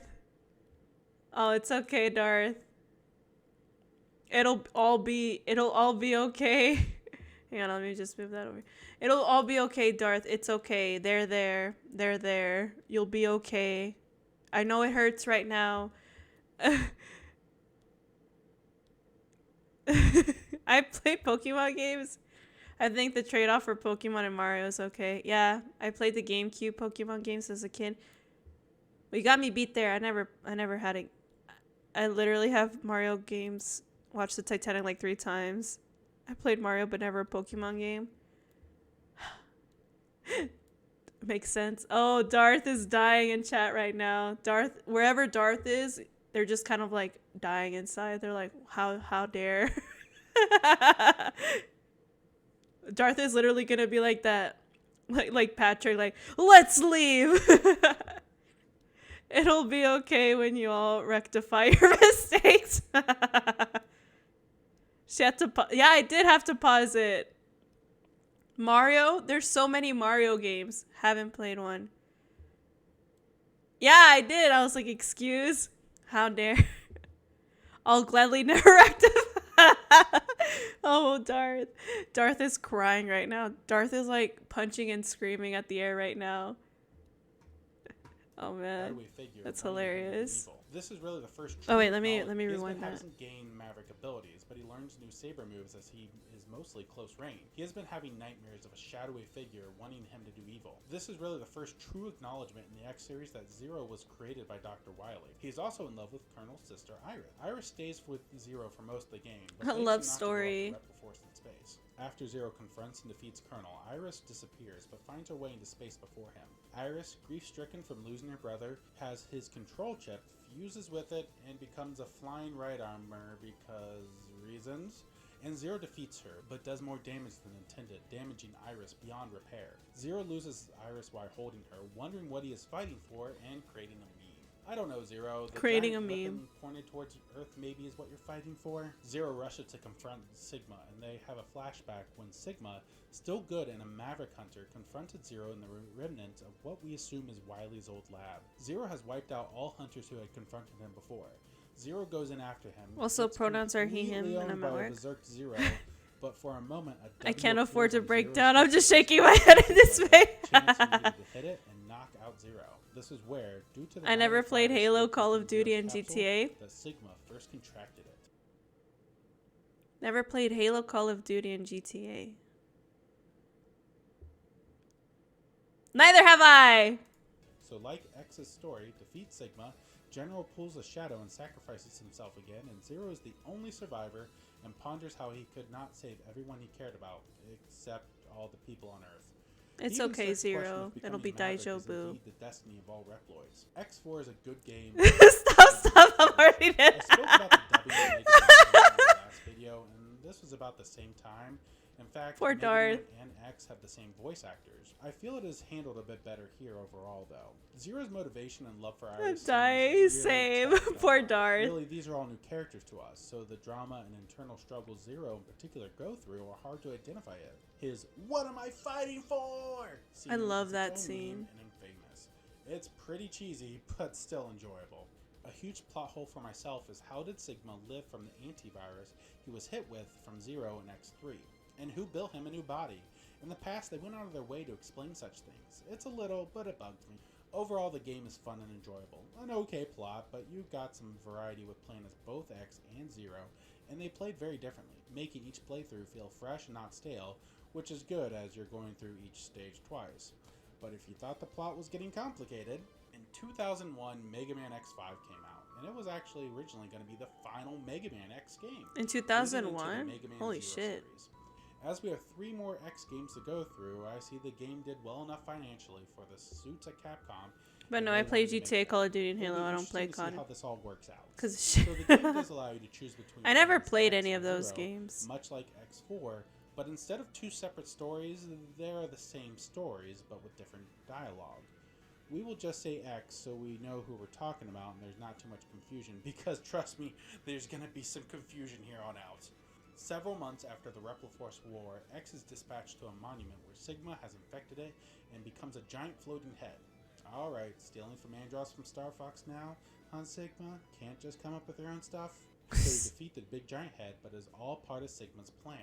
Oh, it's okay, Darth. It'll all be okay. Hang on, let me just move that over. It'll all be okay, Darth. It's okay. They're there. They're there. You'll be okay. I know it hurts right now. I play Pokemon games. I think the trade-off for Pokemon and Mario is okay. Yeah, I played the GameCube Pokemon games as a kid. But you got me beat there. I never had it. I literally have Mario games. Watched the Titanic like 3 times. I played Mario, but never a Pokemon game. Makes sense. Oh, Darth is dying in chat right now. Darth, wherever Darth is, they're just kind of like dying inside. They're like, how dare. Darth is literally gonna be like that, like Patrick, like, let's leave. It'll be okay when you all rectify your mistakes. She had to yeah, I did have to pause it. Mario, there's so many Mario games. Haven't played one. Yeah, I did. I was like, excuse? How dare. I'll gladly never rectify. Oh, Darth. Darth is crying right now. Darth is like punching and screaming at the air right now. Oh man. shadowy figure. That's running him into hilarious. evil. This is really the first. Oh, wait, true let me acknowledgement. rewind that. He hasn't gained Maverick abilities, but he learns new saber moves as he is mostly close range. He has been having nightmares of a shadowy figure wanting him to do evil. This is really the first true acknowledgement in the X series that Zero was created by Dr. Wily. He is also in love with Colonel's sister Iris. Iris stays with Zero for most of the game, but A begs love him not to story. go off the Reptile Force in space. After Zero confronts and defeats Colonel, Iris disappears, but finds her way into space before him. Iris, grief-stricken from losing her brother, has his control chip, fuses with it, and becomes a flying right armor because reasons. And Zero defeats her, but does more damage than intended, damaging Iris beyond repair. Zero loses Iris while holding her, wondering what he is fighting for, and creating a meme. I don't know, Zero. The Creating giant a meme. weapon pointed towards Earth maybe is what you're fighting for. Zero rushes to confront Sigma, and they have a flashback when Sigma, still good and a Maverick hunter, confronted Zero in the remnants of what we assume is Wily's old lab. Zero has wiped out all hunters who had confronted him before. Zero goes in after him. Also, It's pronouns are he, him, completely and owned I'm at by a work. Berserk Zero, but for a moment, a I can't W afford to appears on break Zero's down. I'm face. just shaking my head in this Like a way. chance he needed to hit it and knock out Zero. This is where, due to the I never Maverick played virus Halo, leaked Call into of Duty, Zero's and capsule, GTA. that Sigma first contracted it. Never played Halo, Call of Duty, and GTA. Neither have I! So like X's story, defeats Sigma, General pulls a shadow and sacrifices himself again, and Zero is the only survivor and ponders how he could not save everyone he cared about, except all the people on Earth. It's He even okay, starts questioning Zero. if It'll be becoming Maverick Daijo is Boo. indeed the destiny of all Reploids. X4 is a good game. Stop, I'm already I dead. spoke about the dubbing of Megaman in the last video, and this was about the same time. In fact, Poor Megaman Darth. and X have the same voice actors. I feel it is handled a bit better here overall, though. Zero's motivation and love for Iris seems really Same. touched on Poor Darth. Darth. Really, these are all new characters to us, so the drama and internal struggles Zero in particular go through are hard to identify it. His "What am I fighting for?" scene love is that its own scene. meme and infamous. It's pretty cheesy, but still enjoyable. A huge plot hole for myself is how did Sigma live from the antivirus he was hit with from Zero and X3? And who built him a new body? In the past, they went out of their way to explain such things. It's a little, but it bugs me. Overall, the game is fun and enjoyable. An okay plot, but you've got some variety with playing as both X and Zero, and they played very differently, making each playthrough feel fresh and not stale, which is good as you're going through each stage twice. But if you thought the plot was getting complicated, in 2001, Mega Man X5 came out, and it was actually originally going to be the final Mega Man X game. In leading into the 2001? Mega Man Holy Zero shit. series. As we have 3 more X games to go through, I see the game did well enough financially for the suits at Capcom. But and no, they I play wanted to make GTA, that. Call of Duty, and It'll Halo. be I don't play interesting to see COD. how this all works out. Cause So the game does allow you to choose between. I never playing as played X any of and those Zero, games. much like X4, but instead of 2 separate stories, there are the same stories but with different dialogue. We will just say X so we know who we're talking about and there's not too much confusion, because trust me, there's going to be some confusion here on out. Several months after the Reptile Force War, X is dispatched to a monument where Sigma has infected it and becomes a giant floating head. Alright, stealing from Andros from Star Fox now, huh, Sigma? Can't just come up with your own stuff? So you defeat the big giant head, but is all part of Sigma's plan.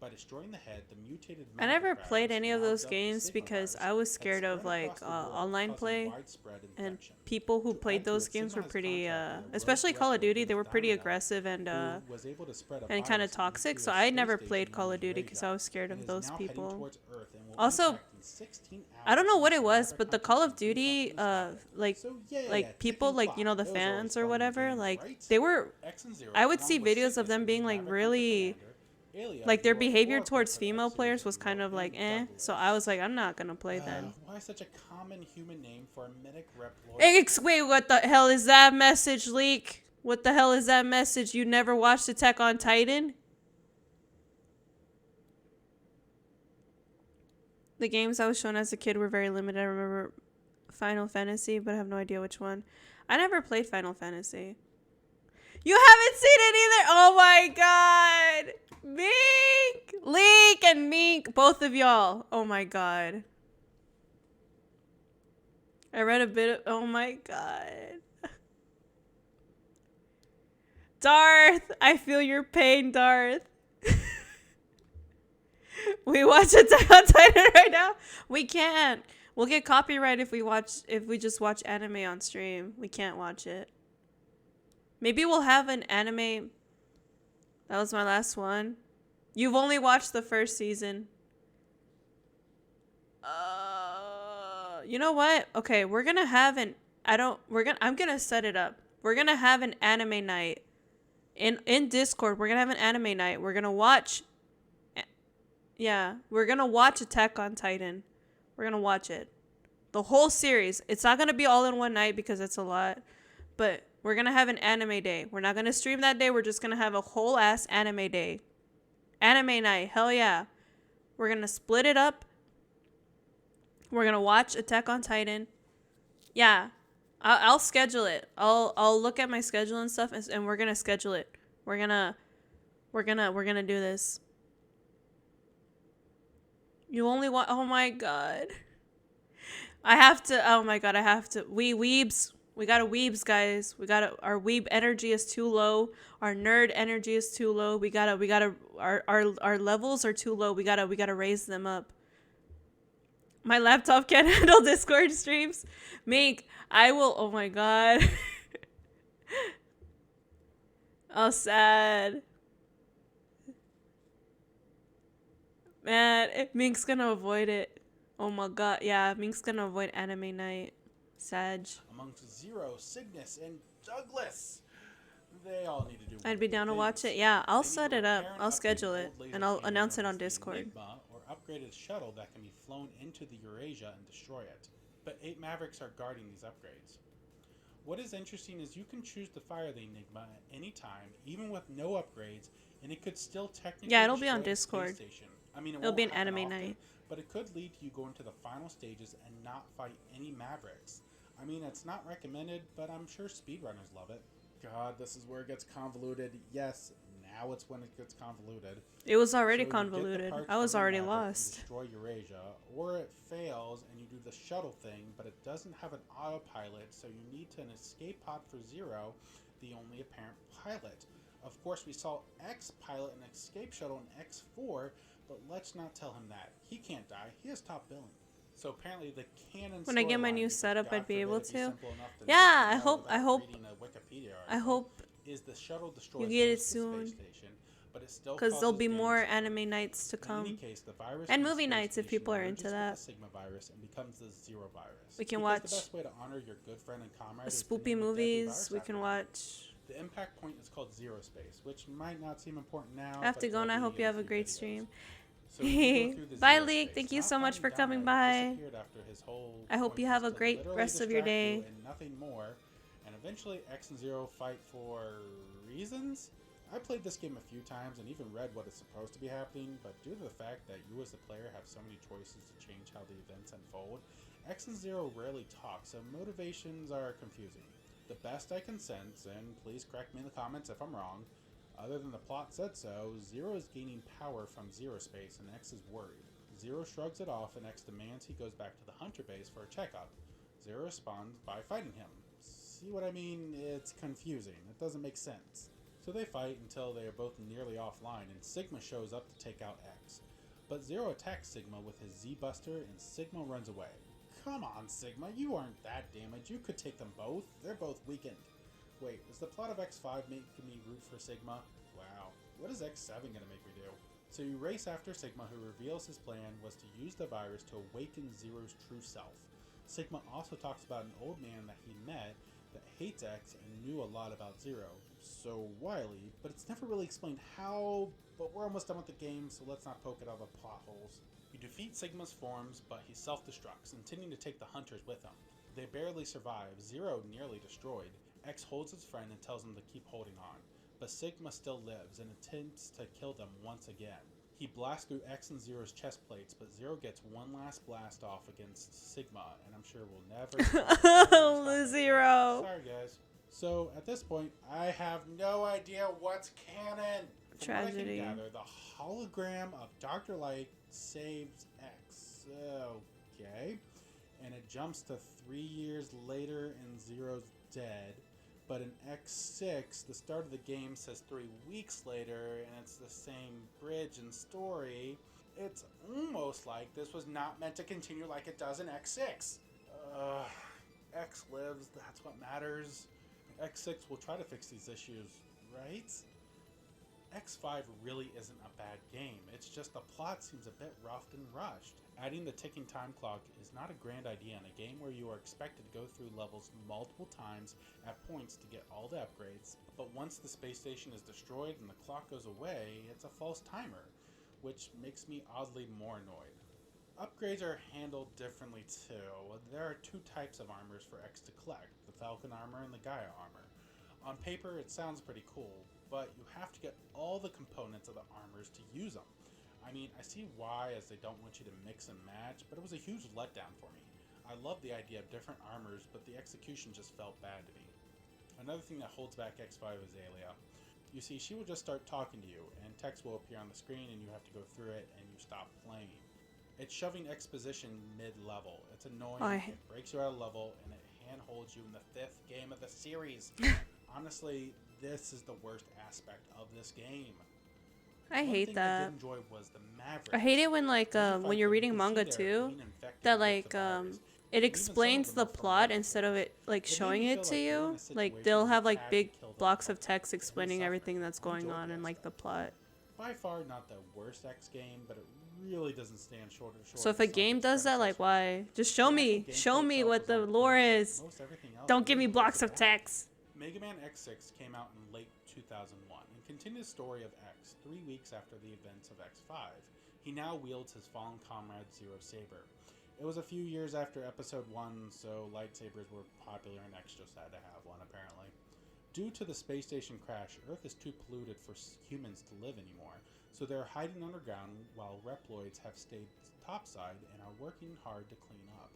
By destroying the head, the mutated I never Maverick played virus, any of now those dubbed the games Sigma because virus, I was had scared of spread like across the world, online causing play, widespread and infection. people who To played add to those it, games were Sigma has pretty, contracted a rogue especially Call of Reploid Duty. They named were pretty Diamond aggressive and who was able to spread a kind of virus toxic. into So a I space never station played known Call as of Duty because I Relive, was scared and of is those now heading people. towards Earth and will Also, impact in 16 I don't know hours what it until was, Maverick but the hunters Call of can finish Duty, off this topic. like So yeah, like people, ticking like, you know, the clock. Those are always fans or fun in whatever, games, like right? they were. X and Zero, I would along see with videos Sigma of them as being the like Maverick really, hunter commander, Alia, like their your behavior oracle towards for the female X players series, was kind of like and So I was like, I'm not gonna play then. why such a common human name for a mythic Reploid? Wait, what the hell is that message leak? What the hell is that message? You never watched Attack on Titan? The games I was shown as a kid were very limited. I remember Final Fantasy, but I have no idea which one. I never played Final Fantasy. You haven't seen it either? Oh my god! Mink! Leek and Mink, both of y'all. Oh my god. I read a bit of, oh my god. Darth, I feel your pain, Darth. We watch Attack on Titan right now? We can't. We'll get copyright if we just watch anime on stream. We can't watch it. Maybe we'll have an anime. That was my last one. You've only watched the first season. You know what? Okay, we're gonna have an. I'm gonna set it up. We're gonna have an anime night. In Discord, we're gonna have an anime night. We're gonna watch. Yeah, we're gonna watch Attack on Titan. We're gonna watch it, the whole series. It's not gonna be all in one night because it's a lot, but we're gonna have an anime day. We're not gonna stream that day. We're just gonna have a whole ass anime day, anime night. Hell yeah, we're gonna split it up. We're gonna watch Attack on Titan. Yeah, I'll schedule it. I'll look at my schedule and stuff, and we're gonna schedule it. We're gonna do this. You only want. Oh my god. I have to. Oh my god. I have to. We weebs. We gotta weebs, guys. Our weeb energy is too low. Our nerd energy is too low. We gotta. Our levels are too low. We gotta raise them up. My laptop can't handle Discord streams. Mink, I will. Oh my god. Oh, sad. Man, Mink's gonna avoid it. Oh my god. Yeah, Mink's gonna avoid anime night. Sag. Amongst Zero, Cygnus, and Douglas. They all need to do. I'd be down to watch it. Yeah, I'll set it up. I'll schedule it. And I'll announce it on Discord. Enigma, or upgraded shuttle that can be flown into the Eurasia and destroy it. But 8 Mavericks are guarding these upgrades. What is interesting is you can choose to fire the Enigma at any time, even with no upgrades, and it could still technically. Yeah, it'll be on destroy the Discord. space station. I mean, It'll be an happen anime often, night. but it could lead to you going to the final stages and not fight any Mavericks. I mean, it's not recommended, but I'm sure speedrunners love it. God, this is where it gets convoluted. Yes, now it's when it gets convoluted. It was already So you get the convoluted. parts I was from the already Maverick and lost. Destroy Eurasia, or it fails and you do the shuttle thing, but it doesn't have an autopilot, so you need an escape pod for Zero, the only apparent pilot. Of course, we saw X pilot an escape shuttle in X4, but let's not tell him that. He can't die. He has top billing. So apparently the canon. When I get my storyline, new because setup, God I'd be forbid able it be to. simple enough to Yeah, just know I without hope. reading a Wikipedia I article, hope is the shuttle destroys you get it most of the soon. space station, but it still Because there'll causes be more damage. anime nights to In any come. case, the virus And from the movie space nights if station people are merges into with that. the Sigma virus and becomes the Zero virus. We can Because watch the best way to honor your good friend and comrade is to Spoopy name a deadly movies. virus We after can him. watch. The impact point is called Zero Space, which might not seem important now. I have but to go, and I will hope be you in have a few great videos. stream. So you go through the Bye, Zero Leek. Space, Thank you not so much for finding coming Downlight, by. disappeared after his whole I hope you point have was a to great literally rest of your distract you day. and nothing more. And eventually, X and Zero fight for reasons. I played this game a few times and even read what is supposed to be happening, but due to the fact that you as the player have so many choices to change how the events unfold, X and Zero rarely talk, so motivations are confusing. The best I can sense, and please correct me in the comments if I'm wrong, other than the plot said so, Zero is gaining power from Zero Space and X is worried. Zero shrugs it off and X demands he goes back to the Hunter base for a checkup. Zero responds by fighting him. See what I mean? It's confusing. It doesn't make sense. So they fight until they are both nearly offline and Sigma shows up to take out X. But Zero attacks Sigma with his Z-Buster and Sigma runs away. Come on, Sigma, you aren't that damaged. You could take them both. They're both weakened. Wait, is the plot of X5 making me root for Sigma? Wow. What is X7 gonna make me do? So you race after Sigma, who reveals his plan was to use the virus to awaken Zero's true self. Sigma also talks about an old man that he met that hates X and knew a lot about Zero. So wily, but it's never really explained how, but we're almost done with the game, so let's not poke at all the plot holes. You defeat Sigma's forms, but he self-destructs, intending to take the hunters with him. They barely survive, Zero nearly destroyed. X holds his friend and tells him to keep holding on, but Sigma still lives and attempts to kill them once again. He blasts through X and Zero's chest plates, but Zero gets one last blast off against Sigma, and I'm sure we'll never Oh, Zero. Sorry, guys. So, at this point, I have no idea what's canon. From Tragedy. what I can gather, the hologram of Dr. Light saves X. Okay. And it jumps to 3 years later and Zero's dead. But in X6, the start of the game says 3 weeks later, and it's the same bridge and story. It's almost like this was not meant to continue like it does in X6. X lives, that's what matters. X6 will try to fix these issues, right? X5 really isn't a bad game, it's just the plot seems a bit rough and rushed. Adding the ticking time clock is not a grand idea in a game where you are expected to go through levels multiple times at points to get all the upgrades, but once the space station is destroyed and the clock goes away, it's a false timer, which makes me oddly more annoyed. Upgrades are handled differently too. There are two types of armors for X to collect, the Falcon armor and the Gaia armor. On paper it sounds pretty cool, but you have to get all the components of the armors to use them. I mean, I see why, as they don't want you to mix and match, but it was a huge letdown for me. I love the idea of different armors, but the execution just felt bad to me. Another thing that holds back X5 is Aelia. You see, she will just start talking to you, and text will appear on the screen and you have to go through it and you stop playing. It's shoving exposition mid-level. It's annoying, it breaks you out of level, and it handholds you in the 5th game of the series. Honestly, this is the worst aspect of this game. I hate that. I did enjoy was the Maverick. I hate it when when you're reading manga too, that it explains the plot instead of it showing it to you. Like they'll have big blocks of text explaining everything that's going on and the plot. By far not the worst X game, but it really doesn't stand short of So if a game does that, why? Just show me what the lore is. Don't give me blocks of text. Megaman X6 came out in late 2001 and continued the story of X 3 weeks after the events of X5. He now wields his fallen comrade Zero Saber. It was a few years after episode 1, so lightsabers were popular and X just had to have one apparently. Due to the space station crash, Earth is too polluted for humans to live anymore, so they're hiding underground while Reploids have stayed topside and are working hard to clean up.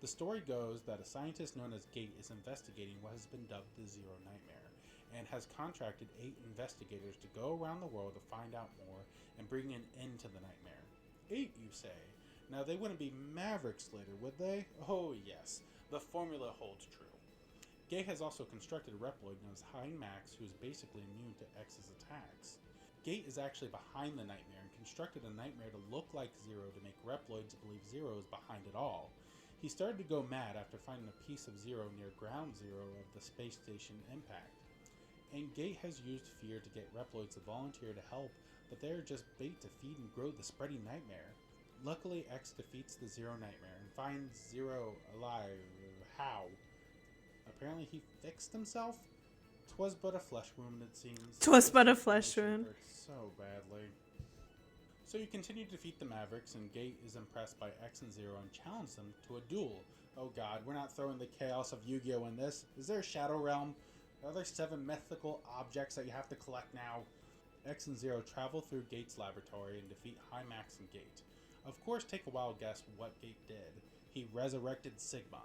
The story goes that a scientist known as Gate is investigating what has been dubbed the Zero Nightmare, and has contracted 8 investigators to go around the world to find out more and bring an end to the nightmare. 8, you say? Now they wouldn't be Mavericks later, would they? Oh yes, the formula holds true. Gate has also constructed a Reploid known as High Max, who is basically immune to X's attacks. Gate is actually behind the nightmare and constructed a nightmare to look like Zero to make Reploids believe Zero is behind it all. He started to go mad after finding a piece of Zero near Ground Zero of the space station impact. And Gate has used fear to get Reploids to volunteer to help, but they are just bait to feed and grow the spreading nightmare. Luckily, X defeats the Zero Nightmare and finds Zero alive. How? Apparently he fixed himself? 'Twas but a flesh wound, it seems. 'Twas but a flesh wound. So badly. So you continue to defeat the Mavericks, and Gate is impressed by X and Zero and challenges them to a duel. Oh god, we're not throwing the chaos of Yu-Gi-Oh! In this. Is there a Shadow Realm? Are there 7 mythical objects that you have to collect now? X and Zero travel through Gate's laboratory and defeat High Max and Gate. Of course, take a wild guess what Gate did. He resurrected Sigma.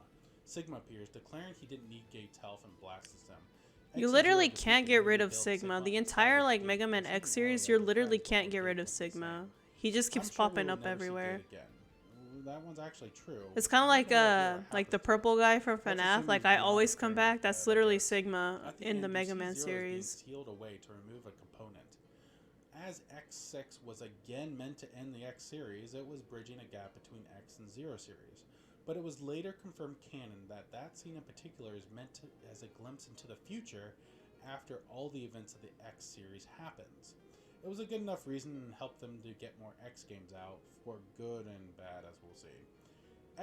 Sigma appears, declaring he didn't need Gate's help and blasts him. You literally can't get rid of Sigma. The entire Mega Man X series, you literally can't get rid of Sigma. He just keeps popping up everywhere. That one's actually true. It's kind of like the purple guy from FNAF. I always come back. That's literally Sigma in the Mega Man series. Sealed away to remove a component. As X6 was again meant to end the X series, it was bridging a gap between X and Zero series. But it was later confirmed canon that scene in particular is meant as a glimpse into the future after all the events of the X series happens. It was a good enough reason and helped them to get more X games out, for good and bad as we'll see.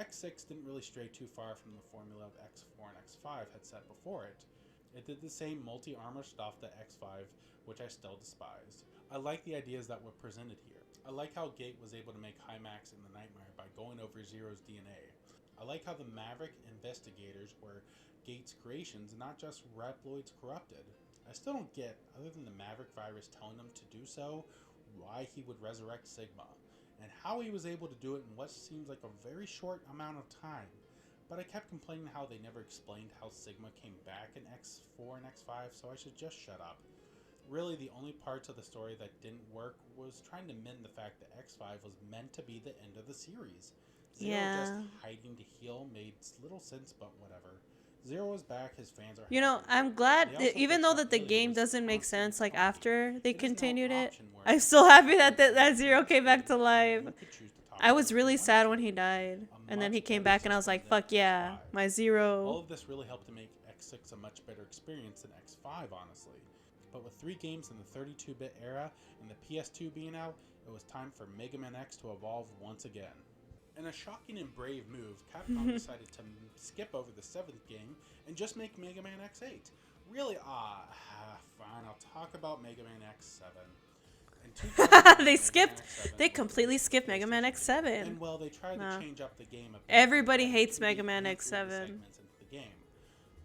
X6 didn't really stray too far from the formula of X4 and X5 had set before it. It did the same multi-armor stuff that X5, which I still despised. I like the ideas that were presented here. I like how Gate was able to make High Max in the Nightmare by going over Zero's DNA. I like how the Maverick investigators were Gate's creations and not just Reploids corrupted. I still don't get, other than the Maverick virus telling him to do so, why he would resurrect Sigma, and how he was able to do it in what seems like a very short amount of time. But I kept complaining how they never explained how Sigma came back in X4 and X5, so I should just shut up. Really, the only parts of the story that didn't work was trying to mend the fact that X5 was meant to be the end of the series. Zero just hiding to heal made little sense, but whatever. Zero is back, his fans are You know, happy. I'm glad, They also even fixed though how that the Alien game was doesn't make constantly sense, like talking. after they It is now an continued it, option where I'm if still you happy that click that on Zero the came back to screen, life. you could choose to talk I to was her if you really wanted sad to. when he died, A and then he much came better back, and I was system like, than "Fuck yeah, X5. my All Zero." of this really helped to make X6 a much better experience than X5, honestly. But with 3 games in the 32-bit era and the PS2 being out, it was time for Mega Man X to evolve once again. In a shocking and brave move, Capcom decided to skip over the 7th game and just make Mega Man X8. Really, fine, I'll talk about Mega Man X7. In 2009, They completely skipped Mega Man X7. and well, they tried to Nah. change up the game a bit. Everybody adding hates 2D Mega Man and 3D X7. segments into the game.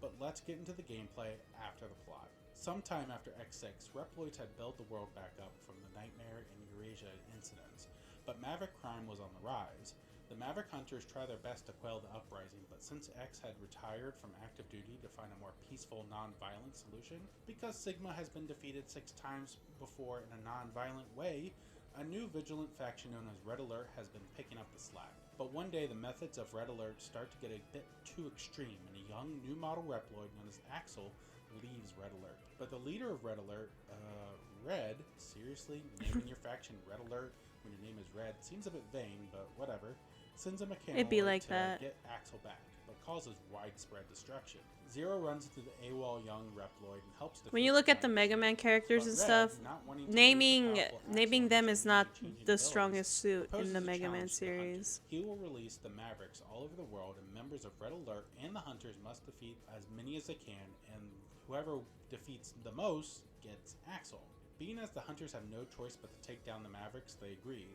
But let's get into the gameplay after the plot. Sometime after X6, Reploids had built the world back up from the Nightmare and Eurasia incidents, but Maverick crime was on the rise. The Maverick Hunters try their best to quell the uprising, but since X had retired from active duty to find a more peaceful, non-violent solution, because Sigma has been defeated 6 times before in a non-violent way, a new vigilant faction known as Red Alert has been picking up the slack. But one day the methods of Red Alert start to get a bit too extreme, and a young new model Reploid known as Axel leaves Red Alert. But the leader of Red Alert, Red, seriously, naming your faction Red Alert when your name is Red seems a bit vain, but whatever, sends a It'd be mechanoid like to that. get Axel back, but causes widespread destruction. Zero runs into the AWOL young Reploid and helps defeat When you look at the Hunters. Mega Man characters But and Red, stuff, not wanting to lose the naming powerful naming Axel them and is not changing the abilities, strongest suit in proposes the a Mega Man challenge to the Hunters. series. He will release the Mavericks all over the world, and members of Red Alert and the Hunters must defeat as many as they can, and whoever defeats the most gets Axel. Being as the Hunters have no choice but to take down the Mavericks, they agree,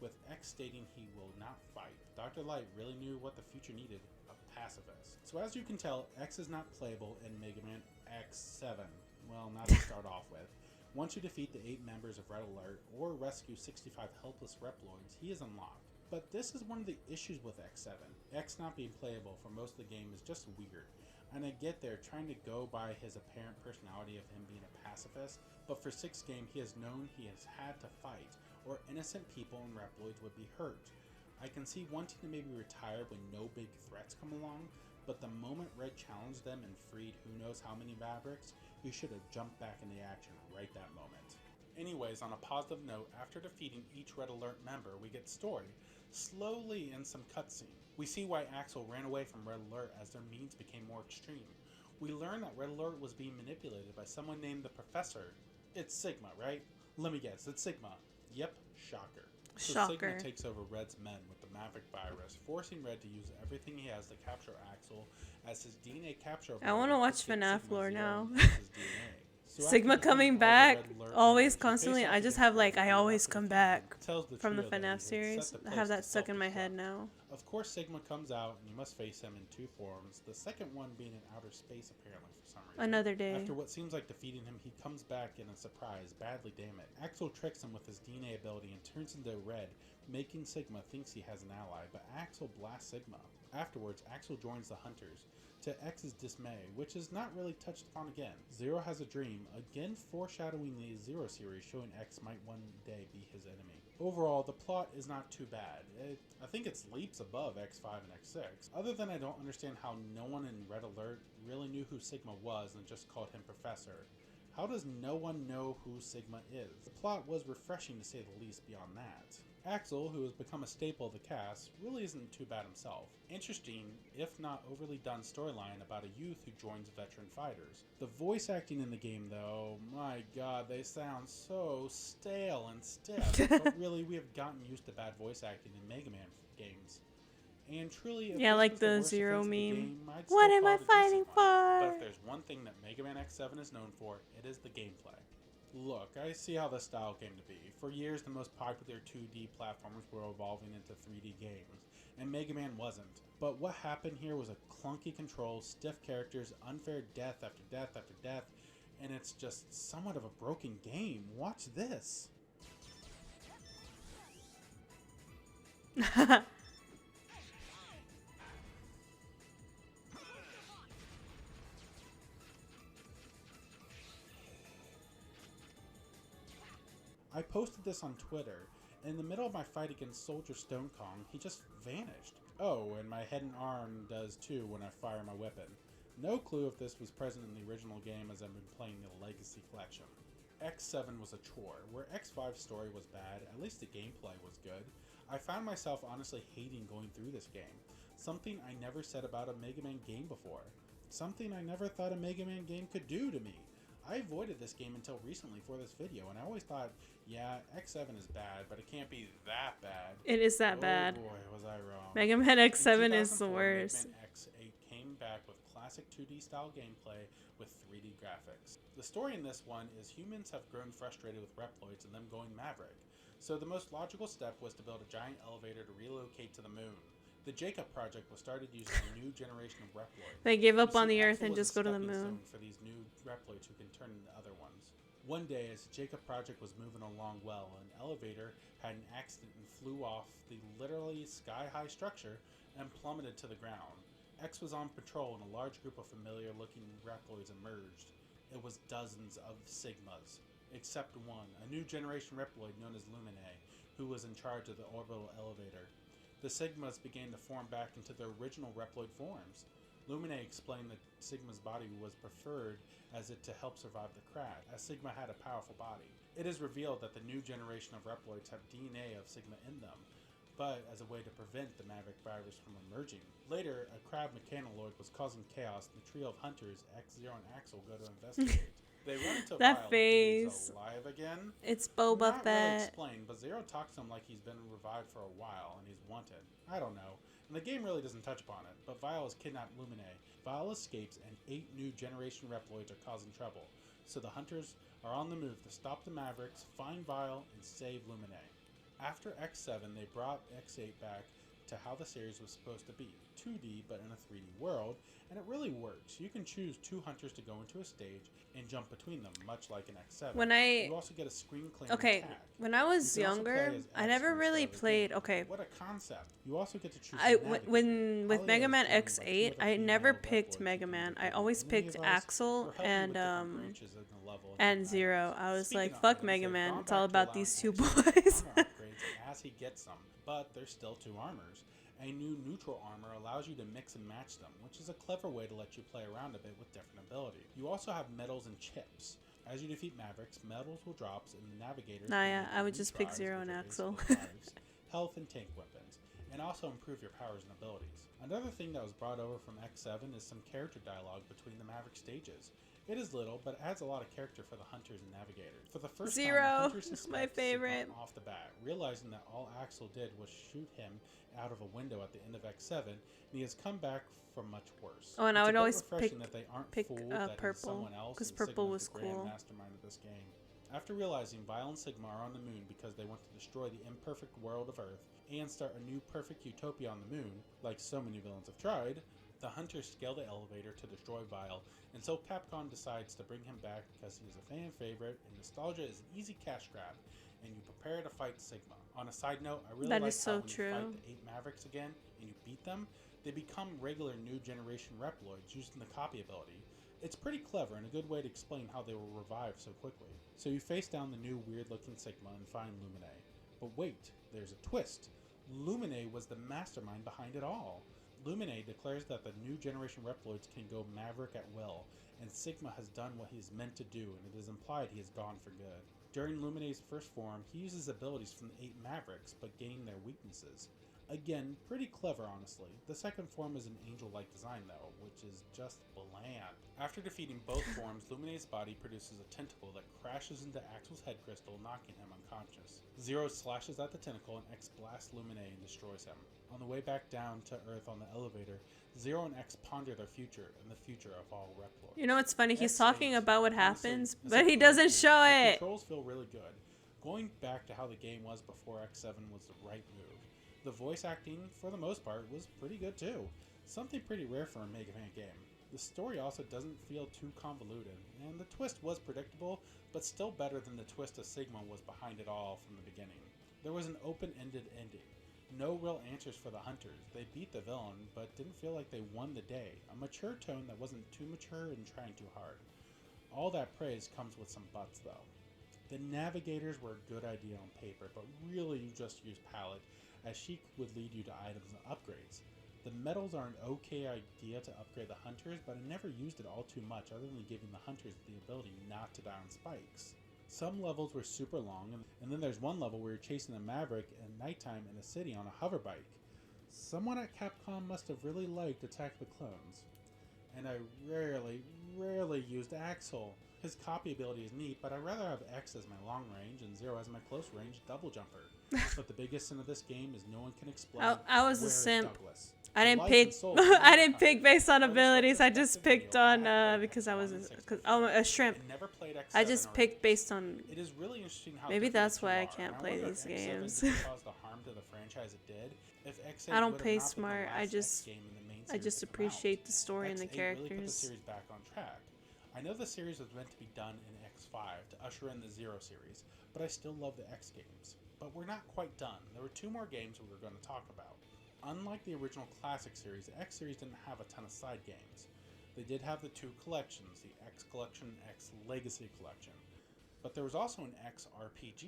with X stating he will not fight. Dr. Light really knew what the future needed, a pacifist. So as you can tell, X is not playable in Mega Man X7. Well, not to start off with. Once you defeat the 8 members of Red Alert, or rescue 65 helpless Reploids, he is unlocked. But this is one of the issues with X7. X not being playable for most of the game is just weird. And I get there trying to go by his apparent personality of him being a pacifist, but for 6th game he has known he has had to fight, or innocent people and Reploids would be hurt. I can see wanting to maybe retire when no big threats come along, but the moment Red challenged them and freed who knows how many Mavericks, he should have jumped back in the action right that moment. Anyways, on a positive note, after defeating each Red Alert member, we get story, slowly in some cutscene. We see why Axel ran away from Red Alert as their means became more extreme. We learn that Red Alert was being manipulated by someone named the Professor. It's Sigma, right? Let me guess, it's Sigma. Yep, shocker. So Shocker. Sigma takes over Red's men with the Maverick virus, forcing Red to use everything he has to capture Axel, as his DNA capture I wanna ability watch could take FNAF Sigma lore Zero now. and use his DNA. So after Sigma defeating coming all the back, Red Alert always, members, you constantly. face off I just against have Red like, and I you always have to come defeat back him. Tells the from the trio that he FNAF had set series. the I have place that to stuck in my head self-destruct. now. Of course, Sigma comes out, and you must face him in 2 forms, the second one being in outer space, apparently, for some reason. Another day. After what seems like defeating him, he comes back in a surprise, badly damn it. Axel tricks him with his DNA ability and turns into Red, making Sigma thinks he has an ally, but Axel blasts Sigma. Afterwards, Axel joins the Hunters, to X's dismay, which is not really touched upon again. Zero has a dream, again foreshadowing the Zero series, showing X might one day be his enemy. Overall, the plot is not too bad. I think it's leaps above X5 and X6, other than I don't understand how no one in Red Alert really knew who Sigma was and just called him Professor. How does no one know who Sigma is? The plot was refreshing to say the least beyond that. Axel, who has become a staple of the cast, really isn't too bad himself. Interesting, if not overly done storyline about a youth who joins veteran fighters. The voice acting in the game though, my god, they sound so stale and stiff, but really we have gotten used to bad voice acting in Mega Man games. And truly, if Yeah, this like was the worst Zero offense of the meme. game, I'd What still am call I it a decent fighting one. for? But if there's one thing that Mega Man X7 is known for, it is the gameplay. Look, I see how this style came to be. For years, the most popular 2D platformers were evolving into 3D games, and Mega Man wasn't. But what happened here was a clunky control, stiff characters, unfair death after death after death, and it's just somewhat of a broken game. Watch this. I posted this on Twitter. In the middle of my fight against Soldier Stone Kong, he just vanished. Oh, and my head and arm does too when I fire my weapon. No clue if this was present in the original game as I've been playing the Legacy Collection. X7 was a chore. Where X5's story was bad, at least the gameplay was good. I found myself honestly hating going through this game. Something I never said about a Mega Man game before. Something I never thought a Mega Man game could do to me. I avoided this game until recently for this video, and I always thought, yeah, X7 is bad, but it can't be that bad. It is that bad. Oh boy, was I wrong. Mega Man X7 is the 2004, worst. Mega Man X8 came back with classic 2D style gameplay with 3D graphics. The story in this one is humans have grown frustrated with Reploids and them going Maverick. So the most logical step was to build a giant elevator to relocate to the moon. The Jacob project was started using a new generation of Reploids. They give up You on see, the Earth Axel and was just a go to the stepping moon. stone for these new Reploids who can turn into other ones. One day, as the Jacob project was moving along well, an elevator had an accident and flew off the literally sky-high structure and plummeted to the ground. X was on patrol and a large group of familiar-looking Reploids emerged. It was dozens of Sigmas, except one, a new generation Reploid known as Luminae, who was in charge of the orbital elevator. The Sigmas began to form back into their original Reploid forms. Luminae explained that Sigma's body was preferred as it to help survive the crash, as Sigma had a powerful body. It is revealed that the new generation of Reploids have DNA of Sigma in them, but as a way to prevent the Maverick virus from emerging. Later, a crab mechanoloid was causing chaos, and the trio of hunters, X-Zero and Axel, go to investigate. They run into That Vile, who is face. alive again. It's Boba Not really Fett. explained, but Zero talks to him like he's been revived for a while and he's wanted. I don't know. And the game really doesn't touch upon it, but Vile has kidnapped Luminae. Vile escapes and 8 new generation Reploids are causing trouble. So the hunters are on the move to stop the Mavericks, find Vile, and save Luminae. After X7, they brought X8 back to how the series was supposed to be. 2D, but in a 3D world, and it really works. You can choose 2 hunters to go into a stage and jump between them, much like an X7. You also get a screen clearing attack. When I was You can also play younger, as I X never from the really start of the played. game. Okay, What a concept. You also get to choose I a when navigator. with Holly Mega is Man joined by two X8, other I never female picked Reploids Mega who can Man. be I either always any of picked us Axel or help you and with different branches in the level and different Zero. items. I was Speaking like, of fuck items, Mega they've Man. gone It's all back to about allowing these two X to get boys. armor upgrades as he gets them, but there's still 2 armors. A new neutral armor allows you to mix and match them, which is a clever way to let you play around a bit with different abilities. You also have medals and chips. As you defeat Mavericks, medals will drop, and the navigators Nah, can yeah, give I you would loot just pick drives, Zero which and are Axel. basically lives, health and tank weapons, and also improve your powers and abilities. Another thing that was brought over from X7 is some character dialogue between the Maverick stages. It is little, but it adds a lot of character for the hunters and navigators. For the first time, Zero, the hunters this is my suspect Sigma favorite. off the bat, realizing that all Axel did was shoot him out of a window at the end of X7, and he has come back from much worse. Oh, and I It's would a bit always refreshing that they aren't pick fooled that he's purple, someone else, 'cause and purple Sigma's was the grand cool. mastermind of this game. After realizing Vile and Sigma are on the moon because they want to destroy the imperfect world of Earth and start a new perfect utopia on the moon, like so many villains have tried, the hunters scale the elevator to destroy Vile, and so Capcom decides to bring him back because he is a fan favorite, and nostalgia is an easy cash grab, and you prepare to fight Sigma. On a side note, I really That like is so how when you true. fight the 8 Mavericks again, and you beat them, they become regular new generation Reploids using the copy ability. It's pretty clever and a good way to explain how they were revived so quickly. So you face down the new weird-looking Sigma and find Luminae. But wait, there's a twist. Luminae was the mastermind behind it all. Luminae declares that the new generation Reploids can go Maverick at will, and Sigma has done what he is meant to do, and it is implied he is gone for good. During Luminae's first form, he uses abilities from the 8 Mavericks, but gaining their weaknesses. Again, pretty clever honestly. The second form is an angel-like design though, which is just bland. After defeating both forms, Luminae's body produces a tentacle that crashes into Axel's head crystal, knocking him unconscious. Zero slashes at the tentacle and X blasts Luminae and destroys him. On the way back down to Earth on the elevator, Zero and X ponder their future and the future of all Reploids. You know what's funny? He's X8, talking about what honestly, happens, is but a he great doesn't game. show The it. controls feel really good. Going back to how the game was before X7 was the right move. The voice acting, for the most part, was pretty good too. Something pretty rare for a Mega Man game. The story also doesn't feel too convoluted, and the twist was predictable, but still better than the twist of Sigma was behind it all from the beginning. There was an open-ended ending. No real answers for the hunters. They beat the villain, but didn't feel like they won the day. A mature tone that wasn't too mature and trying too hard. All that praise comes with some buts though. The navigators were a good idea on paper, but really you just use palette, as she would lead you to items and upgrades. The medals are an okay idea to upgrade the hunters, but I never used it all too much other than giving the hunters the ability not to die on spikes. Some levels were super long, and then there's one level where you're chasing a Maverick at nighttime in a city on a hover bike. Someone at Capcom must have really liked Attack the Clones. And I rarely used Axel. His copy ability is neat, but I'd rather have X as my long range and Zero as my close range double jumper. But the biggest sin of this game is no one can explain I was where a is simp. Douglas. I didn't Life pick. and soul of I didn't mankind. pick based on I was abilities. I retrospective just picked video on back because I was because a shrimp. I never played X7 I just or picked X. based on. It is really interesting how Maybe different that's the two why I are, can't and play wonder these if X7 games. didn't cause the harm to the franchise it did. If X8 I don't would have play not been the smart. I last just X game in the main I series just to come out, appreciate the story and the X8 really put the characters. series back on track. I know the series was meant to be done in X5 to usher in the Zero series, but I still love the X games. But we're not quite done. There were 2 more games we were going to talk about. Unlike the original Classic series, the X series didn't have a ton of side games. They did have the 2 collections, the X Collection and X Legacy Collection. But there was also an X RPG.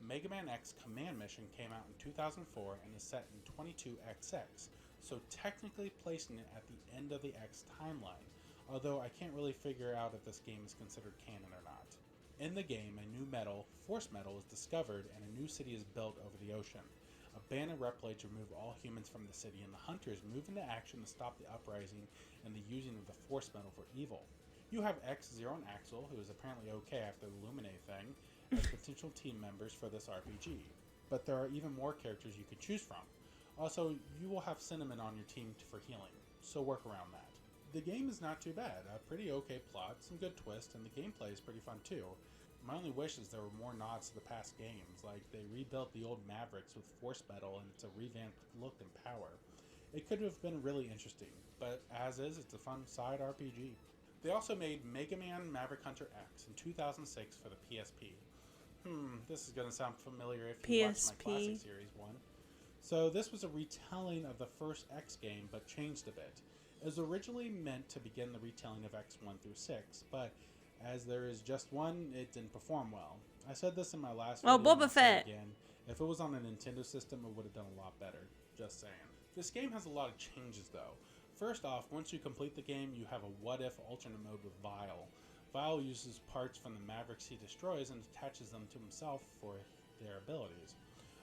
Megaman X Command Mission came out in 2004 and is set in 22XX, so technically placing it at the end of the X timeline, although I can't really figure out if this game is considered canon or not. In the game, a new metal, Force Metal, is discovered and a new city is built over the ocean. Abandoned rep blades remove all humans from the city, and the hunters move into action to stop the uprising and the using of the Force Metal for evil. You have X, Zero, and Axel, who is apparently okay after the Lumine thing, as potential team members for this RPG. But there are even more characters you could choose from. Also, you will have Cinnamon on your team for healing, so work around that. The game is not too bad, a pretty okay plot, some good twists, and the gameplay is pretty fun too. My only wish is there were more nods to the past games, like they rebuilt the old Mavericks with Force Metal and it's a revamped look and power. It could have been really interesting, but as is, it's a fun side RPG. They also made Mega Man Maverick Hunter X in 2006 for the PSP. This is going to sound familiar if you watched my Classic Series one. So this was a retelling of the first X game, but changed a bit. It was originally meant to begin the retelling of X1 through 6, but as there is just one, it didn't perform well. I said this in my last video. Boba Fett. Again, if it was on a Nintendo system, it would have done a lot better. Just saying. This game has a lot of changes though. First off, once you complete the game, you have a what-if alternate mode with Vile. Vile uses parts from the Mavericks he destroys and attaches them to himself for their abilities.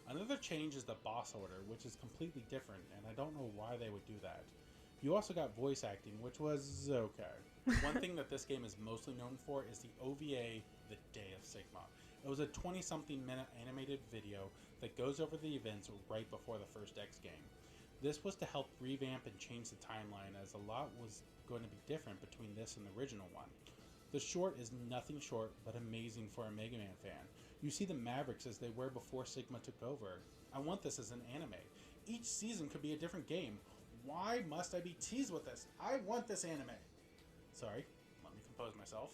Another change is the boss order, which is completely different, and I don't know why they would do that. You also got voice acting, which was okay. One thing that this game is mostly known for is the OVA, The Day of Sigma. It was a 20-something minute animated video that goes over the events right before the first X game. This was to help revamp and change the timeline, as a lot was going to be different between this and the original one. The short is nothing short but amazing for a Mega Man fan. You see the Mavericks as they were before Sigma took over. I want this as an anime. Each season could be a different game. Why must I be teased with this? I want this anime. Sorry, let me compose myself.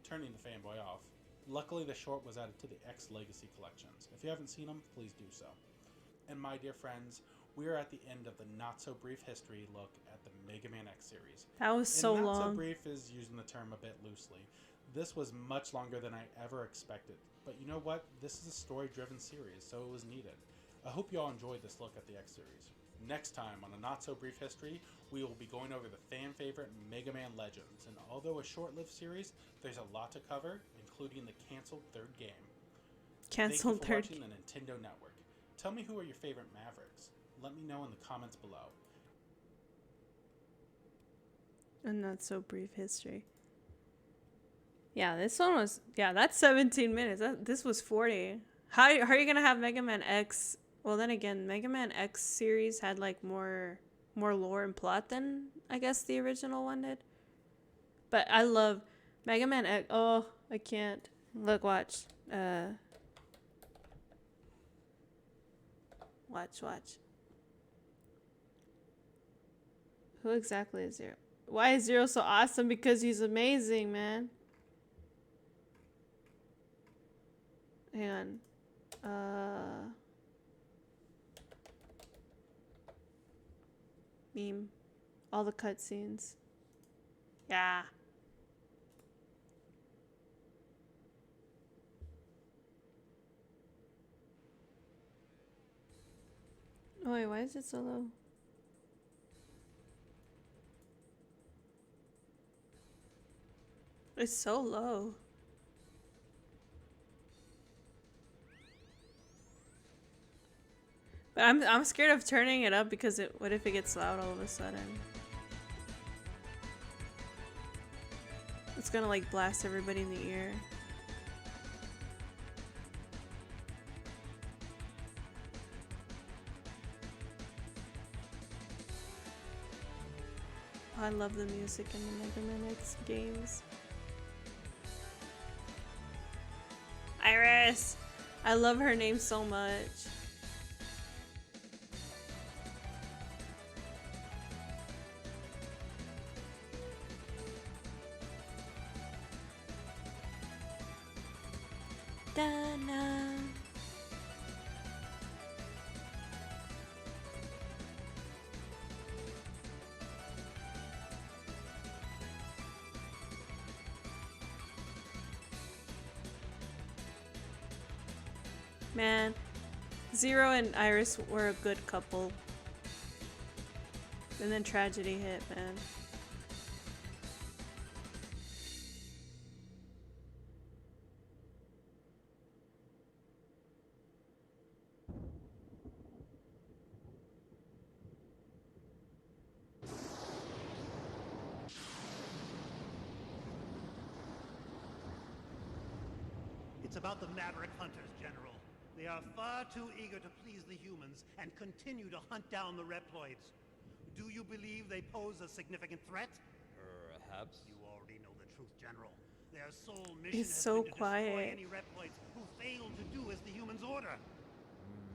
Turning the fanboy off. Luckily, the short was added to the X Legacy collections. If you haven't seen them, please do so. And my dear friends, we are at the end of the not-so-brief history look at the Mega Man X series. That was so and long. Not-so-brief is using the term a bit loosely. This was much longer than I ever expected. But you know what? This is a story-driven series, so it was needed. I hope you all enjoyed this look at the X series. Next time on a not-so-brief history, we will be going over the fan-favorite Mega Man Legends, and although a short-lived series, there's a lot to cover, including the canceled third game. Canceled Thank you for third. watching the Nintendo Network. Tell me who are your favorite Mavericks. Let me know in the comments below. A not so brief history. Yeah, this one was. Yeah, that's 17 minutes. This was 40. How are you gonna have Mega Man X? Well, then again, Mega Man X series had like more lore and plot than I guess the original one did. But I love Mega Man X. Oh, I can't. Look, watch. Watch. Who exactly is Zero? Why is Zero so awesome? Because he's amazing, man. Hang on. Meme. All the cutscenes. Yeah. Oh wait, why is it so low? It's so low. But I'm scared of turning it up because what if it gets loud all of a sudden? It's gonna like blast everybody in the ear. Oh, I love the music in the Megaman X games. Iris! I love her name so much. Da-na. Man, Zero and Iris were a good couple. And then tragedy hit, man. It's about the Maverick Hunters, General. They are far too eager to please the humans and continue to hunt down the Reploids. Do you believe they pose a significant threat? Perhaps. You already know the truth, General. Their sole mission He's has so been to destroy quiet. any Reploids who fail to do as the humans order.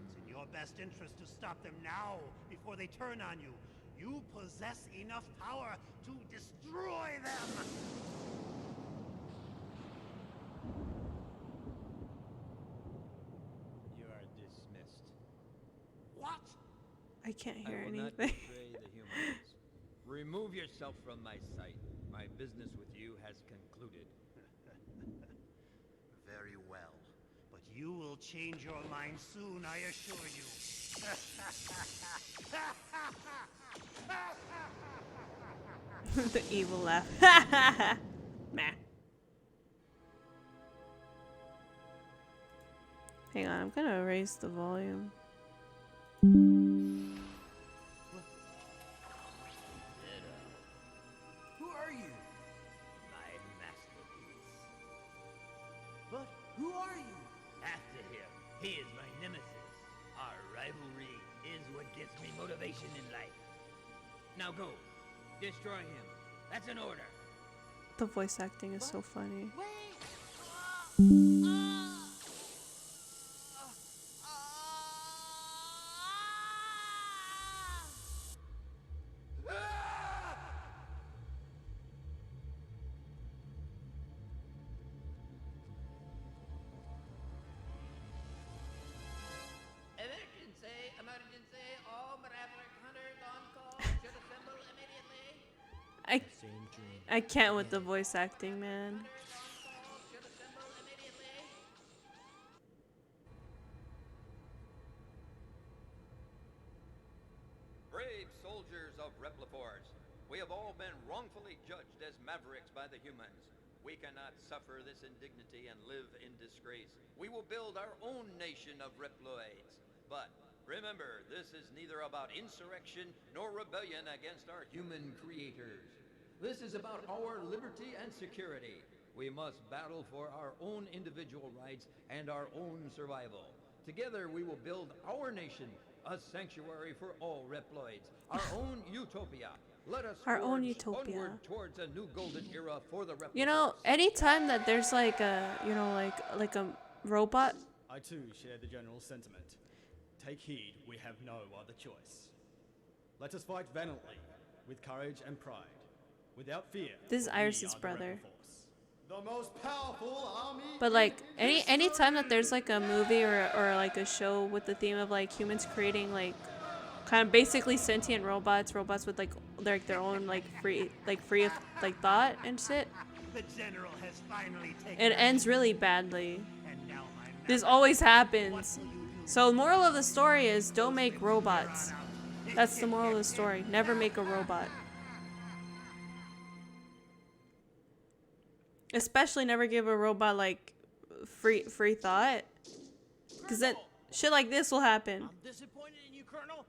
It's in your best interest to stop them now before they turn on you. You possess enough power to destroy them! You are dismissed. What? I can't I hear will not anything. betray the humans. Remove yourself from my sight. My business with you has concluded. Very well. But you will change your mind soon, I assure you. The evil laugh. Meh. Hang on, I'm gonna raise the volume. Who are you? My masterpiece. But who are you? After him, he is my nemesis. Our rivalry is what gives me motivation in life. Now go. Destroy him. That's an order. The voice acting is so funny. Emergency, all Maverick hunters on call should assemble immediately. I can't with the voice acting, man. Brave soldiers of Repliforce, we have all been wrongfully judged as mavericks by the humans. We cannot suffer this indignity and live in disgrace. We will build our own nation of Reploids. But remember, this is neither about insurrection nor rebellion against our human creators. This is about our liberty and security. We must battle for our own individual rights and our own survival. Together we will build our nation, a sanctuary for all Reploids, our own utopia. Let us Our own forge utopia. onward towards a new golden era for the Reploids. You know, anytime that there's like a, you know, like a robot. I too share the general sentiment. Take heed, we have no other choice. Let us fight valiantly, with courage and pride, without fear. This is for we Iris's are the brother. rebel force. The most powerful army. But like any time that there's like a movie or like a show with the theme of like humans creating like kind of basically sentient robots with like their own like free of like thought and shit, The General has finally taken it ends really badly. And now my This Maverick always Hunter, happens. what will you do? So the moral of the story is don't make robots. That's the moral of the story. Never make a robot. Especially never give a robot like free thought, because then shit like this will happen. I'm disappointed in you, Colonel.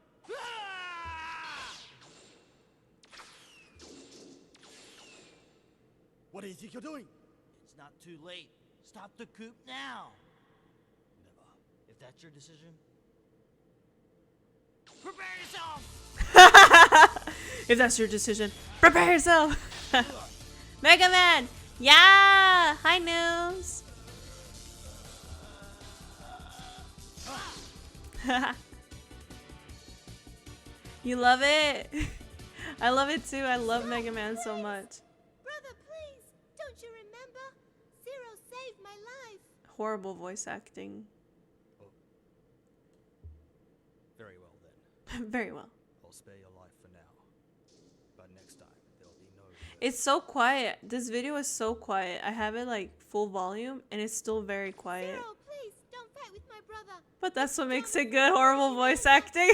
What do you think you're doing? It's not too late. Stop the coup now. Never. If that's your decision, prepare yourself. If that's your decision, prepare yourself. Megaman! Yeah! Hi, News! You love it? I love it too. I love Megaman so much. Brother, please! Don't you remember? Zero saved my life. Horrible voice acting. Very well then. Very well. I'll spare your life for now. But next time, there'll be no... It's so quiet. This video is so quiet. I have it like full volume and it's still very quiet. Zero, please, don't fight with my brother. But that's what makes it good. Horrible voice acting.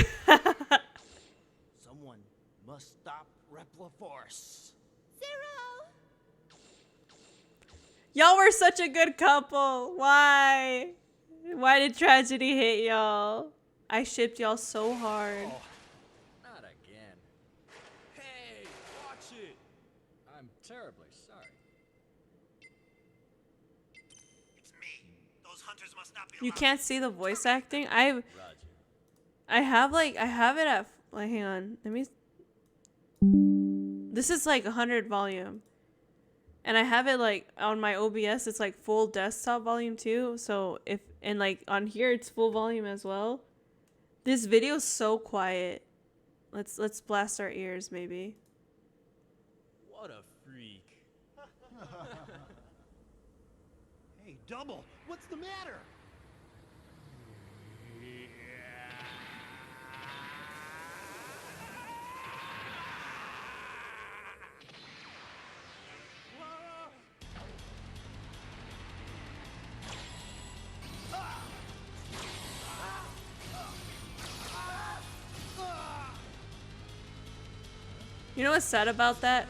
Someone must stop Repliforce. Zero! Y'all were such a good couple. Why? Why did tragedy hit y'all? I shipped y'all so hard. Oh, not again. Hey, watch it. I'm terribly sorry. It's me. Those hunters must not be You allowed. can't see the voice acting. Roger. I have it at like, hang on. Let me. This is like 100 volume. And I have it like on my OBS, it's like full desktop volume too. So and like on here it's full volume as well. This video is so quiet. Let's blast our ears maybe. What a freak. Hey, Double, what's the matter? You know what's sad about that?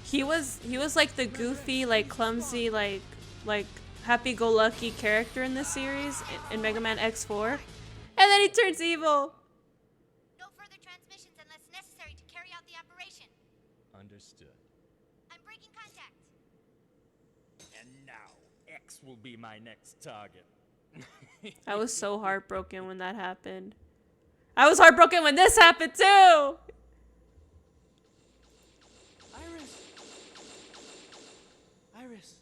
He was like the goofy, like clumsy, like happy-go-lucky character in this series in Mega Man X4, and then he turns evil. No further transmissions unless necessary to carry out the operation. Understood. I'm breaking contact. And now, X will be my next target. I was so heartbroken when that happened. I was heartbroken when this happened too. Iris.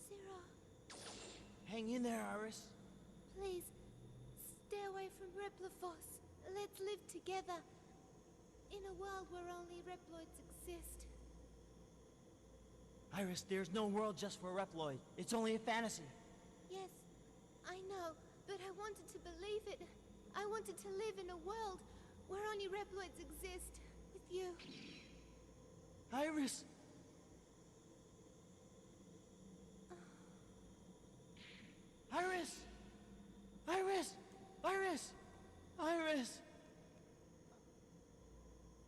Zero, Hang in there, Iris. please, stay away from Repliforce. Let's live together. In a world where only Reploids exist. Iris, there's no world just for Reploid. It's only a fantasy. Yes, I know, but I wanted to believe it. I wanted to live in a world where only Reploids exist. With you. Iris! Iris! Iris! Iris! Iris!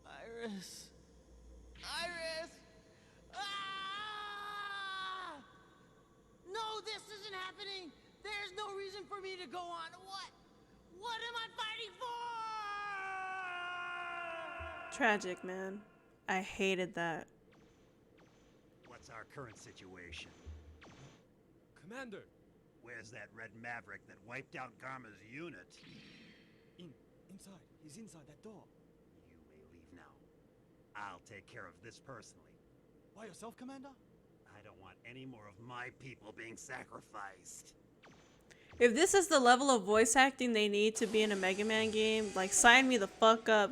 Iris! Iris! Ah! No, this isn't happening! There's no reason for me to go on. What am I fighting for? Tragic, man. I hated that. What's our current situation? Commander! Where's that red maverick that wiped out Garma's unit? Inside. He's inside that door. You may leave now. I'll take care of this personally. By yourself, Commander? I don't want any more of my people being sacrificed. If this is the level of voice acting they need to be in a Mega Man game, like, sign me the fuck up.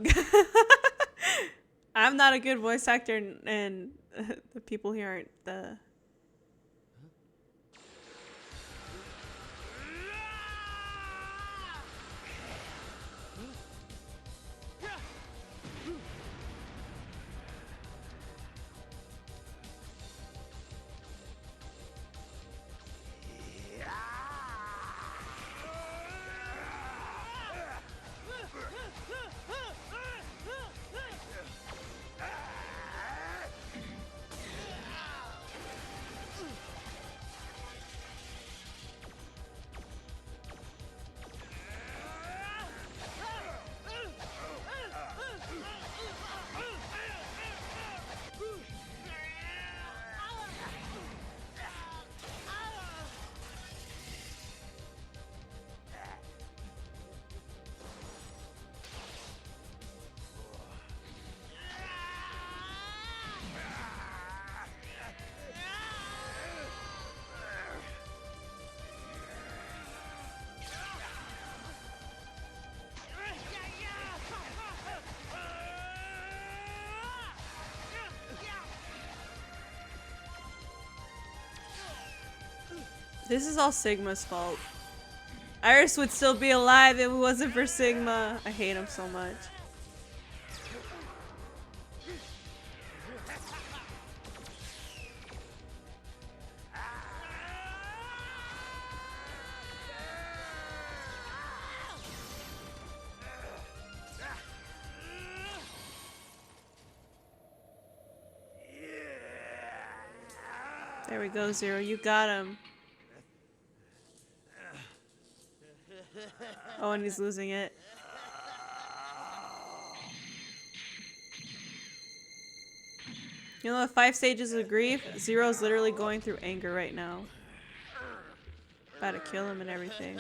I'm not a good voice actor, and the people here aren't the... This is all Sigma's fault. Iris would still be alive if it wasn't for Sigma. I hate him so much. There we go, Zero. You got him. Oh, and he's losing it. You know the 5 stages of grief? Zero's literally going through anger right now. About to kill him and everything.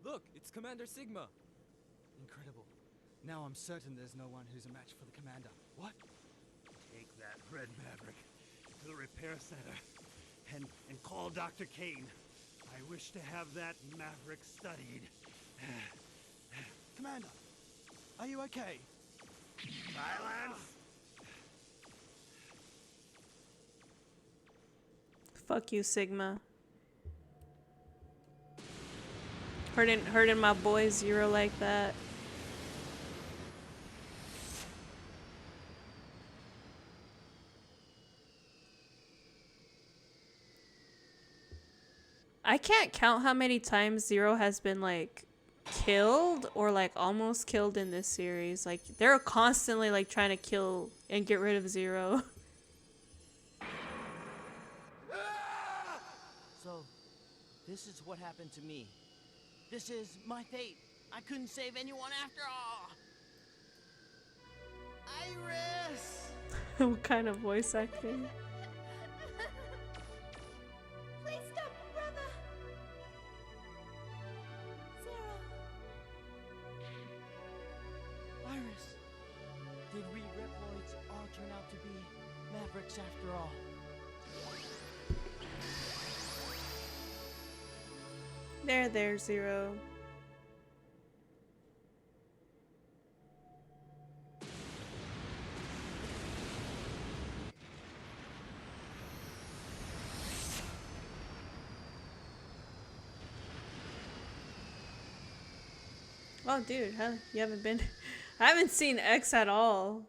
Look, it's Commander Sigma. Incredible. Now I'm certain there's no one who's a match for the commander. What? Take that Red Maverick to the repair center and call Dr. Kane. I wish to have that Maverick studied. Commander, are you okay? Silence! Fuck you, Sigma. Hurting my boy Zero like that. I can't count how many times Zero has been like killed or like almost killed in this series. Like they're constantly like trying to kill and get rid of Zero. So, this is what happened to me. This is my fate. I couldn't save anyone after all. Iris! What kind of voice acting? Please stop, brother. Zero. Iris, did we Reploids all turn out to be Mavericks after all? There, Zero. Oh, dude, huh? You haven't been... I haven't seen X at all.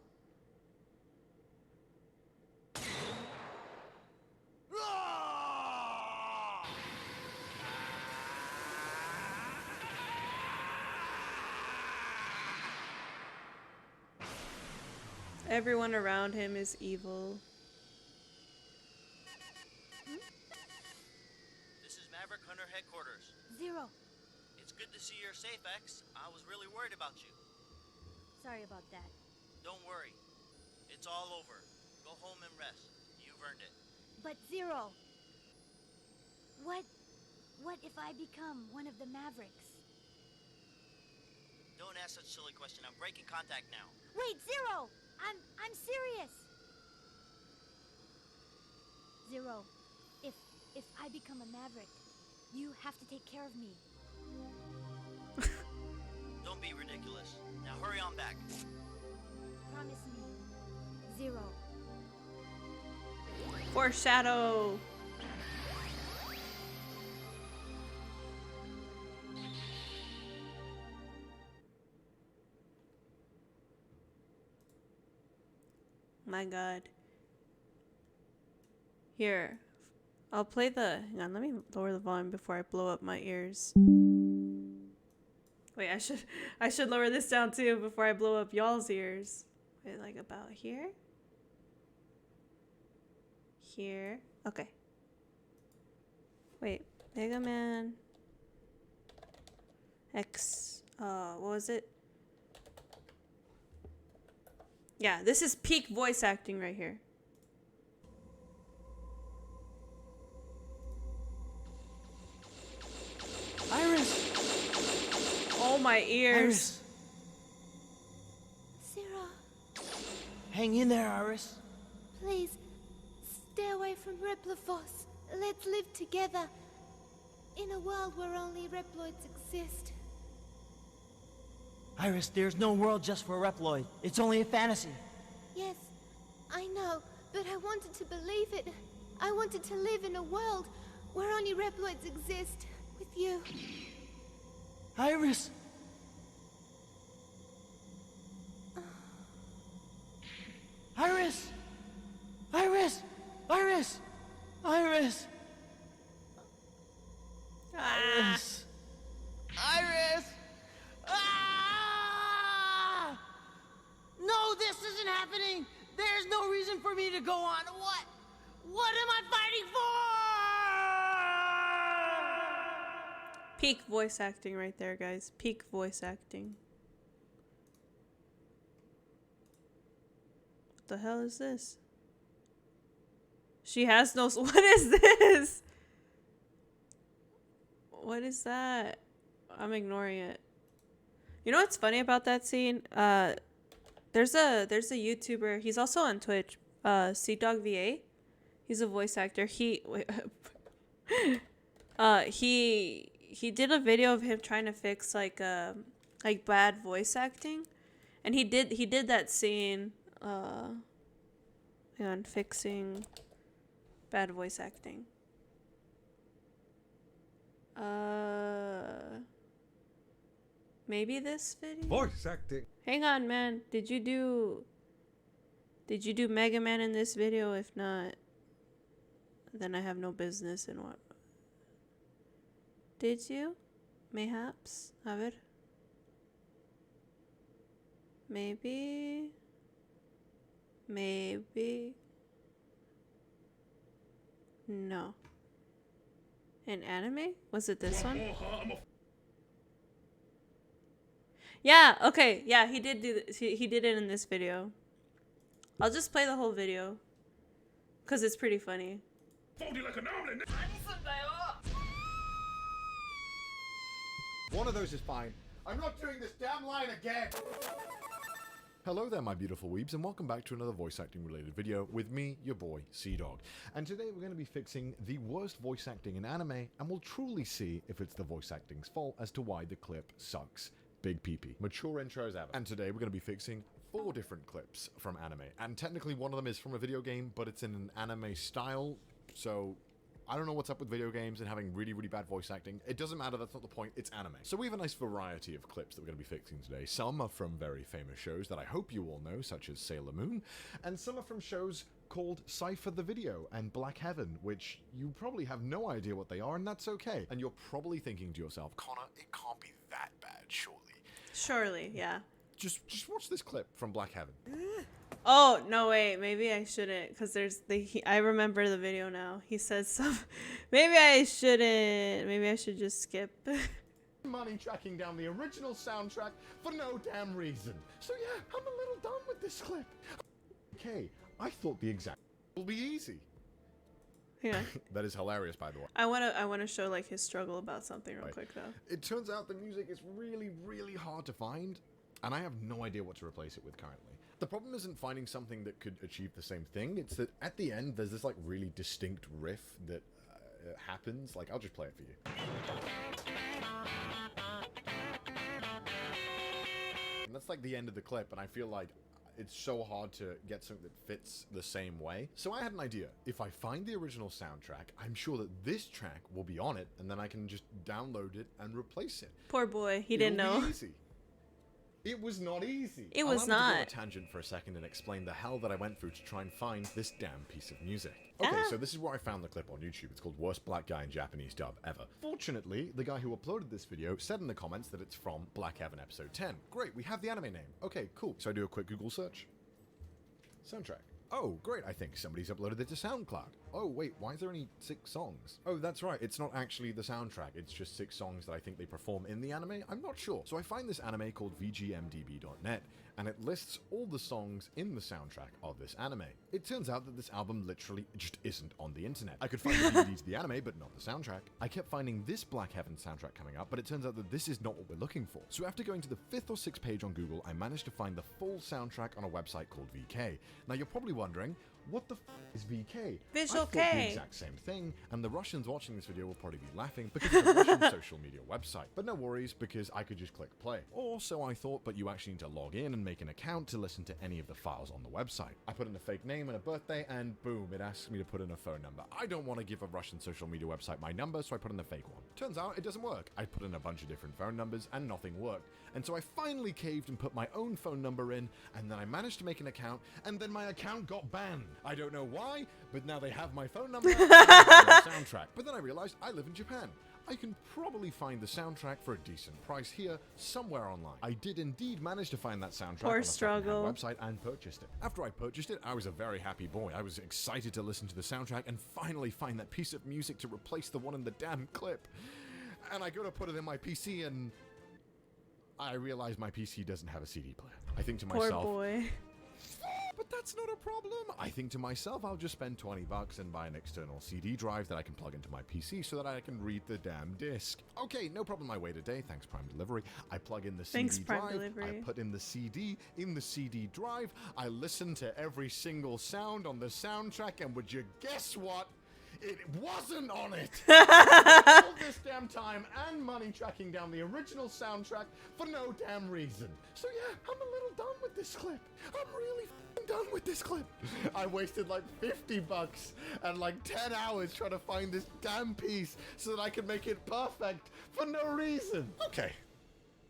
Everyone around him is evil. This is Maverick Hunter Headquarters. Zero. It's good to see you're safe, X. I was really worried about you. Sorry about that. Don't worry. It's all over. Go home and rest. You've earned it. But Zero. What if I become one of the Mavericks? Don't ask such a silly question. I'm breaking contact now. Wait, Zero! I'm serious. Zero, if I become a Maverick, you have to take care of me. Don't be ridiculous. Now hurry on back. Promise me. Zero. Foreshadow. My God. Here. I'll play the... Hang on, let me lower the volume before I blow up my ears. Wait, I should lower this down too before I blow up y'all's ears. Wait, like about here? Here. Okay. Wait, Megaman X. What was it? Yeah, this is peak voice acting right here. Iris! Oh, my ears. Iris. Zero, Hang in there, Iris. please, stay away from Repliforce. Let's live together in a world where only Reploids exist. Iris, there's no world just for Reploid. It's only a fantasy. Yes, I know, but I wanted to believe it. I wanted to live in a world where only Reploids exist with you. Iris! Iris! Iris! Iris! Iris! Iris! Iris! Ah! No, this isn't happening! There's no reason for me to go on. What? What am I fighting for? Peak voice acting right there, guys. Peak voice acting. What the hell is this? She has no... What is this? What is that? I'm ignoring it. You know what's funny about that scene? There's a YouTuber. He's also on Twitch. CDogVA. He's a voice actor. He did a video of him trying to fix like bad voice acting, and he did that scene on fixing bad voice acting. Maybe this video? Voice acting. Hang on, man. Did you do Megaman in this video? If not, then I have no business in what. Did you? Mayhaps? A ver. Maybe. No. In anime? Was it this one? Yeah, okay. Yeah, he did do this. He did it in this video. I'll just play the whole video. Because it's pretty funny. One of those is fine. I'm not doing this damn line again! Hello there, my beautiful weebs, and welcome back to another voice acting related video with me, your boy, CDog. And today we're going to be fixing the worst voice acting in anime, and we'll truly see if it's the voice acting's fault as to why the clip sucks. Big PP. Mature intro as ever. And today we're going to be fixing 4 different clips from anime. And technically one of them is from a video game, but it's in an anime style, so I don't know what's up with video games and having really, really bad voice acting. It doesn't matter, that's not the point, it's anime. So we have a nice variety of clips that we're going to be fixing today. Some are from very famous shows that I hope you all know, such as Sailor Moon, and some are from shows called Cypher the Video and Black Heaven, which you probably have no idea what they are, and that's okay. And you're probably thinking to yourself, Connor, it can't be that bad, surely. Surely, yeah. Just watch this clip from Black Heaven. Oh, no, wait. Maybe I shouldn't, because I remember the video now. He says some... Maybe I shouldn't. Maybe I should just skip. Money tracking down the original soundtrack for no damn reason. So yeah, I'm a little done with this clip. Okay, I thought the exact will be easy. Yeah. That is hilarious, by the way. I wanna show like his struggle about something real quick though. It turns out the music is really, really hard to find, and I have no idea what to replace it with currently. The problem isn't finding something that could achieve the same thing, it's that at the end there's this like really distinct riff that happens. Like, I'll just play it for you. And that's like the end of the clip, and I feel like it's so hard to get something that fits the same way. So I had an idea. If I find the original soundtrack, I'm sure that this track will be on it, and then I can just download it and replace it. Poor boy, he didn't know. Easy. It was not easy. It was Allow me to go on not. a tangent for a second and explain the hell that I went through to try and find this damn piece of music. Okay, so this is where I found the clip on YouTube. It's called Worst Black Guy in Japanese Dub Ever. Fortunately, the guy who uploaded this video said in the comments that it's from Black Heaven Episode 10. Great, we have the anime name. Okay, cool. So I do a quick Google search. Soundtrack. Oh, great, I think somebody's uploaded it to SoundCloud. oh wait, why is there only 6 songs? Oh, that's right, it's not actually the soundtrack, it's just 6 songs that I think they perform in the anime. I'm not sure. So I find this anime called VGMDB.net, and it lists all the songs in the soundtrack of this anime. It turns out that this album literally just isn't on the internet. I could find the DVD to the anime, but not the soundtrack. I kept finding this Black Heaven soundtrack coming up, but it turns out that this is not what we're looking for. So after going to the 5th or 6th page on Google, I managed to find the full soundtrack on a website called VK. Now you're probably wondering, what the is VK? Visual I thought K. the exact same thing, and the Russians watching this video will probably be laughing because it's a Russian social media website. But no worries, because I could just click play. Or so I thought, but you actually need to log in and make an account to listen to any of the files on the website. I put in a fake name and a birthday, and boom, it asks me to put in a phone number. I don't want to give a Russian social media website my number, so I put in a fake one. Turns out it doesn't work. I put in a bunch of different phone numbers, and nothing worked. And so I finally caved and put my own phone number in, and then I managed to make an account, and then my account got banned. I don't know why, but now they have my phone number and my soundtrack. But then I realized I live in Japan. I can probably find the soundtrack for a decent price here, somewhere online. I did indeed manage to find that soundtrack Poor on a struggle. website and purchased it. After I purchased it, I was a very happy boy. I was excited to listen to the soundtrack and finally find that piece of music to replace the one in the damn clip. And I go to put it in my PC and I realize my PC doesn't have a CD player. I think to Poor myself, boy. but that's not a problem. I think to myself, I'll just spend 20 bucks and buy an external CD drive that I can plug into my PC so that I can read the damn disc. Okay, no problem. I wait a day. Thanks, Prime Delivery. I plug in the Thanks, CD Prime drive. Delivery. I put in the CD in the CD drive. I listen to every single sound on the soundtrack, and would you guess what? It wasn't on it. All this damn time and money tracking down the original soundtrack for no damn reason. So yeah, I'm a little done with this clip. I'm really done with this clip. I wasted like 50 bucks and like 10 hours trying to find this damn piece so that I could make it perfect for no reason. Okay.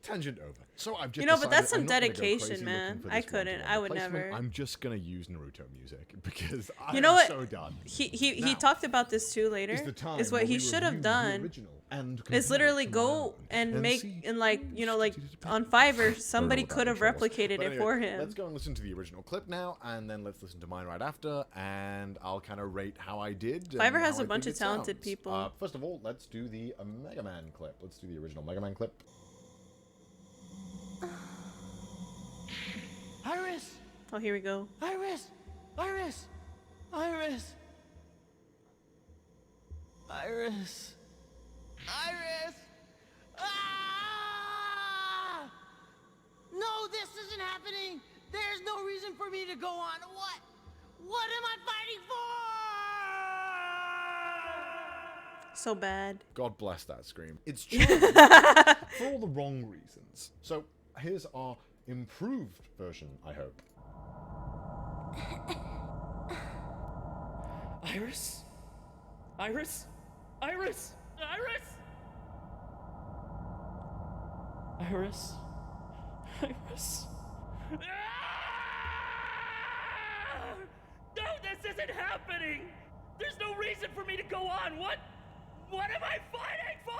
Tangent over. So I've just You know, but that's decided some I'm not gonna go dedication, crazy man. looking for I this couldn't. one-to-one I would replacement. never. I'm just gonna use Naruto music because You I'm know what? so done. He Now, talked about this too later. is the time Is what where he we should have review the done. original and compare Is it literally to my go own and make see and like you know like which on Fiverr I don't know somebody what that could have intro was. replicated But it anyway, for him. Let's go and listen to the original clip now, and then let's listen to mine right after, and I'll kind of rate how I did. and Fiverr has how a I bunch think of it talented sounds. people. First of all, let's do the Megaman clip. Let's do the original Megaman clip. Iris! Oh, here we go. Iris! Iris! Iris! Iris! Iris! Ah! No, this isn't happening! There's no reason for me to go on. What? What am I fighting for? So bad. God bless that scream. It's charming for all the wrong reasons. So here's our improved version, I hope. Iris? Iris? Iris? Iris? Iris? Iris? Ah! No, this isn't happening! There's no reason for me to go on! What am I fighting for?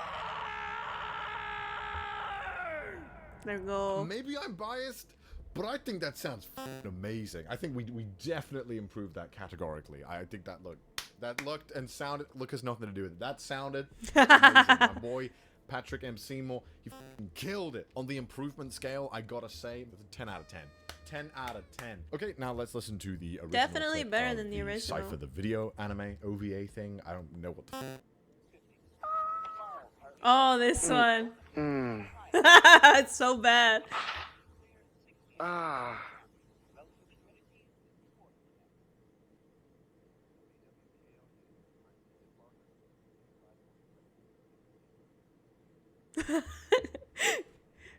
There we go. Maybe I'm biased, but I think that sounds amazing. I think we definitely improved that categorically. I think that looked and sounded. Look has nothing to do with it. That sounded amazing. My boy Patrick M. Seymour, he killed it. On the improvement scale, I gotta say, 10 out of 10. 10 out of 10. Okay, now let's listen to the original. Definitely clip better of than the original. Cypher the video anime OVA thing. I don't know what the. Oh, this one. It's so bad.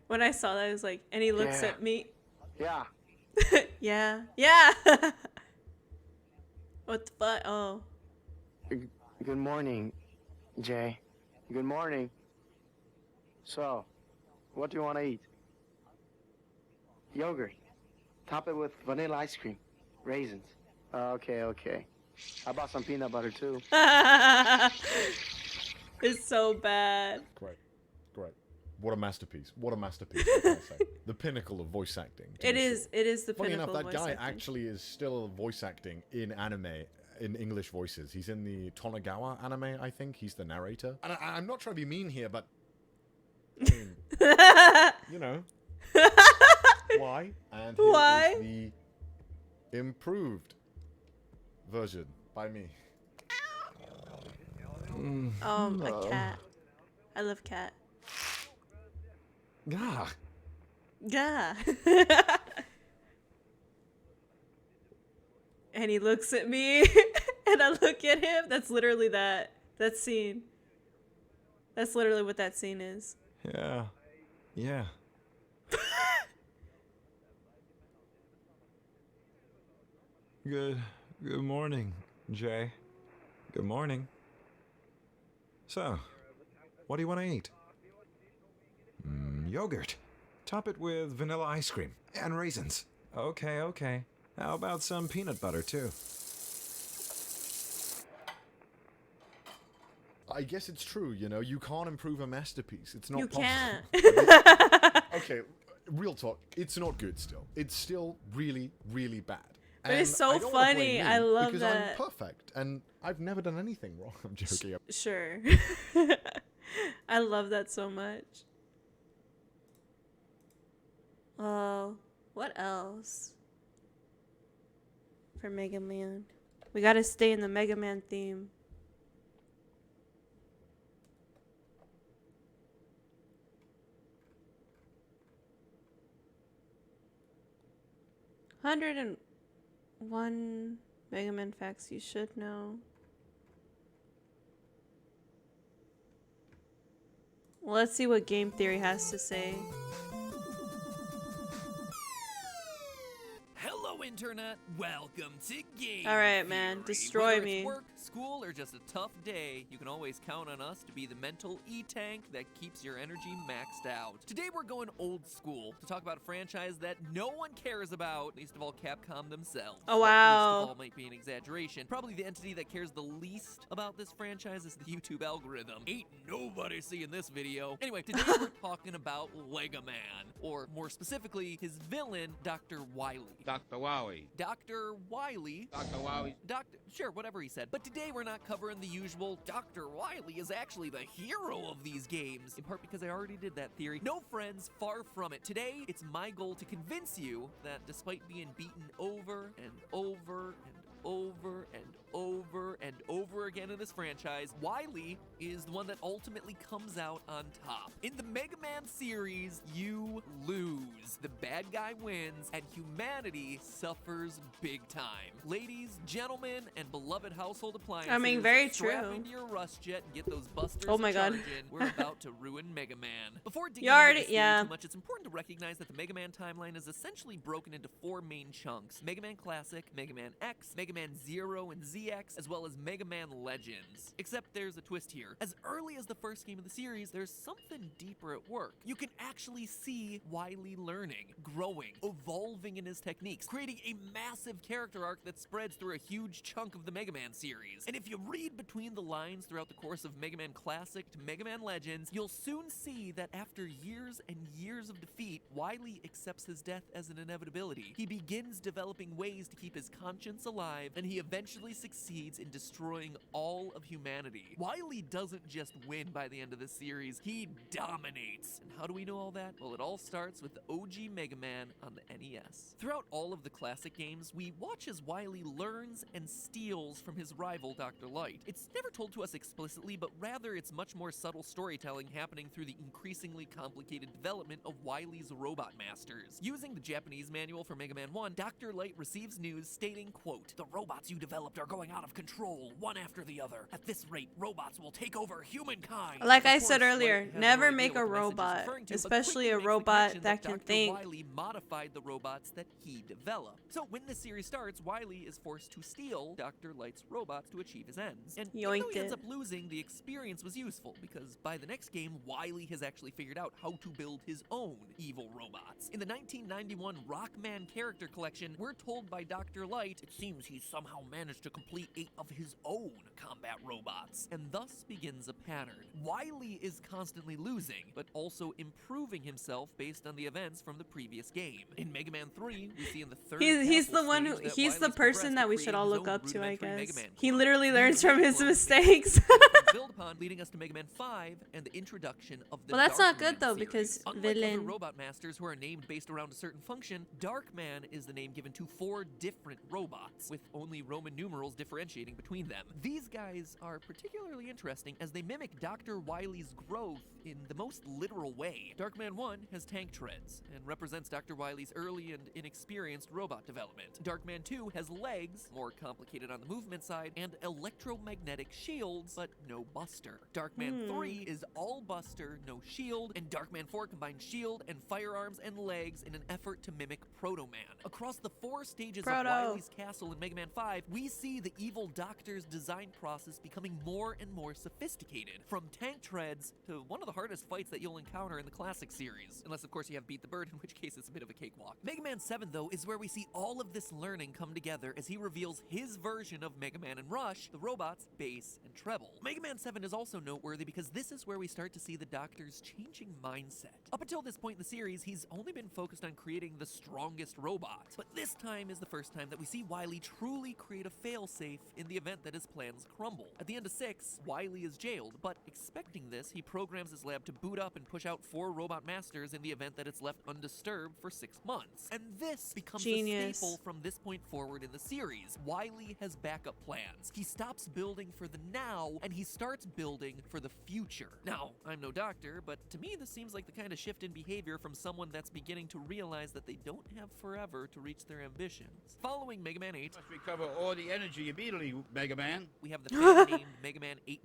When I saw that, I was like, and he looks at me. Yeah. Yeah. Yeah. What the fuck? Oh. Good morning, Jay. Good morning. So, what do you want to eat? Yogurt. Top it with vanilla ice cream. Raisins. Okay, okay. How about some peanut butter, too? It's so bad. Great. Great. What a masterpiece. What a masterpiece. What can I say? The pinnacle of voice acting. It is the Funny pinnacle enough, that of guy voice acting. actually is still voice acting in anime in English voices. He's in the Tonegawa anime, I think. He's the narrator. And I'm not trying to be mean here, but I mean, you know, why? And here Why? is the improved version by me. A cat. I love cat. Gah. Yeah. And he looks at me and I look at him. That's literally that scene. That's literally what that scene is. Yeah. Yeah. Good morning, Jay. Good morning. So, what do you want to eat? Yogurt. Top it with vanilla ice cream and raisins. Okay. How about some peanut butter, too? I guess it's true, you know, you can't improve a masterpiece. It's not You possible. can't. Okay, real talk. It's not good still. It's still really, really bad. But it's And so I don't wanna funny. blame me I love because that. I'm perfect and I've never done anything wrong. I'm joking. Sure. I love that so much. What else? For Mega Man. We gotta stay in the Mega Man theme. $101 Mega Man facts you should know. Well, let's see what Game Theory has to say. Hello, Internet. Welcome to Game All right, man. Theory. Destroy Whether me. It's work, school, or just a tough day, you can always count on us to be the mental E-tank that keeps your energy maxed out. Today, we're going old school to talk about a franchise that no one cares about, least of all Capcom themselves. Oh, But wow. least of all might be an exaggeration. Probably the entity that cares the least about this franchise is the YouTube algorithm. Ain't nobody seeing this video. Anyway, today we're talking about Megaman, or more specifically, his villain, Dr. Wily. Dr. Wowie. Dr. Wily. Dr. Wowie. Sure, whatever he said. But today we're not covering the usual Dr. Wily is actually the hero of these games. In part because I already did that theory. No, friends, far from it. Today, it's my goal to convince you that despite being beaten over and over and over and over and over again in this franchise, Wily is the one that ultimately comes out on top. In the Mega Man series, you lose. The bad guy wins, and humanity suffers big time. Ladies, gentlemen, and beloved household appliances, I mean, very strap true. into your Rust Jet and get those busters Oh my God. charging. We're about to ruin Mega Man. Before digging You already- into this theory yeah. too much, it's important to recognize that the Mega Man timeline is essentially broken into 4 main chunks: Mega Man Classic, Mega Man X, Mega Man 0 and ZX, as well as Mega Man Legends. Except there's a twist here. As early as the first game of the series, there's something deeper at work. You can actually see Wily learning, growing, evolving in his techniques, creating a massive character arc that spreads through a huge chunk of the Mega Man series. And if you read between the lines throughout the course of Mega Man Classic to Mega Man Legends, you'll soon see that after years and years of defeat, Wily accepts his death as an inevitability. He begins developing ways to keep his conscience alive, and he eventually succeeds in destroying all of humanity. Wily doesn't just win by the end of the series, he dominates. And how do we know all that? Well, it all starts with the OG Mega Man on the NES. Throughout all of the classic games, we watch as Wily learns and steals from his rival, Dr. Light. It's never told to us explicitly, but rather it's much more subtle storytelling happening through the increasingly complicated development of Wily's robot masters. Using the Japanese manual for Mega Man 1, Dr. Light receives news stating, quote, "The robots you developed are going out of control, one after the other. At this rate, robots will take over humankind." Like I Of said course, earlier, Light has never no idea make a what the message is robot, referring to, but especially quickly a makes the robot connection that can Dr. think. Wily modified the robots that he developed. So when the series starts, Wily is forced to steal Dr. Light's robots to achieve his ends. And even though Yoinked he ends it. up losing, the experience was useful, because by the next game, Wily has actually figured out how to build his own evil robots. In the 1991 Rockman character collection, we're told by Dr. Light, it seems he's somehow managed to complete 8 of his own combat robots, and thus begins a pattern. Wily is constantly losing, but also improving himself based on the events from the previous game. In Mega Man 3, we see in the third He's the castle one who stage that he's the Wily's person progressed that to we create should all his look own up to, I rudimentary guess. Mega Man He clone. literally These learns from his clones mistakes. build upon, leading us to Mega Man 5 and the introduction of the Well, that's Dark not good Man though, series. because Unlike other villain. robot masters who are named based around a certain function, Dark Man is the name given to 4 different robots, with only Roman numerals differentiating between them. These guys are particularly interesting as they mimic Dr. Wily's growth in the most literal way. Darkman 1 has tank treads and represents Dr. Wily's early and inexperienced robot development. Darkman 2 has legs, more complicated on the movement side, and electromagnetic shields, but no Buster. Darkman 3 is all Buster, no shield, and Darkman 4 combines shield and firearms and legs in an effort to mimic Proto Man. Across the 4 stages of Wily's castle in Mega Man 5, we see the evil Doctor's design process becoming more and more sophisticated, from tank treads to one of the hardest fights that you'll encounter in the classic series, unless of course you have Beat the Bird, in which case it's a bit of a cakewalk. Mega Man 7 though is where we see all of this learning come together as he reveals his version of Mega Man and Rush, the robots, bass, and treble. Mega Man 7 is also noteworthy because this is where we start to see the Doctor's changing mindset. Up until this point in the series, he's only been focused on creating the strongest robots, but this time is the first time that we see Wily truly create a failsafe in the event that his plans crumble. At the end of 6, Wily is jailed, but expecting this, he programs his lab to boot up and push out 4 robot masters in the event that it's left undisturbed for 6 months. And this becomes a staple from this point forward in the series. Wily has backup plans. He stops building for the now, and he starts building for the future. Now, I'm no doctor, but to me this seems like the kind of shift in behavior from someone that's beginning to realize that they don't have forever to reach their ambitions. Following Mega Man 8, Must recover all the energy immediately, Mega Man. we have the fan-named Mega Man 8.5,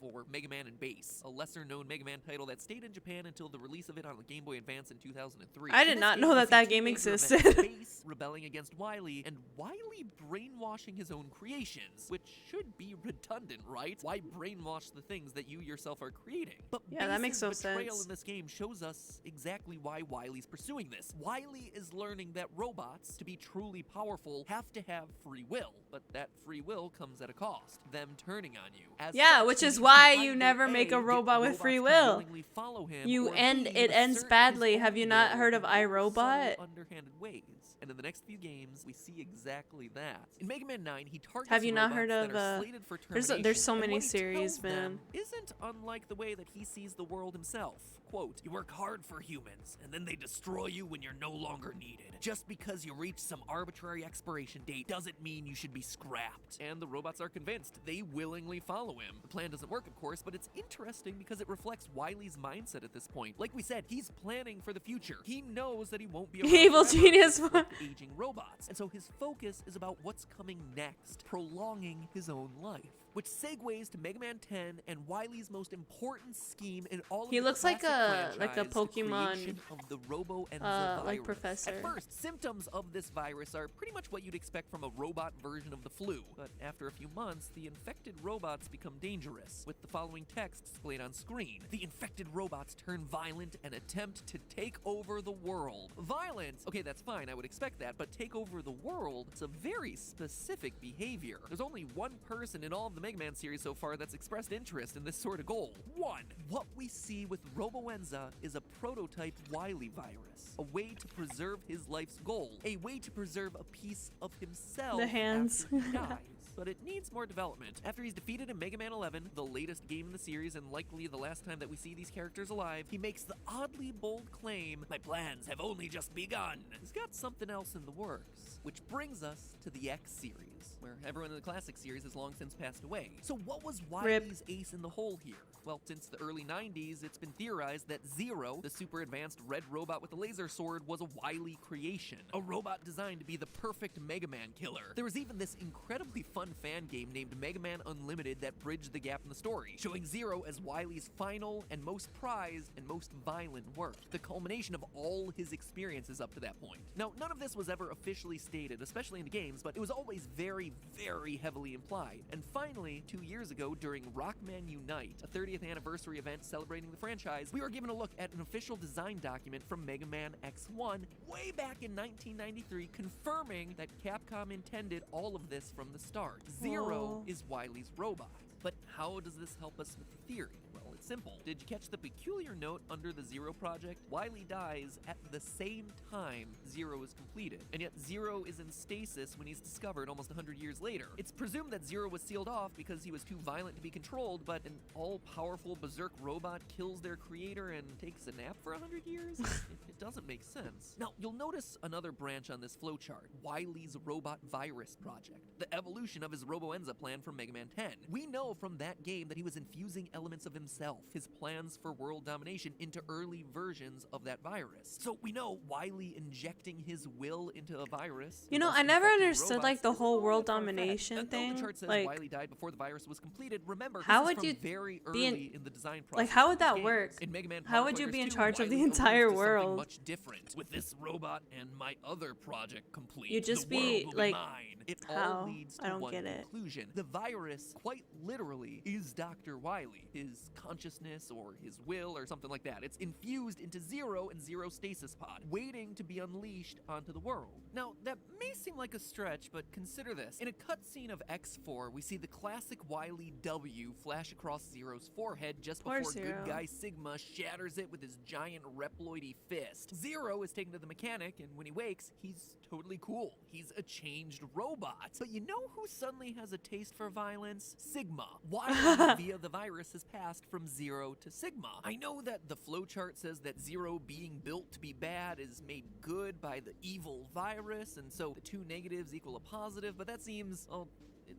or Mega Man and Bass, a lesser-known Mega Man title that stayed in Japan until the release of it on the Game Boy Advance in 2003. I did not know that that game existed. Bass rebelling against Wily, and Wily brainwashing his own creations, which should be redundant, right? Why brainwash the things that you yourself are creating? But Yeah, that makes no betrayal sense. in this game shows us exactly why Wily's pursuing this. Wily is learning that robots, to be truly powerful, have to have free will, but that free will comes at a cost, them turning on you. As Yeah, such, which he is needs to why you either never make a A, get robot with robots free to will. willingly follow him, You or end B, it ends assert badly. his Have you own not will heard of in iRobot? subtle, underhanded ways. And in the next few games, we see exactly that. In Mega Man 9, he targets Have you not robots heard that of are slated for there's termination, so and many what he series, tells man. them isn't unlike the way that he sees the world himself. Quote, "You work hard for humans, and then they destroy you when you're no longer needed. Just because you reach some arbitrary expiration date doesn't mean you should be scrapped." And the robots are convinced. They willingly follow him. The plan doesn't work, of course, but it's interesting because it reflects Wily's mindset at this point. Like we said, he's planning for the future. He knows that he won't be around Evil forever genius. with aging robots. And so his focus is about what's coming next, prolonging his own life. Which segues to Mega Man 10 and Wily's most important scheme in all of He the looks like classic a franchise, Pokemon, the creation of the Robo-Enza virus. like professor. At first, symptoms of this virus are pretty much what you'd expect from a robot version of the flu. But after a few months, the infected robots become dangerous, with the following text displayed on screen. The infected robots turn violent and attempt to take over the world. Violence? Okay, that's fine, I would expect that, but take over the world? It's a very specific behavior. There's only one person in all of the Mega Man series so far that's expressed interest in this sort of goal. One, what we see with Robo-Enza is a prototype Wily virus, a way to preserve his life's goal, a way to preserve a piece of himself The hands. after he dies. But it needs more development. After he's defeated in Mega Man 11, the latest game in the series and likely the last time that we see these characters alive, he makes the oddly bold claim, "My plans have only just begun." He's got something else in the works, which brings us to the X series, where everyone in the classic series has long since passed away. So what was Wily's ace in the hole here? Well, since the early 90s, it's been theorized that Zero, the super advanced red robot with the laser sword, was a Wily creation, a robot designed to be the perfect Mega Man killer. There was even this incredibly fun fan game named Mega Man Unlimited that bridged the gap in the story, showing Zero as Wily's final and most prized and most violent work, the culmination of all his experiences up to that point. Now, none of this was ever officially stated, especially in the games, but it was always very, very heavily implied. And finally, 2 years ago, during Rockman Unite, a 30 30th anniversary event celebrating the franchise, we were given a look at an official design document from Mega Man X1 way back in 1993, confirming that Capcom intended all of this from the start. Zero is Wily's robot. But how does this help us with the theory? Well, it's simple. Did you catch the peculiar note under the Zero project? Wily dies at the same time Zero is completed, and yet Zero is in stasis when he's discovered almost 100 years later. It's presumed that Zero was sealed off because he was too violent to be controlled, but an all-powerful berserk robot kills their creator and takes a nap for 100 years? It doesn't make sense. Now, you'll notice another branch on this flowchart, Wily's Robot Virus project, the evolution of his Robo-Enza plan from Mega Man 10. We know from that game that he was infusing elements of himself, his plans for world domination, into early versions of that virus. So we know Wily injecting his will into a virus. You know, I never understood like the whole world domination thing. The chart says Like, Wily died before the virus was completed. Remember, how this is would you from very be early in the design process. like, how would that games. work? In Mega Man How Power would you Players be in 2, charge of the Wily alludes entire to something world? much different. With this robot and my other project complete, You'd just the be, world will like, mine. It how? all leads to I don't one get it. conclusion. The virus, quite literally, is Dr. Wily, his consciousness or his will or something like that. It's infused into Zero and Zero's stasis pod, waiting to be unleashed onto the world. Now, that may seem like a stretch, but consider this. In a cutscene of X4, we see the classic Wily W flash across Zero's forehead just Poor before Zero. good guy Sigma shatters it with his giant Reploidy fist. Zero is taken to the mechanic, and when he wakes, he's totally cool. He's a changed robot. But you know who suddenly has a taste for violence? Sigma. Wily, via the virus, has passed from Zero to Sigma. I know that the flowchart says that Zero being built to be bad is made good by the evil virus, and so the two negatives equal a positive, but that seems, well,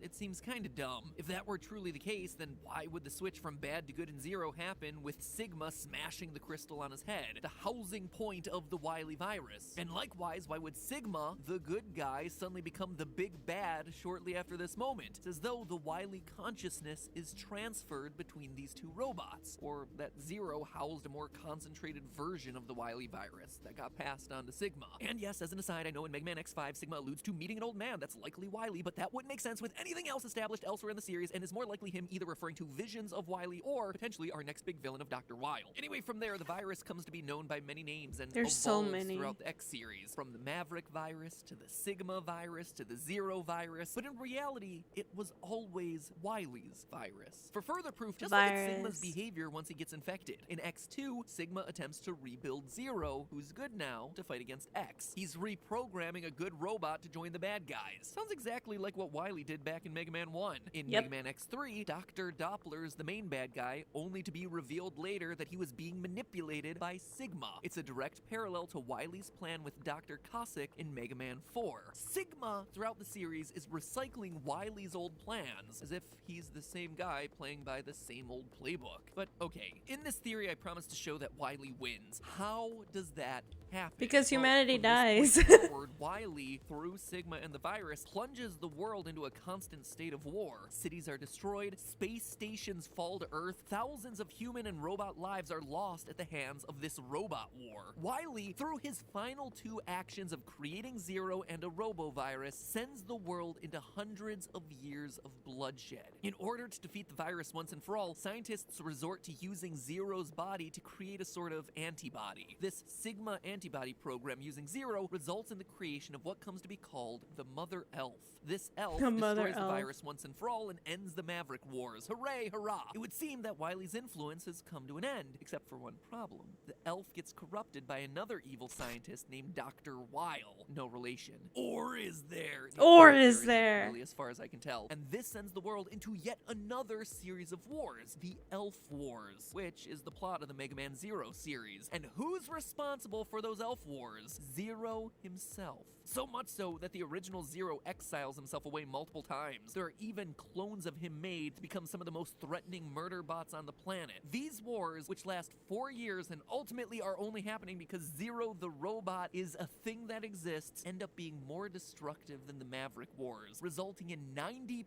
it seems kind of dumb. If that were truly the case, then why would the switch from bad to good in Zero happen with Sigma smashing the crystal on his head, the housing point of the Wily virus? And likewise, why would Sigma, the good guy, suddenly become the big bad shortly after this moment? It's as though the Wily consciousness is transferred between these two robots, or that Zero housed a more concentrated version of the Wily virus that got passed on to Sigma. And yes, as an aside, I know in Mega Man X5, Sigma alludes to meeting an old man that's likely Wily, but that wouldn't make sense with anything else established elsewhere in the series, and is more likely him either referring to visions of Wily or potentially our next big villain of Dr. Wile. Anyway, from there, the virus comes to be known by many names and There's so evolves many. throughout the X series, from the Maverick virus to the Sigma virus to the Zero virus, but in reality, it was always Wily's virus. For further proof, just look at Sigma's behavior once he gets infected. In X2, Sigma attempts to rebuild Zero, who's good now, to fight against X. He's reprogramming a good robot to join the bad guys. Sounds exactly like what Wily did back in Mega Man 1. In Mega Man X3, Dr. Doppler's the main bad guy, only to be revealed later that he was being manipulated by Sigma. It's a direct parallel to Wily's plan with Dr. Cossack in Mega Man 4. Sigma, throughout the series, is recycling Wily's old plans, as if he's the same guy playing by the same old playbook. But okay, in this theory I promise to show that Wily wins. How does that happen? Because humanity dies. From this point forward, Wily, through Sigma and the virus, plunges the world into a constant state of war. Cities are destroyed, space stations fall to Earth, thousands of human and robot lives are lost at the hands of this robot war. Wily, through his final two actions of creating Zero and a robovirus, sends the world into hundreds of years of bloodshed. In order to defeat the virus once and for all, scientists resort to using Zero's body to create a sort of antibody. This Sigma antibody program using Zero results in the creation of what comes to be called the Mother Elf. This elf destroys the virus once and for all and ends the Maverick Wars. Hooray, hurrah! It would seem that Wily's influence has come to an end, except for one problem. The elf gets corrupted by another evil scientist named Dr. Wile. No relation. Or is there? Or is there? Really, as far as I can tell. And this sends the world into yet another series of wars, the Elf Wars, which is the plot of the Mega Man Zero series. And who's responsible for those Elf Wars? Zero himself. So much so that the original Zero exiles himself away multiple times. There are even clones of him made to become some of the most threatening murder bots on the planet. These wars, which last 4 years and ultimately are only happening because Zero the robot is a thing that exists, end up being more destructive than the Maverick Wars, resulting in 90%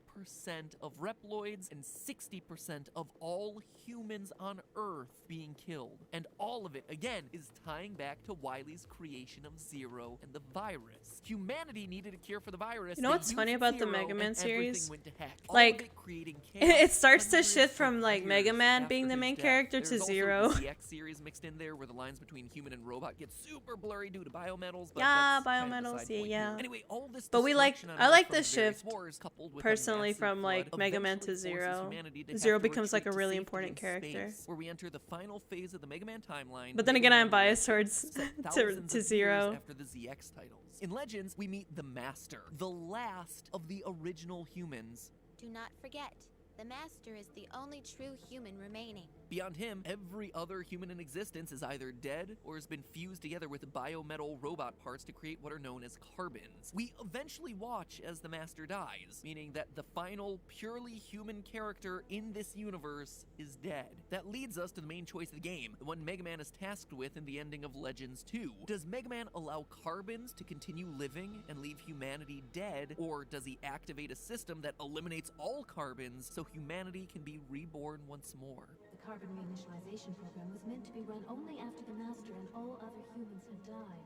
of Reploids and 60% of all humans on Earth being killed. And all of it, again, is tying back to Wily's creation of Zero and the virus. Humanity needed a cure for the virus. You know what's funny about the Mega Man series. went to heck. All Like, of it creating it chaos starts to hundreds shift of from like years Mega Man after being the his main death. character There's to also Zero. the ZX series mixed in there, where the lines between human and robot get super blurry due to biometals. But Yeah, that's kind of a biometals, side yeah, point yeah. here. Anyway, all this But we like, destruction on I like Earth from the the various shift wars, coupled with a personally massive from like flood, Mega Man to eventually forces Zero. humanity to have Zero to becomes like a retreat to really safety important in character. space, where we enter the final phase of the Mega Man timeline. But then Mega again, I'm Man biased Legends, towards set to thousands of years Zero. after the ZX titles. In Legends, we meet the Master, the last of the original humans. Do not forget, the Master is the only true human remaining. Beyond him, every other human in existence is either dead or has been fused together with biometal robot parts to create what are known as carbons. We eventually watch as the Master dies, meaning that the final, purely human character in this universe is dead. That leads us to the main choice of the game, the one Mega Man is tasked with in the ending of Legends 2. Does Mega Man allow carbons to continue living and leave humanity dead, or does he activate a system that eliminates all carbons so humanity can be reborn once more? The carbon reinitialization program was meant to be run only after the Master and all other humans had died.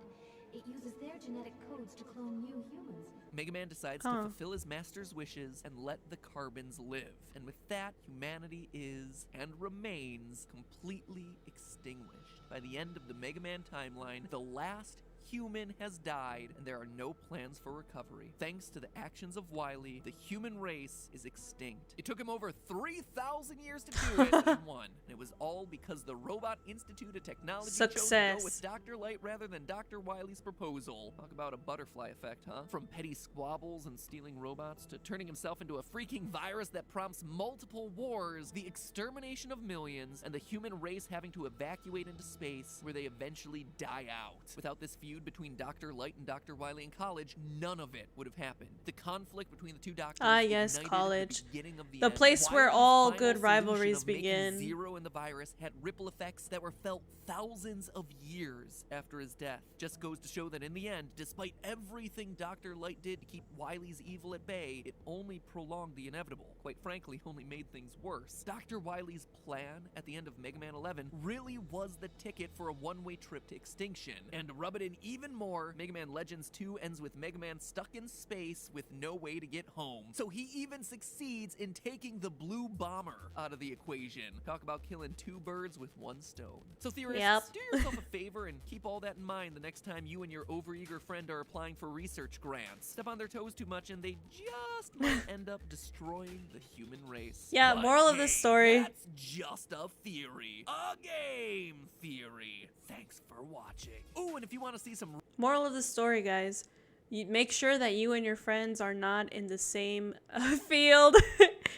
It uses their genetic codes to clone new humans. Mega Man decides to fulfill his master's wishes and let the carbons live. And with that, humanity is, and remains, completely extinguished. By the end of the Mega Man timeline, the last human has died, and there are no plans for recovery. Thanks to the actions of Wily, the human race is extinct. It took him over 3,000 years to do it, but he won. And it was all because the Robot Institute of Technology chose to go with Dr. Light rather than Dr. Wily's proposal. Talk about a butterfly effect, huh? From petty squabbles and stealing robots to turning himself into a freaking virus that prompts multiple wars, the extermination of millions, and the human race having to evacuate into space where they eventually die out. Without this feud between Dr. Light and Dr. Wily in college, none of it would have happened. The conflict between the two doctors yes, ignited college. the beginning of the The end. place where Wily's all final good solution rivalries of making begin. Zero and the virus had ripple effects that were felt thousands of years after his death. Just goes to show that in the end, despite everything Dr. Light did to keep Wily's evil at bay, it only prolonged the inevitable. Quite frankly, only made things worse. Dr. Wily's plan at the end of Mega Man 11 really was the ticket for a one-way trip to extinction. And to rub it in even more, Mega Man Legends 2 ends with Mega Man stuck in space with no way to get home. So he even succeeds in taking the blue bomber out of the equation. Talk about killing two birds with one stone. So theorists, do yourself a favor and keep all that in mind the next time you and your overeager friend are applying for research grants. Step on their toes too much and they just might end up destroying the human race. Yeah, But moral of the hey, story. That's just a theory. A game theory. Thanks for watching. Oh, and if you want to see some Moral of the story, guys. You make sure that you and your friends are not in the same field.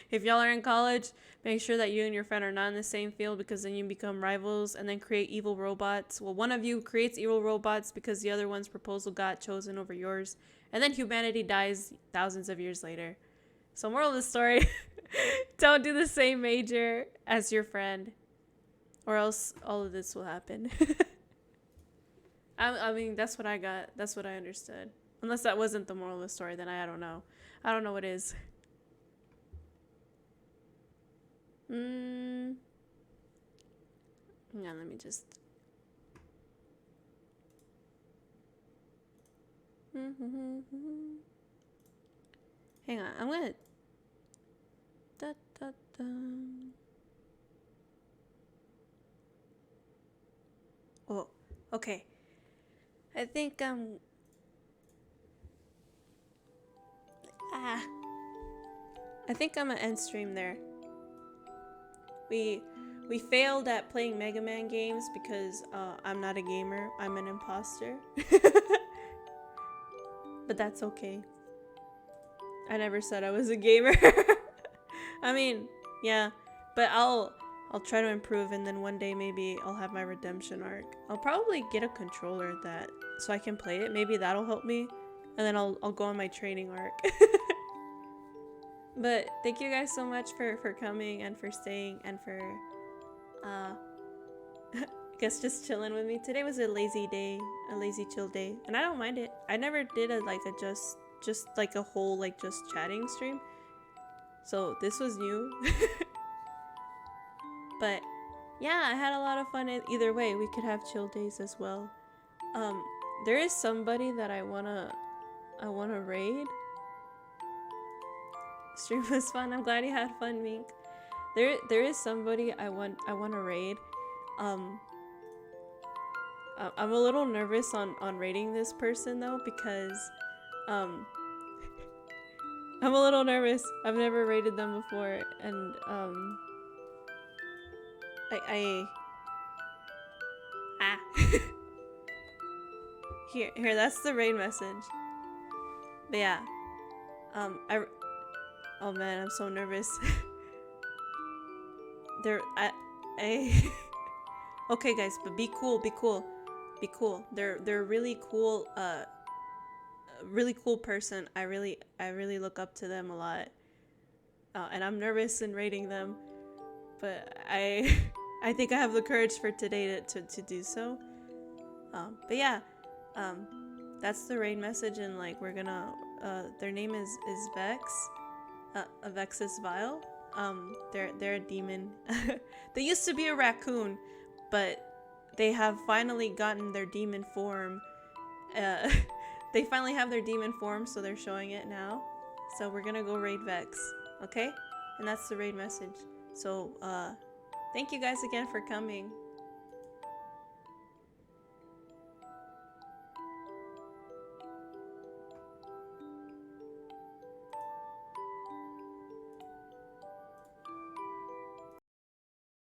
If y'all are in college, make sure that you and your friend are not in the same field, because then you become rivals and then create evil robots. Well, one of you creates evil robots because the other one's proposal got chosen over yours. And then humanity dies thousands of years later. So moral of the story, don't do the same major as your friend, or else all of this will happen. I mean, that's what I got. That's what I understood. Unless that wasn't the moral of the story, then I don't know. I don't know what is. Yeah, let me just... Hang on, I'm gonna... Oh, okay. I think I think I'm gonna end stream there. We failed at playing Mega Man games because I'm not a gamer. I'm an imposter. But that's okay. I never said I was a gamer. I mean, yeah, but I'll try to improve, and then one day maybe I'll have my redemption arc. I'll probably get a controller so I can play it. Maybe that'll help me, and then I'll go on my training arc. But thank you guys so much for coming and for staying and for I guess just chilling with me. Today was a lazy day, a lazy chill day, and I don't mind it. I never did a just like a whole like just chatting stream, so this was new. But yeah, I had a lot of fun. Either way, we could have chill days as well. There is somebody that I wanna raid. Stream was fun. I'm glad you had fun, Mink. There is somebody I want to raid. I'm a little nervous on raiding this person though, because I'm a little nervous. I've never raided them before, and here, that's the raid message. But yeah, oh man, I'm so nervous. Okay guys, but be cool. They're really cool, really cool person. I really look up to them a lot. And I'm nervous in rating them, but I think I have the courage for today to do so. But yeah, that's the raid message, and like we're gonna their name is Vex. Vexus Vile. They're a demon. They used to be a raccoon, but they have finally gotten their demon form. They finally have their demon form, so they're showing it now. So we're gonna go raid Vex, okay? And that's the raid message. So thank you guys again for coming.